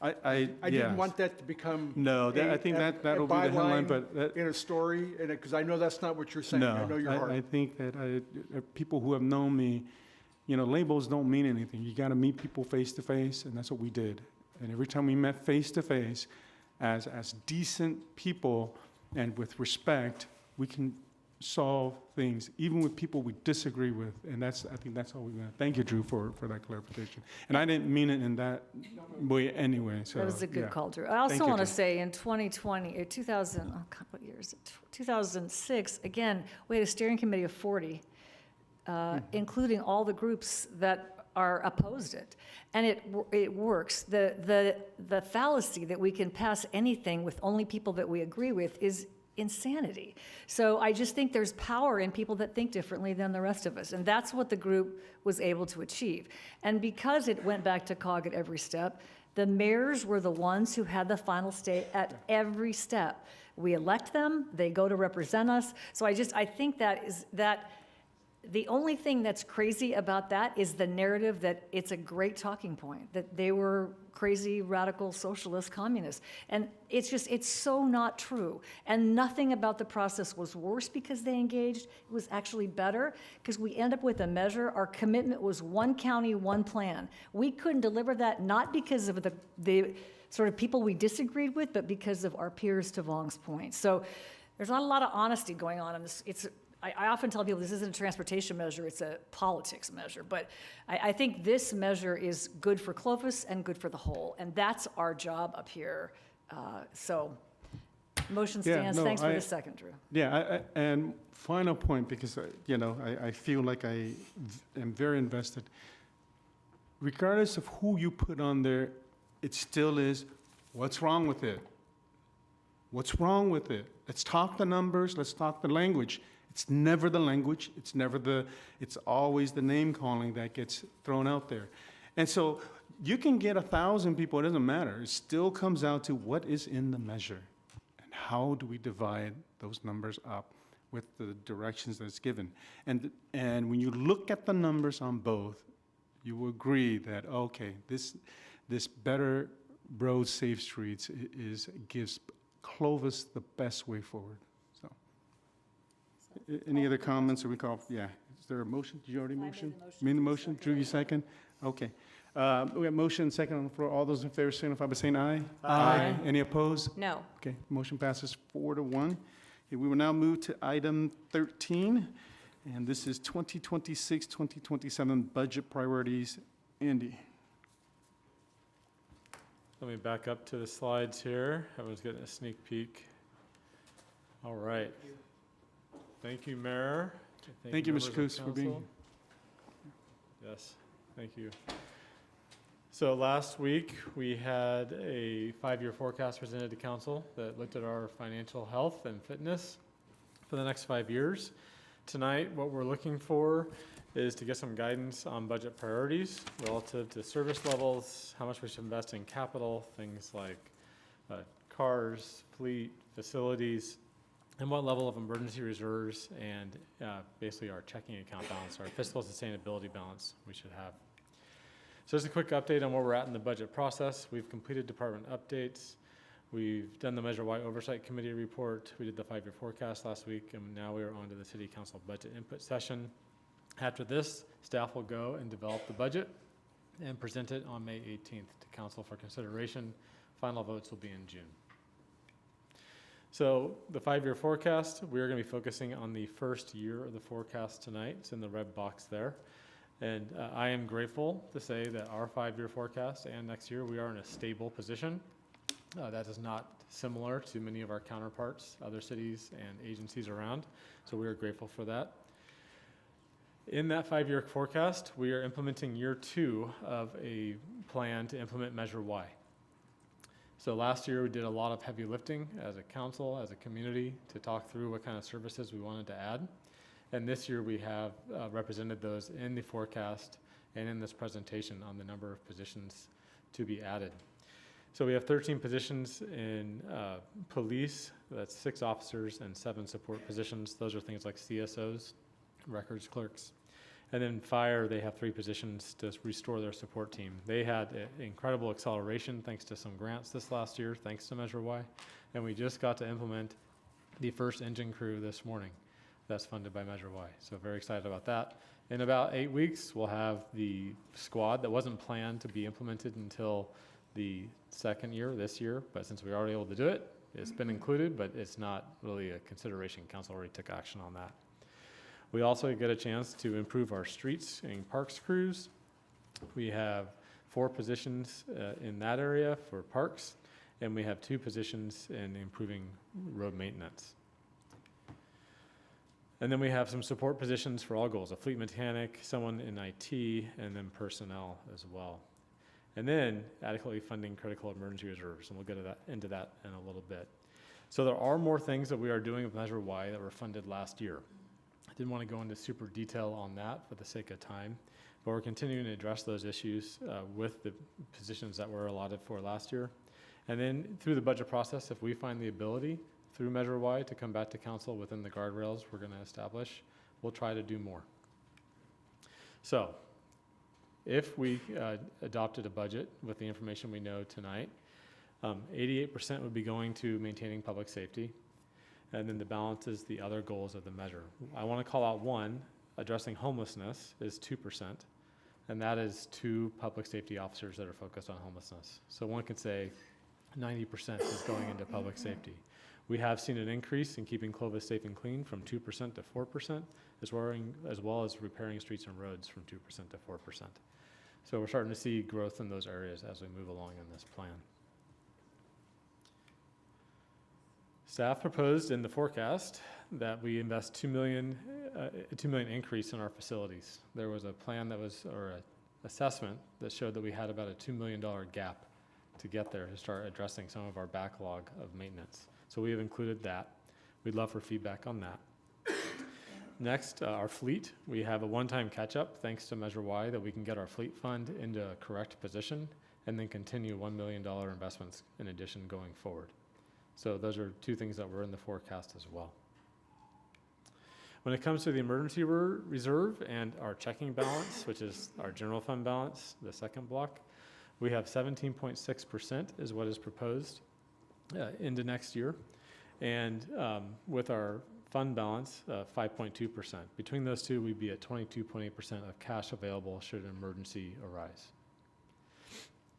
I didn't want that to become I think that'll be the headline, but in a story, because I know that's not what you're saying. No, I know your heart. I think that people who have known me, you know, labels don't mean anything. You got to meet people face to face, and that's what we did. And every time we met face to face, as decent people and with respect, we can solve things, even with people we disagree with. And I think that's all we want. Thank you, Drew, for that clarification. And I didn't mean it in that way anyway. So that was a good call, Drew. I also want to say in 2020, or 2000, what year is it? 2006, again, we had a steering committee of 40, including all the groups that are opposed it. And it works. The fallacy that we can pass anything with only people that we agree with is insanity. So I just think there's power in people that think differently than the rest of us, and that's what the group was able to achieve. And because it went back to COG at every step, the mayors were the ones who had the final say at every step. We elect them, they go to represent us. So I think that the only thing that's crazy about that is the narrative that it's a great talking point, that they were crazy, radical, socialist, communists. And it's so not true. And nothing about the process was worse because they engaged. It was actually better because we end up with a measure. Our commitment was one county, one plan. We couldn't deliver that, not because of the sort of people we disagreed with, but because of our peers, to Vong's point. So there's not a lot of honesty going on in this. I often tell people this isn't a transportation measure, it's a politics measure. But I think this measure is good for Clovis and good for the whole. And that's our job up here. So motion stands. Thanks for the second, Drew. Yeah, and final point, because, I feel like I am very invested. Regardless of who you put on there, it still is, what's wrong with it? What's wrong with it? Let's talk the numbers, let's talk the language. It's never the language, it's always the name calling that gets thrown out there. And so you can get 1,000 people, it doesn't matter. It still comes out to what is in the measure and how do we divide those numbers up with the directions that it's given. And when you look at the numbers on both, you will agree that, okay, this better roads, safe streets gives Clovis the best way forward. Any other comments or recall? Yeah. Is there a motion? Did you already motion? Made the motion? Drew, you second? Okay. We have motion and second on the floor. All those in favor signify by saying aye. Aye. Any opposed? No. Okay. Motion passes 4-1. Okay, we will now move to item 13, and this is 2026-2027 budget priorities. Andy. Let me back up to the slides here. Everyone's getting a sneak peek. All right. Thank you, Mayor. Thank you, Mr. members of Coos, for being council. Yes, thank you. So last week, we had a 5-year forecast presented to council that looked at our financial health and fitness for the next 5 years. Tonight, what we're looking for is to get some guidance on budget priorities relative to service levels, how much we should invest in capital, things like cars, fleet, facilities, and what level of emergency reserves and basically our checking account balance, our fiscal sustainability balance we should have. So just a quick update on where we're at in the budget process. We've completed department updates. We've done the Measure Y Oversight Committee report. We did the 5-year forecast last week, and now we are on to the City Council budget input session. After this, staff will go and develop the budget and present it on May 18th to council for consideration. Final votes will be in June. So the 5-year forecast, we're going to be focusing on the first year of the forecast tonight. It's in the red box there. And I am grateful to say that our 5-year forecast and next year, we are in a stable position. That is not similar to many of our counterparts, other cities and agencies around. So we are grateful for that. In that 5-year forecast, we are implementing year 2 of a plan to implement Measure Y. So last year, we did a lot of heavy lifting as a council, as a community, to talk through what kind of services we wanted to add. And this year, we have represented those in the forecast and in this presentation on the number of positions to be added. So we have 13 positions in police, that's 6 officers and 7 support positions. Those are things like CSOs, records clerks. And then fire, they have 3 positions to restore their support team. They had incredible acceleration thanks to some grants this last year, thanks to Measure Y. And we just got to implement the first engine crew this morning that's funded by Measure Y. So very excited about that. In about 8 weeks, we'll have the squad that wasn't planned to be implemented until the second year, this year. But since we were already able to do it, it's been included, but it's not really a consideration. Council already took action on that. We also get a chance to improve our streets and parks crews. We have 4 positions in that area for parks, and we have 2 positions in improving road maintenance. And then we have some support positions for all goals, a fleet mechanic, someone in IT, and then personnel as well. And then adequately funding critical emergency reserves, and we'll get into that in a little bit. So there are more things that we are doing with Measure Y that were funded last year. I didn't want to go into super detail on that for the sake of time, but we're continuing to address those issues with the positions that were allotted for last year. And then through the budget process, if we find the ability through Measure Y to come back to council within the guardrails we're going to establish, we'll try to do more. So if we adopted a budget with the information we know tonight, 88% would be going to maintaining public safety, and then the balance is the other goals of the measure. I want to call out one, addressing homelessness is 2%, and that is 2 public safety officers that are focused on homelessness. So one could say 90% is going into public safety. We have seen an increase in keeping Clovis safe and clean from 2% to 4%, as well as repairing streets and roads from 2% to 4%. So we're starting to see growth in those areas as we move along in this plan. Staff proposed in the forecast that we invest $2 million increase in our facilities. There was a plan that was, or an assessment that showed that we had about a $2 million gap to get there to start addressing some of our backlog of maintenance. So we have included that. We'd love for feedback on that. Next, our fleet. We have a one-time catch-up thanks to Measure Y that we can get our fleet fund into a correct position and then continue $1 million investments in addition going forward. So those are 2 things that were in the forecast as well. When it comes to the emergency reserve and our checking balance, which is our general fund balance, the second block, we have 17.6% is what is proposed into next year. And with our fund balance, 5.2%. Between those two, we'd be at 22.8% of cash available should an emergency arise.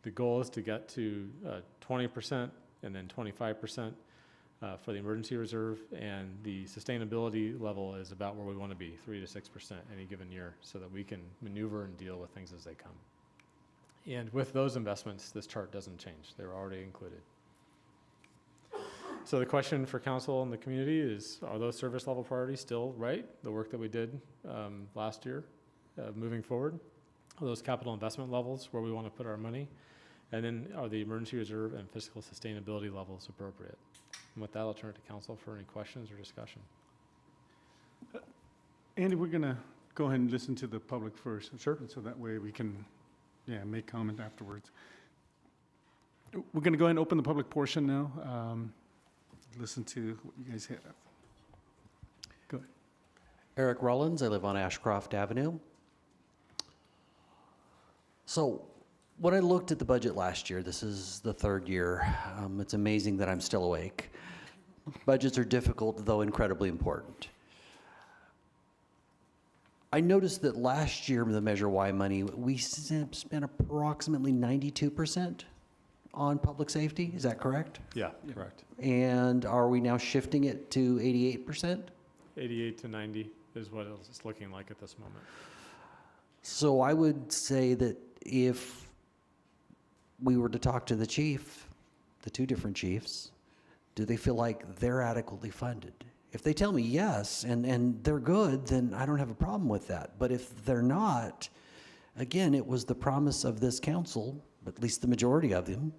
The goal is to get to 20% and then 25% for the emergency reserve, and the sustainability level is about where we want to be, 3 to 6% any given year, so that we can maneuver and deal with things as they come. And with those investments, this chart doesn't change. They're already included. So the question for council and the community is, are those service level priorities still right? The work that we did last year, moving forward? Are those capital investment levels where we want to put our money? And then are the emergency reserve and fiscal sustainability levels appropriate? And with that, I'll turn it to council for any questions or discussion. Andy, we're going to go ahead and listen to the public first. Sure. And so that way we can, make comment afterwards. We're going to go ahead and open the public portion now. Listen to what you guys have. Go ahead. Eric Rollins, I live on Ashcroft Avenue. So when I looked at the budget last year, this is the 3rd year, it's amazing that I'm still awake. Budgets are difficult, though incredibly important. I noticed that last year, the Measure Y money, we spent approximately 92% on public safety. Is that correct? Yeah, correct. And are we now shifting it to 88%? 88 to 90 is what it's looking like at this moment. So I would say that if we were to talk to the chief, the 2 different chiefs, do they feel like they're adequately funded? If they tell me yes, and they're good, then I don't have a problem with that. But if they're not, again, it was the promise of this council, at least the majority of them,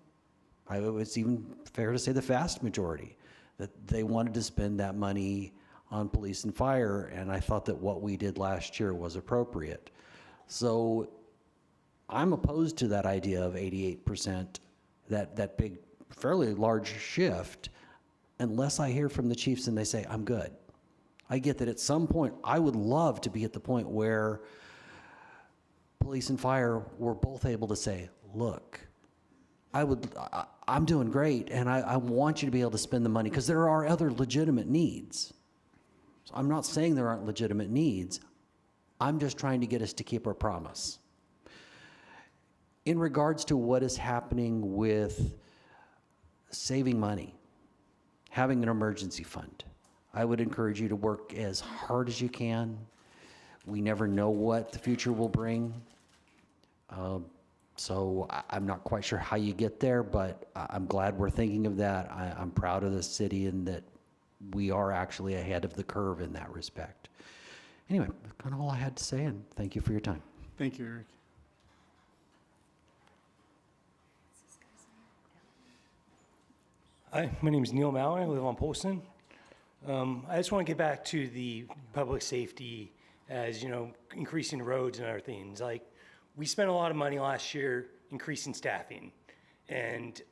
it's even fair to say the vast majority, that they wanted to spend that money on police and fire, and I thought that what we did last year was appropriate. So I'm opposed to that idea of 88%, that big, fairly large shift, unless I hear from the chiefs and they say, I'm good. I get that at some point, I would love to be at the point where police and fire were both able to say, look, I'm doing great, and I want you to be able to spend the money, because there are other legitimate needs. So I'm not saying there aren't legitimate needs. I'm just trying to get us to keep our promise. In regards to what is happening with saving money, having an emergency fund, I would encourage you to work as hard as you can. We never know what the future will bring. So I'm not quite sure how you get there, but I'm glad we're thinking of that. I'm proud of the city and that we are actually ahead of the curve in that respect. Anyway, that's kind of all I had to say, and thank you for your time. Thank you, Eric. Hi, my name is Neil Mallory. I live on Polson. I just want to get back to the public safety as, increasing roads and other things. Like, we spent a lot of money last year increasing staffing. And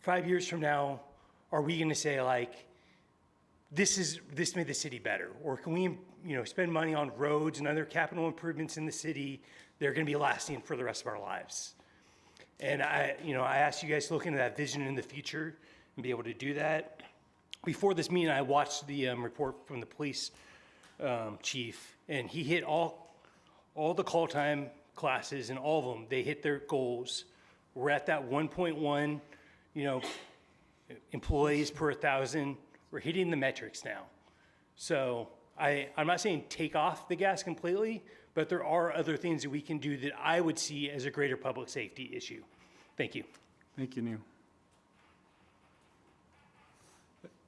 5 years from now, are we going to say, like, this made the city better? Or can we, spend money on roads and other capital improvements in the city that are going to be lasting for the rest of our lives? And I asked you guys to look into that vision in the future and be able to do that. Before this meeting, I watched the report from the police chief, and he hit all the call time classes, and all of them, they hit their goals. We're at that 1.1, employees per 1,000. We're hitting the metrics now. So I'm not saying take off the gas completely, but there are other things that we can do that I would see as a greater public safety issue. Thank you. Thank you, Neil.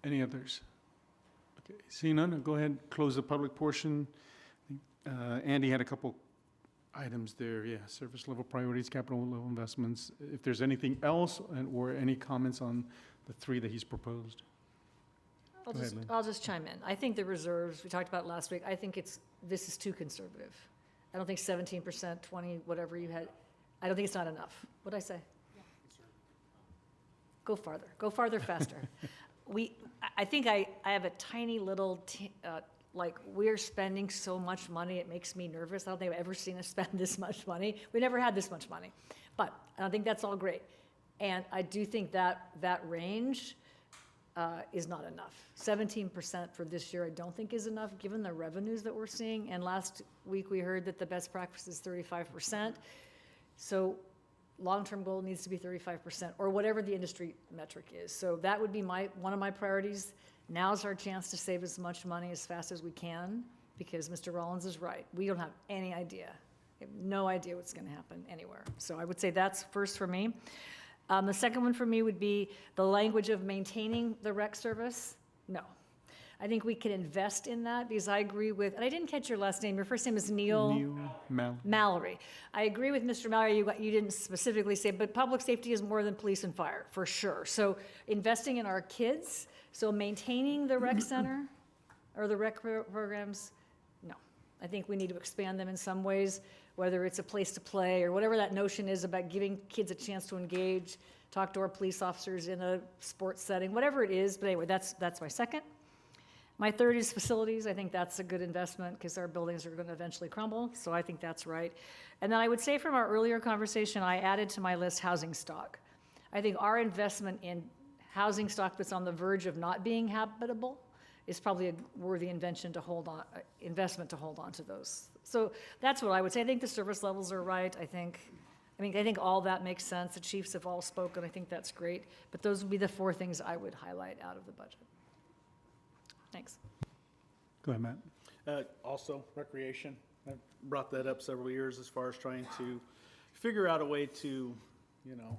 Any others? Okay, seeing none, I'll go ahead and close the public portion. Andy had a couple items there. Yeah, service level priorities, capital level investments. If there's anything else or any comments on the three that he's proposed. I'll just chime in. I think the reserves, we talked about last week, I think this is too conservative. I don't think 17%, 20, whatever you had, I don't think it's not enough. What'd I say? Yeah. Go farther, faster. I think I have a tiny little, we're spending so much money, it makes me nervous. I don't think I've ever seen us spend this much money. We never had this much money, but I don't think that's all great. And I do think that range is not enough. 17% for this year I don't think is enough given the revenues that we're seeing. And last week we heard that the best practice is 35%. So long-term goal needs to be 35% or whatever the industry metric is. So that would be one of my priorities. Now's our chance to save as much money as fast as we can because Mr. Rollins is right. We don't have any idea. We have no idea what's going to happen anywhere. So I would say that's first for me. The second one for me would be the language of maintaining the rec service. No. I think we can invest in that because I agree with, and I didn't catch your last name. Your first name is Neil Mallory. I agree with Mr. Mallory. You didn't specifically say, but public safety is more than police and fire, for sure. So investing in our kids, so maintaining the rec center or the rec programs, no. I think we need to expand them in some ways, whether it's a place to play or whatever that notion is about giving kids a chance to engage, talk to our police officers in a sports setting, whatever it is. But anyway, that's my second. My third is facilities. I think that's a good investment because our buildings are going to eventually crumble. So I think that's right. And then I would say from our earlier conversation, I added to my list housing stock. I think our investment in housing stock that's on the verge of not being habitable is probably a worthy investment to hold on to those. So that's what I would say. I think the service levels are right. I think all that makes sense. The chiefs have all spoken. I think that's great. But those would be the four things I would highlight out of the budget. Thanks. Go ahead, Matt. Also, recreation. I've brought that up several years as far as trying to figure out a way to,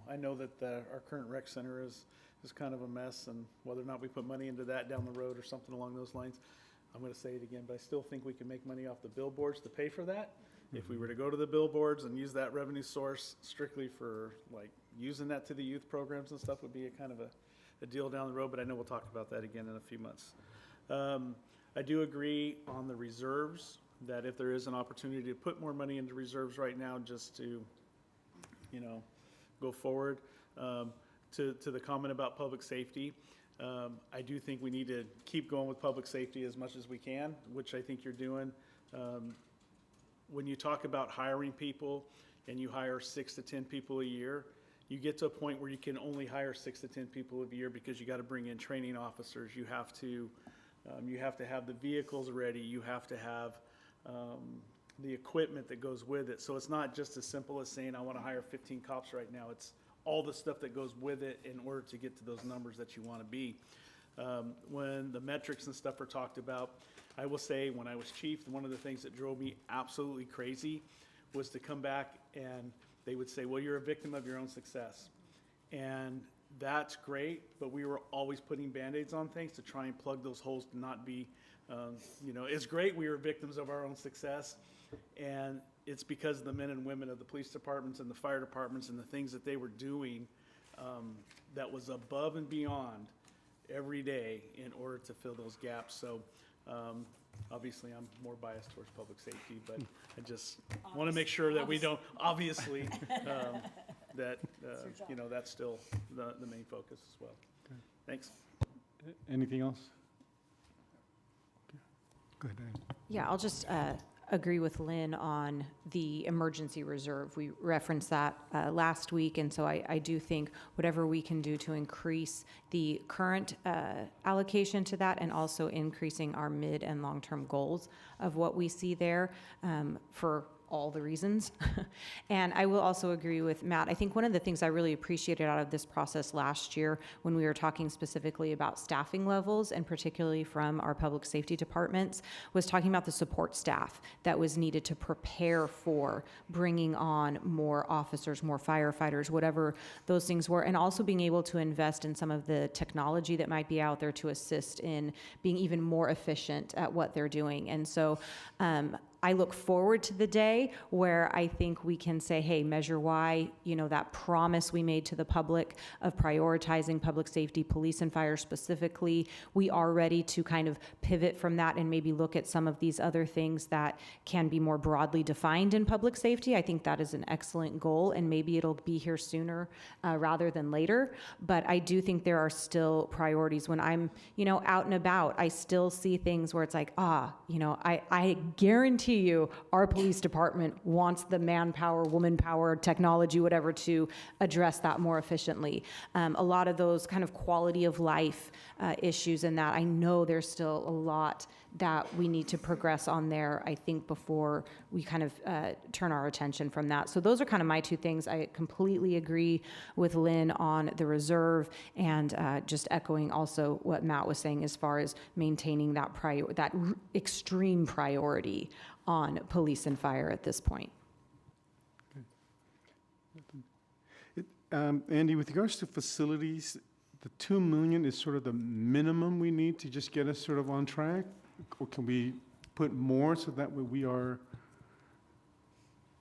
I know that our current rec center is kind of a mess, and whether or not we put money into that down the road or something along those lines, I'm going to say it again, but I still think we can make money off the billboards to pay for that. Mm-hmm. If we were to go to the billboards and use that revenue source strictly for using that to the youth programs and stuff would be a kind of a deal down the road, but I know we'll talk about that again in a few months. I do agree on the reserves, that if there is an opportunity to put more money into reserves right now just to, go forward. To the comment about public safety, I do think we need to keep going with public safety as much as we can, which I think you're doing. When you talk about hiring people and you hire 6 to 10 people a year, you get to a point where you can only hire 6 to 10 people a year because you got to bring in training officers. You have to have the vehicles ready. You have to have the equipment that goes with it. So it's not just as simple as saying, I want to hire 15 cops right now. It's all the stuff that goes with it in order to get to those numbers that you want to be. When the metrics and stuff are talked about, I will say when I was chief, one of the things that drove me absolutely crazy was to come back and they would say, well, you're a victim of your own success. And that's great, but we were always putting Band-Aids on things to try and plug those holes to not be, it's great we were victims of our own success. And it's because the men and women of the police departments and the fire departments and the things that they were doing that was above and beyond every day in order to fill those gaps. So, obviously, I'm more biased towards public safety, but I just want to make sure that we don't, obviously, that, you know, that's still the main focus as well. Thanks. Anything else? Okay. Go ahead, Diane. Yeah, I'll just agree with Lynn on the emergency reserve. We referenced that last week, and so I do think whatever we can do to increase the current allocation to that and also increasing our mid and long-term goals of what we see there for all the reasons. And I will also agree with Matt. I think one of the things I really appreciated out of this process last year when we were talking specifically about staffing levels, and particularly from our public safety departments, was talking about the support staff that was needed to prepare for bringing on more officers, more firefighters, whatever those things were, and also being able to invest in some of the technology that might be out there to assist in being even more efficient at what they're doing. And so I look forward to the day where I think we can say, hey, Measure Y, you know, that promise we made to the public of prioritizing public safety, police and fire specifically, we are ready to kind of pivot from that and maybe look at some of these other things that can be more broadly defined in public safety. I think that is an excellent goal, and maybe it'll be here sooner rather than later. But I do think there are still priorities. When I'm, you know, out and about, I still see things where it's like, you know, I guarantee you our police department wants the manpower, woman power, technology, whatever, to address that more efficiently. A lot of those kind of quality of life issues and that, I know there's still a lot that we need to progress on there, I think, before we kind of turn our attention from that. So those are kind of my two things. I completely agree with Lynn on the reserve, and just echoing also what Matt was saying as far as maintaining that extreme priority on police and fire at this point. Andy, with regards to facilities, the 2 million is sort of the minimum we need to just get us sort of on track? Or can we put more so that way we are,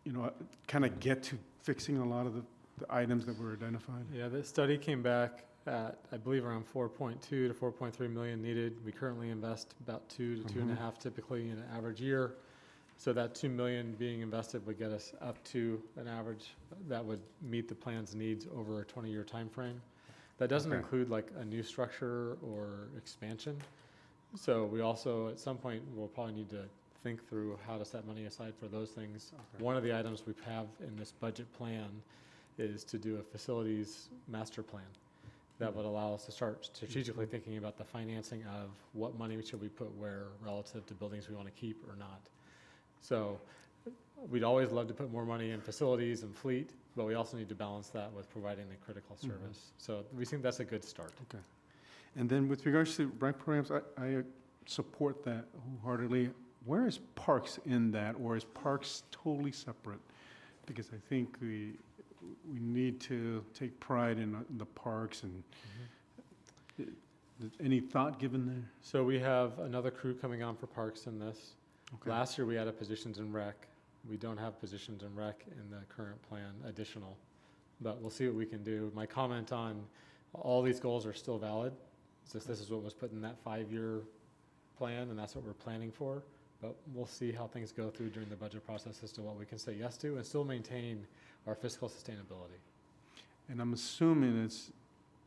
you know, kind of get to fixing a lot of the items that were identified? Yeah, the study came back at, I believe, around 4.2 to 4.3 million needed. We currently invest about 2 to 2.5 typically in an average year. So that 2 million being invested would get us up to an average that would meet the plan's needs over a 20-year time frame. That doesn't include like a new structure or expansion. So we also, at some point, will probably need to think through how to set money aside for those things. One of the items we have in this budget plan is to do a facilities master plan that would allow us to start strategically thinking about the financing of what money should we put where relative to buildings we want to keep or not. So we'd always love to put more money in facilities and fleet, but we also need to balance that with providing the critical service. So we think that's a good start. Okay. And then with regards to rec programs, I support that wholeheartedly. Where is parks in that, or is parks totally separate? Because I think we need to take pride in the parks, and any thought given there? So we have another crew coming on for parks in this. Okay. Last year we added positions in rec. We don't have positions in rec in the current plan additional, but we'll see what we can do. My comment on all these goals are still valid. This is what was put in that 5-year plan, and that's what we're planning for. But we'll see how things go through during the budget process as to what we can say yes to and still maintain our fiscal sustainability. And I'm assuming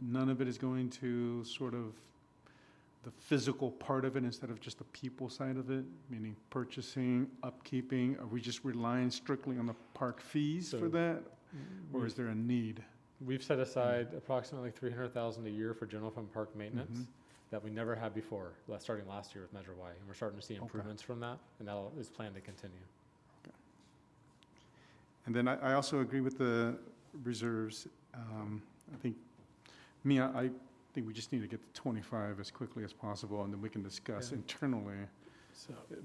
none of it is going to sort of the physical part of it instead of just the people side of it, meaning purchasing, upkeeping. Are we just relying strictly on the park fees for that, or is there a need? We've set aside approximately $300,000 a year for general fund park maintenance that we never had before, starting last year with Measure Y, and we're starting to see improvements from that, and that is planned to continue. Okay. And then I also agree with the reserves. I think we just need to get to 25 as quickly as possible, and then we can discuss internally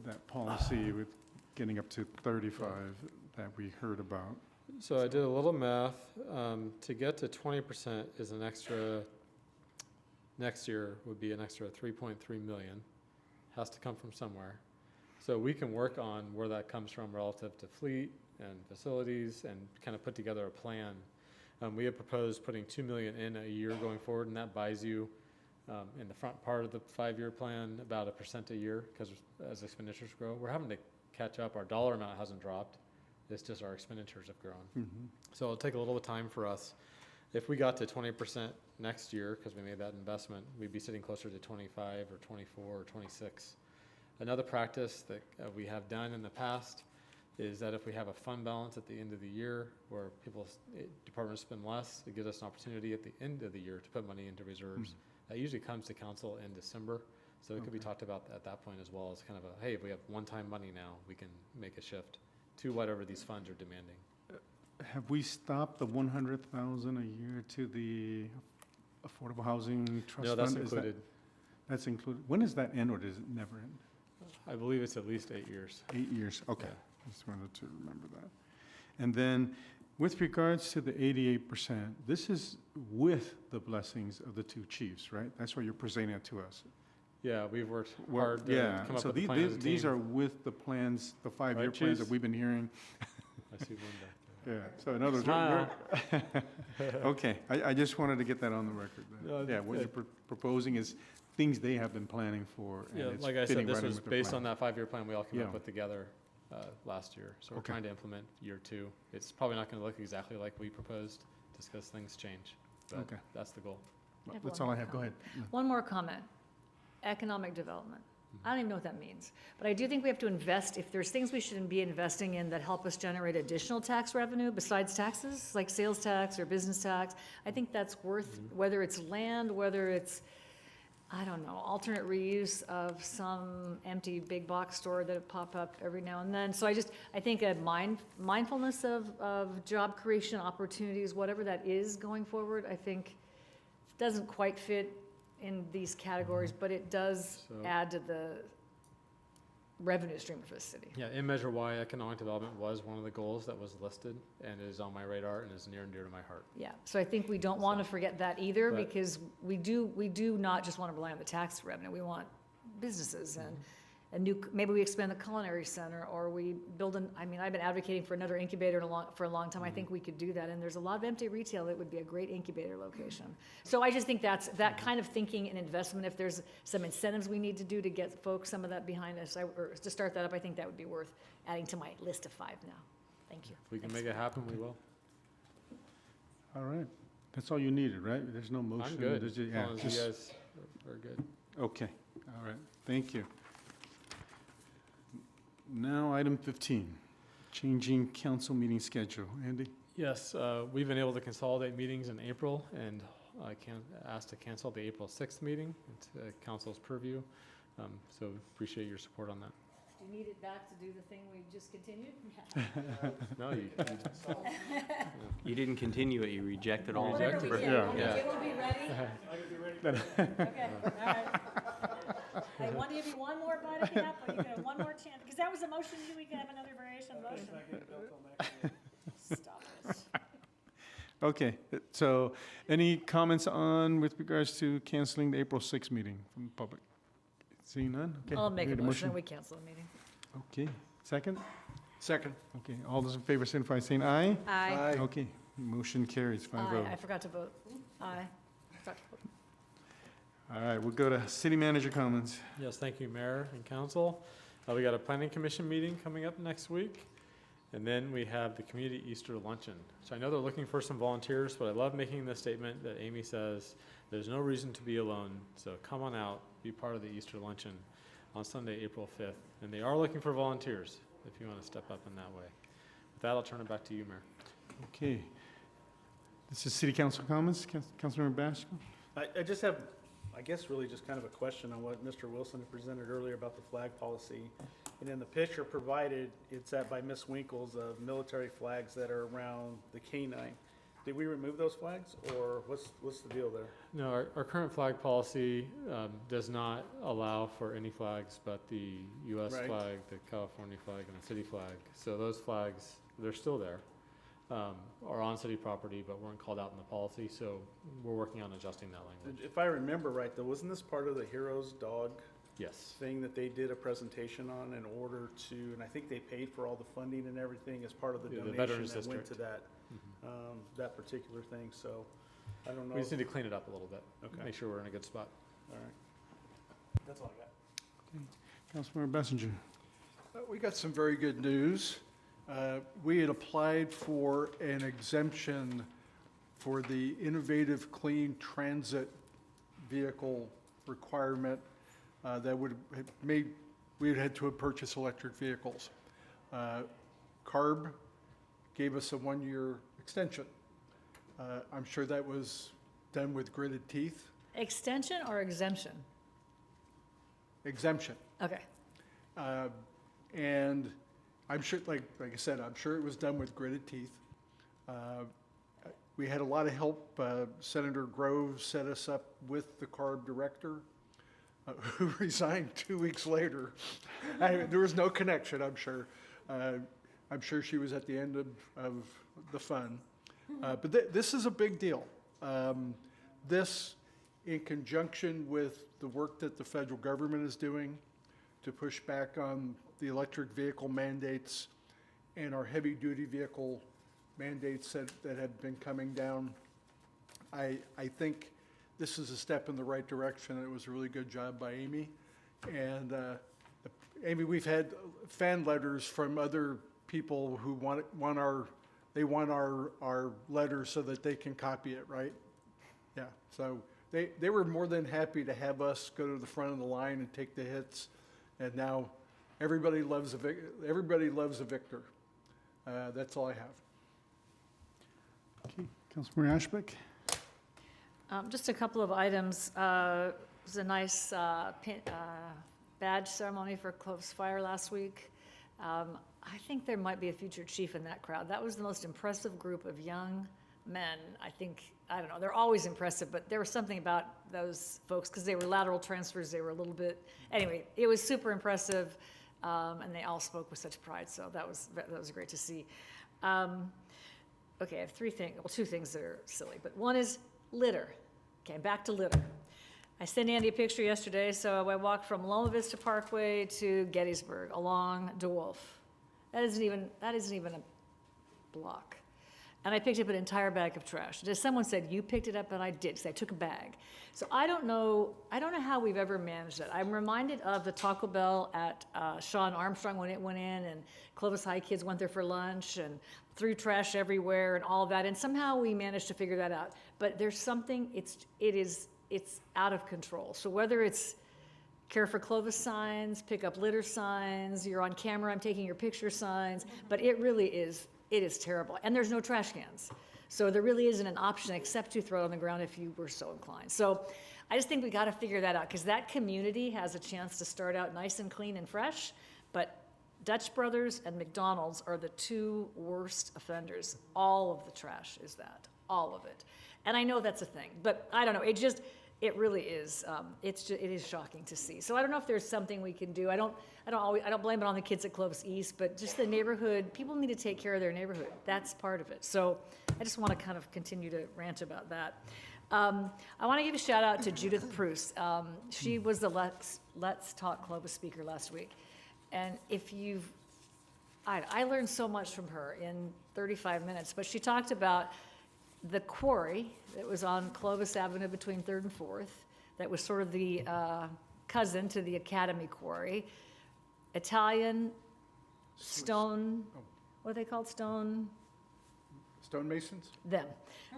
that policy with getting up to 35 that we heard about. So I did a little math. To get to 20% is an extra, next year would be an extra 3.3 million. Has to come from somewhere. So we can work on where that comes from relative to fleet and facilities and kind of put together a plan. We have proposed putting 2 million in a year going forward, and that buys you, in the front part of the 5-year plan, about 1% a year, because as expenditures grow, we're having to catch up. Our dollar amount hasn't dropped. It's just our expenditures have grown. Mhm. So it'll take a little time for us. If we got to 20% next year, because we made that investment, we'd be sitting closer to 25 or 24 or 26. Another practice that we have done in the past is that if we have a fund balance at the end of the year where departments spend less, it gives us an opportunity at the end of the year to put money into reserves. That usually comes to council in December, so it could be talked about at that point as well as kind of a, hey, if we have one-time money now, we can make a shift to whatever these funds are demanding. Have we stopped the 100,000 a year to the Affordable Housing Trust Fund? No, that's Is that- included. That's included. When does that end, or does it never end? I believe it's at least 8 years. 8 years, okay. Just wanted to remember that. And then, with regards to the 88%, this is with the blessings of the two chiefs, right? That's why you're presenting it to us. Yeah, we've worked hard to Yeah, come up so with the plan as a these team. are with the plans, the 5-year Right, plans that chiefs? we've been hearing. I see one back Yeah, so in other words, Smile. okay, I just wanted to get that on the record. No, Yeah, what you're proposing is things they have been planning for, and Yeah, it's like I fitting said, this right in was with their based plan. on that 5-year plan we all came Yeah. up with together last year. So we're Okay. trying to implement year 2. It's probably not going to look exactly like we proposed, just because things change. But Okay. that's the goal. I have That's one all I more have, go ahead. comment. One more comment. Economic development. I don't even know what that means, but I do think we have to invest, if there's things we should be investing in that help us generate additional tax revenue besides taxes, like sales tax or business tax, I think that's worth, whether it's land, whether it's, I don't know, alternate reuse of some empty big box store that pop up every now and then. So I think a mindfulness of job creation opportunities, whatever that is going forward, I think doesn't quite fit in these categories, but it does So- add to the revenue stream for the city. Yeah, in Measure Y, economic development was one of the goals that was listed, and it is on my radar and is near and dear to my heart. Yeah, so I think we don't want to forget that either, But- because we do not just want to rely on the tax revenue. We want businesses and maybe we expand the culinary center, or we build I've been advocating for another incubator for a long time. I think we could do that, and there's a lot of empty retail that would be a great incubator location. So I just think that kind of thinking and investment, if there's some incentives we need to do to get folks some of that behind us, or to start that up, I think that would be worth adding to my list of 5 now. Thank you. If we can make it happen, we will. All right, that's all you needed, right? There's no motion? I'm good, there's as ju- yeah, long as you just- guys are good. Okay, all right, thank you. Now, item 15, changing council meeting schedule. Andy? Yes, we've been able to consolidate meetings in April, and I asked to cancel the April 6th meeting. It's council's purview, so appreciate your support on that. Do you need it back to do the thing we just continued? No, You didn't continue it, you rejected all. Whatever we did, Yeah. it will be ready. Okay, all right. I want to give you one more bite at the apple, you get one more chance, because that was a motion, we can have another variation of motion. Stop it. Okay, so any comments with regards to canceling the April 6th meeting from the public? Seeing none? Okay. I'll make a need motion, we cancel the meeting. Okay, second? Second. Okay, all those in favor signify by saying aye. Aye. Okay, motion carries 5-0. Aye, I forgot to vote. Aye. Forgot to vote. All right, we'll go to city manager comments. Yes, thank you, Mayor and Council. We got a planning commission meeting coming up next week, and then we have the community Easter luncheon. So I know they're looking for some volunteers, but I love making the statement that Amy says, there's no reason to be alone, so come on out, be part of the Easter luncheon on Sunday, April 5th. And they are looking for volunteers, if you want to step up in that way. With that, I'll turn it back to you, Mayor. Okay. This is city council comments. Councilmember Basco? I just have, I guess, really just kind of a question on what Mr. Wilson had presented earlier about the flag policy. And in the picture provided, it's by Miss Winkles of military flags that are around the canine. Did we remove those flags, or what's the deal there? No, our current flag policy does not allow for any flags but the U.S. Right. flag, the California flag, and the city flag. So those flags, they're still there, are on city property, but weren't called out in the policy. So we're working on adjusting that language. If I remember right, though, wasn't this part of the Heroes Dog Yes. thing that they did a presentation on in order to, and I think they paid for all the funding and everything as part of the Yeah, the donation Veterans that went District. to that? Mhm. that particular thing, so I don't know. We just need to clean it up a little bit. Okay. Make sure we're in a good spot. All right. That's all I got. Councilmember Bessinger. We got some very good news. We had applied for an exemption for the innovative clean transit vehicle requirement that would have made, we had had to purchase electric vehicles. CARB gave us a 1-year extension. I'm sure that was done with gritted teeth. Extension or exemption? Exemption. Okay. And I'm sure, like I said, I'm sure it was done with gritted teeth. We had a lot of help. Senator Grove set us up with the CARB director, who resigned 2 weeks later. There was no connection, I'm sure. I'm sure she was at the end of the fun. But this is a big deal. This, in conjunction with the work that the federal government is doing to push back on the electric vehicle mandates and our heavy-duty vehicle mandates that have been coming down, I think this is a step in the right direction. It was a really good job by Amy. And Amy, we've had fan letters from other people who want our letters so that they can copy it, right? Yeah, so they were more than happy to have us go to the front of the line and take the hits. And now everybody loves a victor. That's all I have. Okay, Councilmember Ashbeck. Just a couple of items. It was a nice badge ceremony for Clovis Fire last week. I think there might be a future chief in that crowd. That was the most impressive group of young men. I don't know, they're always impressive, but there was something about those folks, because they were lateral transfers, they were a little bit, anyway, it was super impressive, and they all spoke with such pride, so that was great to see. Okay, I have two things that are silly, but one is litter. Okay, back to litter. I sent Andy a picture yesterday, so I walked from Loma Vista Parkway to Gettysburg along DeWolf. That isn't even a block. And I picked up an entire bag of trash. Just someone said, you picked it up, and I did, because I took a bag. So I don't know how we've ever managed it. I'm reminded of the Taco Bell at Sean Armstrong when it went in, and Clovis High kids went there for lunch and threw trash everywhere and all of that, and somehow we managed to figure that out. But there's something, it's out of control. So whether it's Care for Clovis signs, pick up litter signs, you're on camera, I'm taking your picture signs, but it is terrible. And there's no trash cans. So there really isn't an option except to throw it on the ground if you were so inclined. So I just think we got to figure that out, because that community has a chance to start out nice and clean and fresh, but Dutch Brothers and McDonald's are the two worst offenders. All of the trash is that, all of it. And I know that's a thing, but I don't know, it really is. It is shocking to see. So I don't know if there's something we can do. I don't blame it on the kids at Clovis East, but just the neighborhood. People need to take care of their neighborhood. That's part of it. So I just want to kind of continue to rant about that. I want to give a shout out to Judith Pruce. She was the Let's Talk Clovis speaker last week, and I learned so much from her in 35 minutes. But she talked about the quarry that was on Clovis Avenue between 3rd and 4th, that was sort of the cousin to the Academy Quarry. Italian stone, what are they called? Stonemasons? Them.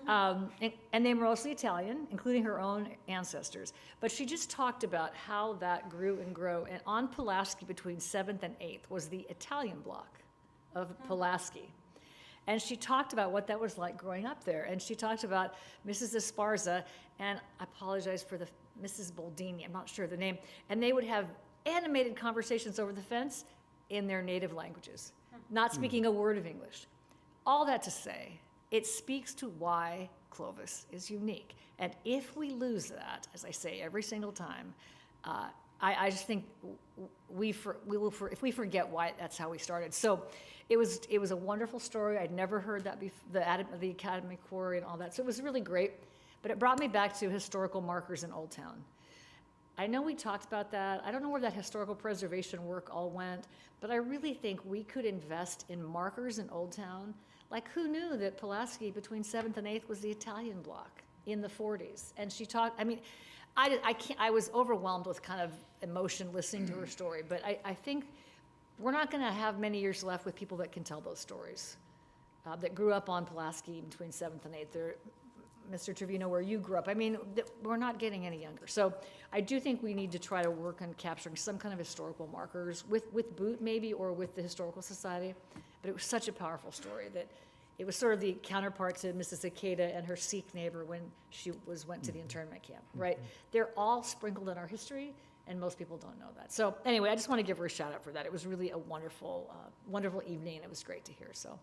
And they were mostly Italian, including her own ancestors. But she just talked about how that grew and grew. And on Pulaski between 7th and 8th was the Italian block of Pulaski. And she talked about what that was like growing up there. And she talked about Mrs. Esparza, and I apologize for the Mrs. Boldini, I'm not sure the name. And they would have animated conversations over the fence in their native languages, not speaking a word of English. All that to say, it speaks to why Clovis is unique. And if we lose that, as I say every single time, I just think if we forget why that's how we started. So it was a wonderful story. I'd never heard that before, the Academy Quarry and all that. So it was really great. But it brought me back to historical markers in Old Town. I know we talked about that. I don't know where that historical preservation work all went, but I really think we could invest in markers in Old Town, Like, who knew that Pulaski between 7th and 8th was the Italian block in the 40s? And she talked, I mean, I can't, I was overwhelmed with kind of emotion listening to her story, but I think we're not going to have many years left with people that can tell those stories, that grew up on Pulaski between 7th and 8th. They're, Mr. Trevino, where you grew up, I mean, we're not getting any younger. So I do think we need to try to work on capturing some kind of historical markers with Boot maybe, or with the Historical Society. But it was such a powerful story that it was sort of the counterpart to Mrs. Ikeda and her Sikh neighbor when she went to the internment camp, right? They're all sprinkled in our history, and most people don't know that. So anyway, I just want to give her a shout out for that. It was really a wonderful, wonderful evening, and it was great to hear. So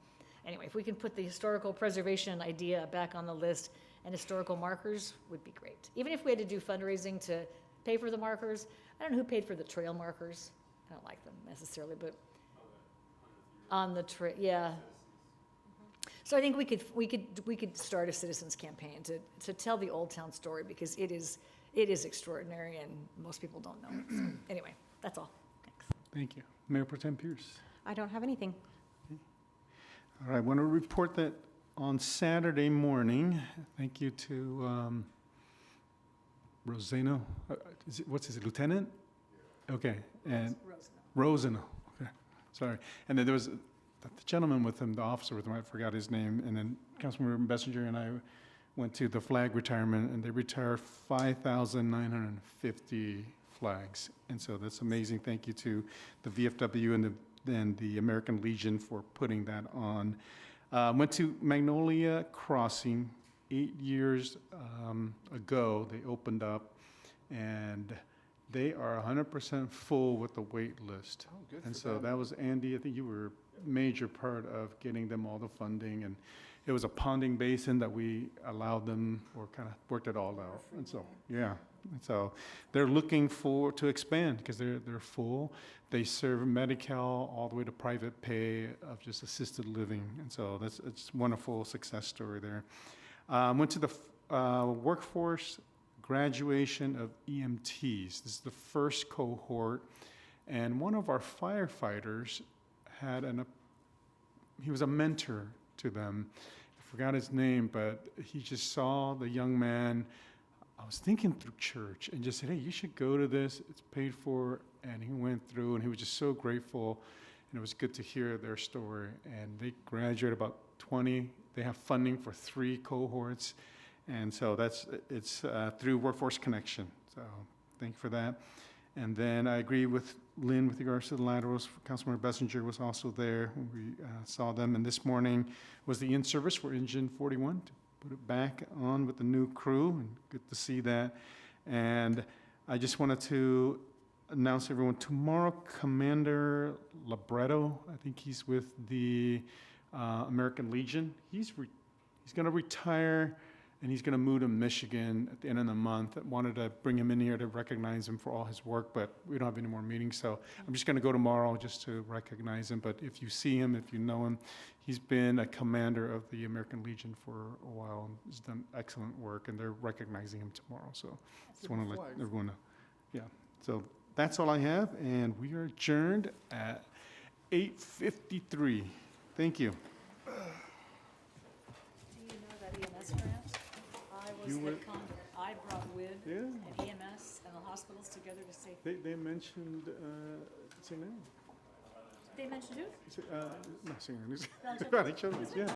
anyway, if we can put the historical preservation idea back on the list, and historical markers would be great. Even if we had to do fundraising to pay for the markers. I don't know who paid for the trail markers. I don't like them necessarily, but on the trail, yeah. So I think we could start a citizens campaign to tell the Old Town story, because it is extraordinary and most people don't know it. So anyway, that's all. Thanks. Thank you. Mayor Pro Tem Pierce. I don't have anything. All right, I want to report that on Saturday morning, thank you to Rosano, what's his, lieutenant? Okay, and Rosano, okay, sorry. And then there was the gentleman with him, the officer with him, I forgot his name, and then Councilmember Messenger and I went to the flag retirement, and they retired 5,950 flags. And so that's amazing. Thank you to the VFW and the American Legion for putting that on. Went to Magnolia Crossing 8 years ago. They opened up, and they are 100% full with the wait list. Oh, good and for so them. that was Andy. I think you were a major part of getting them all the funding, and it was a ponding basin that we allowed them, or kind of worked it all out. And so, yeah. And so they're looking to expand, because they're full. They serve Medi-Cal all the way to private pay of just assisted living. And so it's a wonderful success story there. Went to the workforce graduation of EMTs. This is the first cohort. And one of our firefighters he was a mentor to them. I forgot his name, but he just saw the young man. I was thinking through church and just said, hey, you should go to this. It's paid for. And he went through, and he was just so grateful. And it was good to hear their story. And they graduated about 20. They have funding for 3 cohorts. And so it's through Workforce Connection. So thank you for that. And then I agree with Lynn with regards to the laterals. Councilmember Bessinger was also there when we saw them. And this morning was the in-service for Engine 41 to put it back on with the new crew, and good to see that. And I just wanted to announce everyone, tomorrow Commander Libretto, I think he's with the American Legion. He's going to retire, and he's going to move to Michigan at the end of the month. I wanted to bring him in here to recognize him for all his work, but we don't have any more meetings, so I'm just going to go tomorrow just to recognize him. But if you see him, if you know him, he's been a commander of the American Legion for a while, and he's done excellent work, and they're recognizing him tomorrow. So just want to let everyone know. Yeah, so that's all I have, and we are adjourned at 8:53. Thank you. Do you know that EMS grant? I was the conduit. I brought WID and EMS and the hospitals together to say. They mentioned, what's her name? They mentioned who? No, singer. Belgium? Yeah.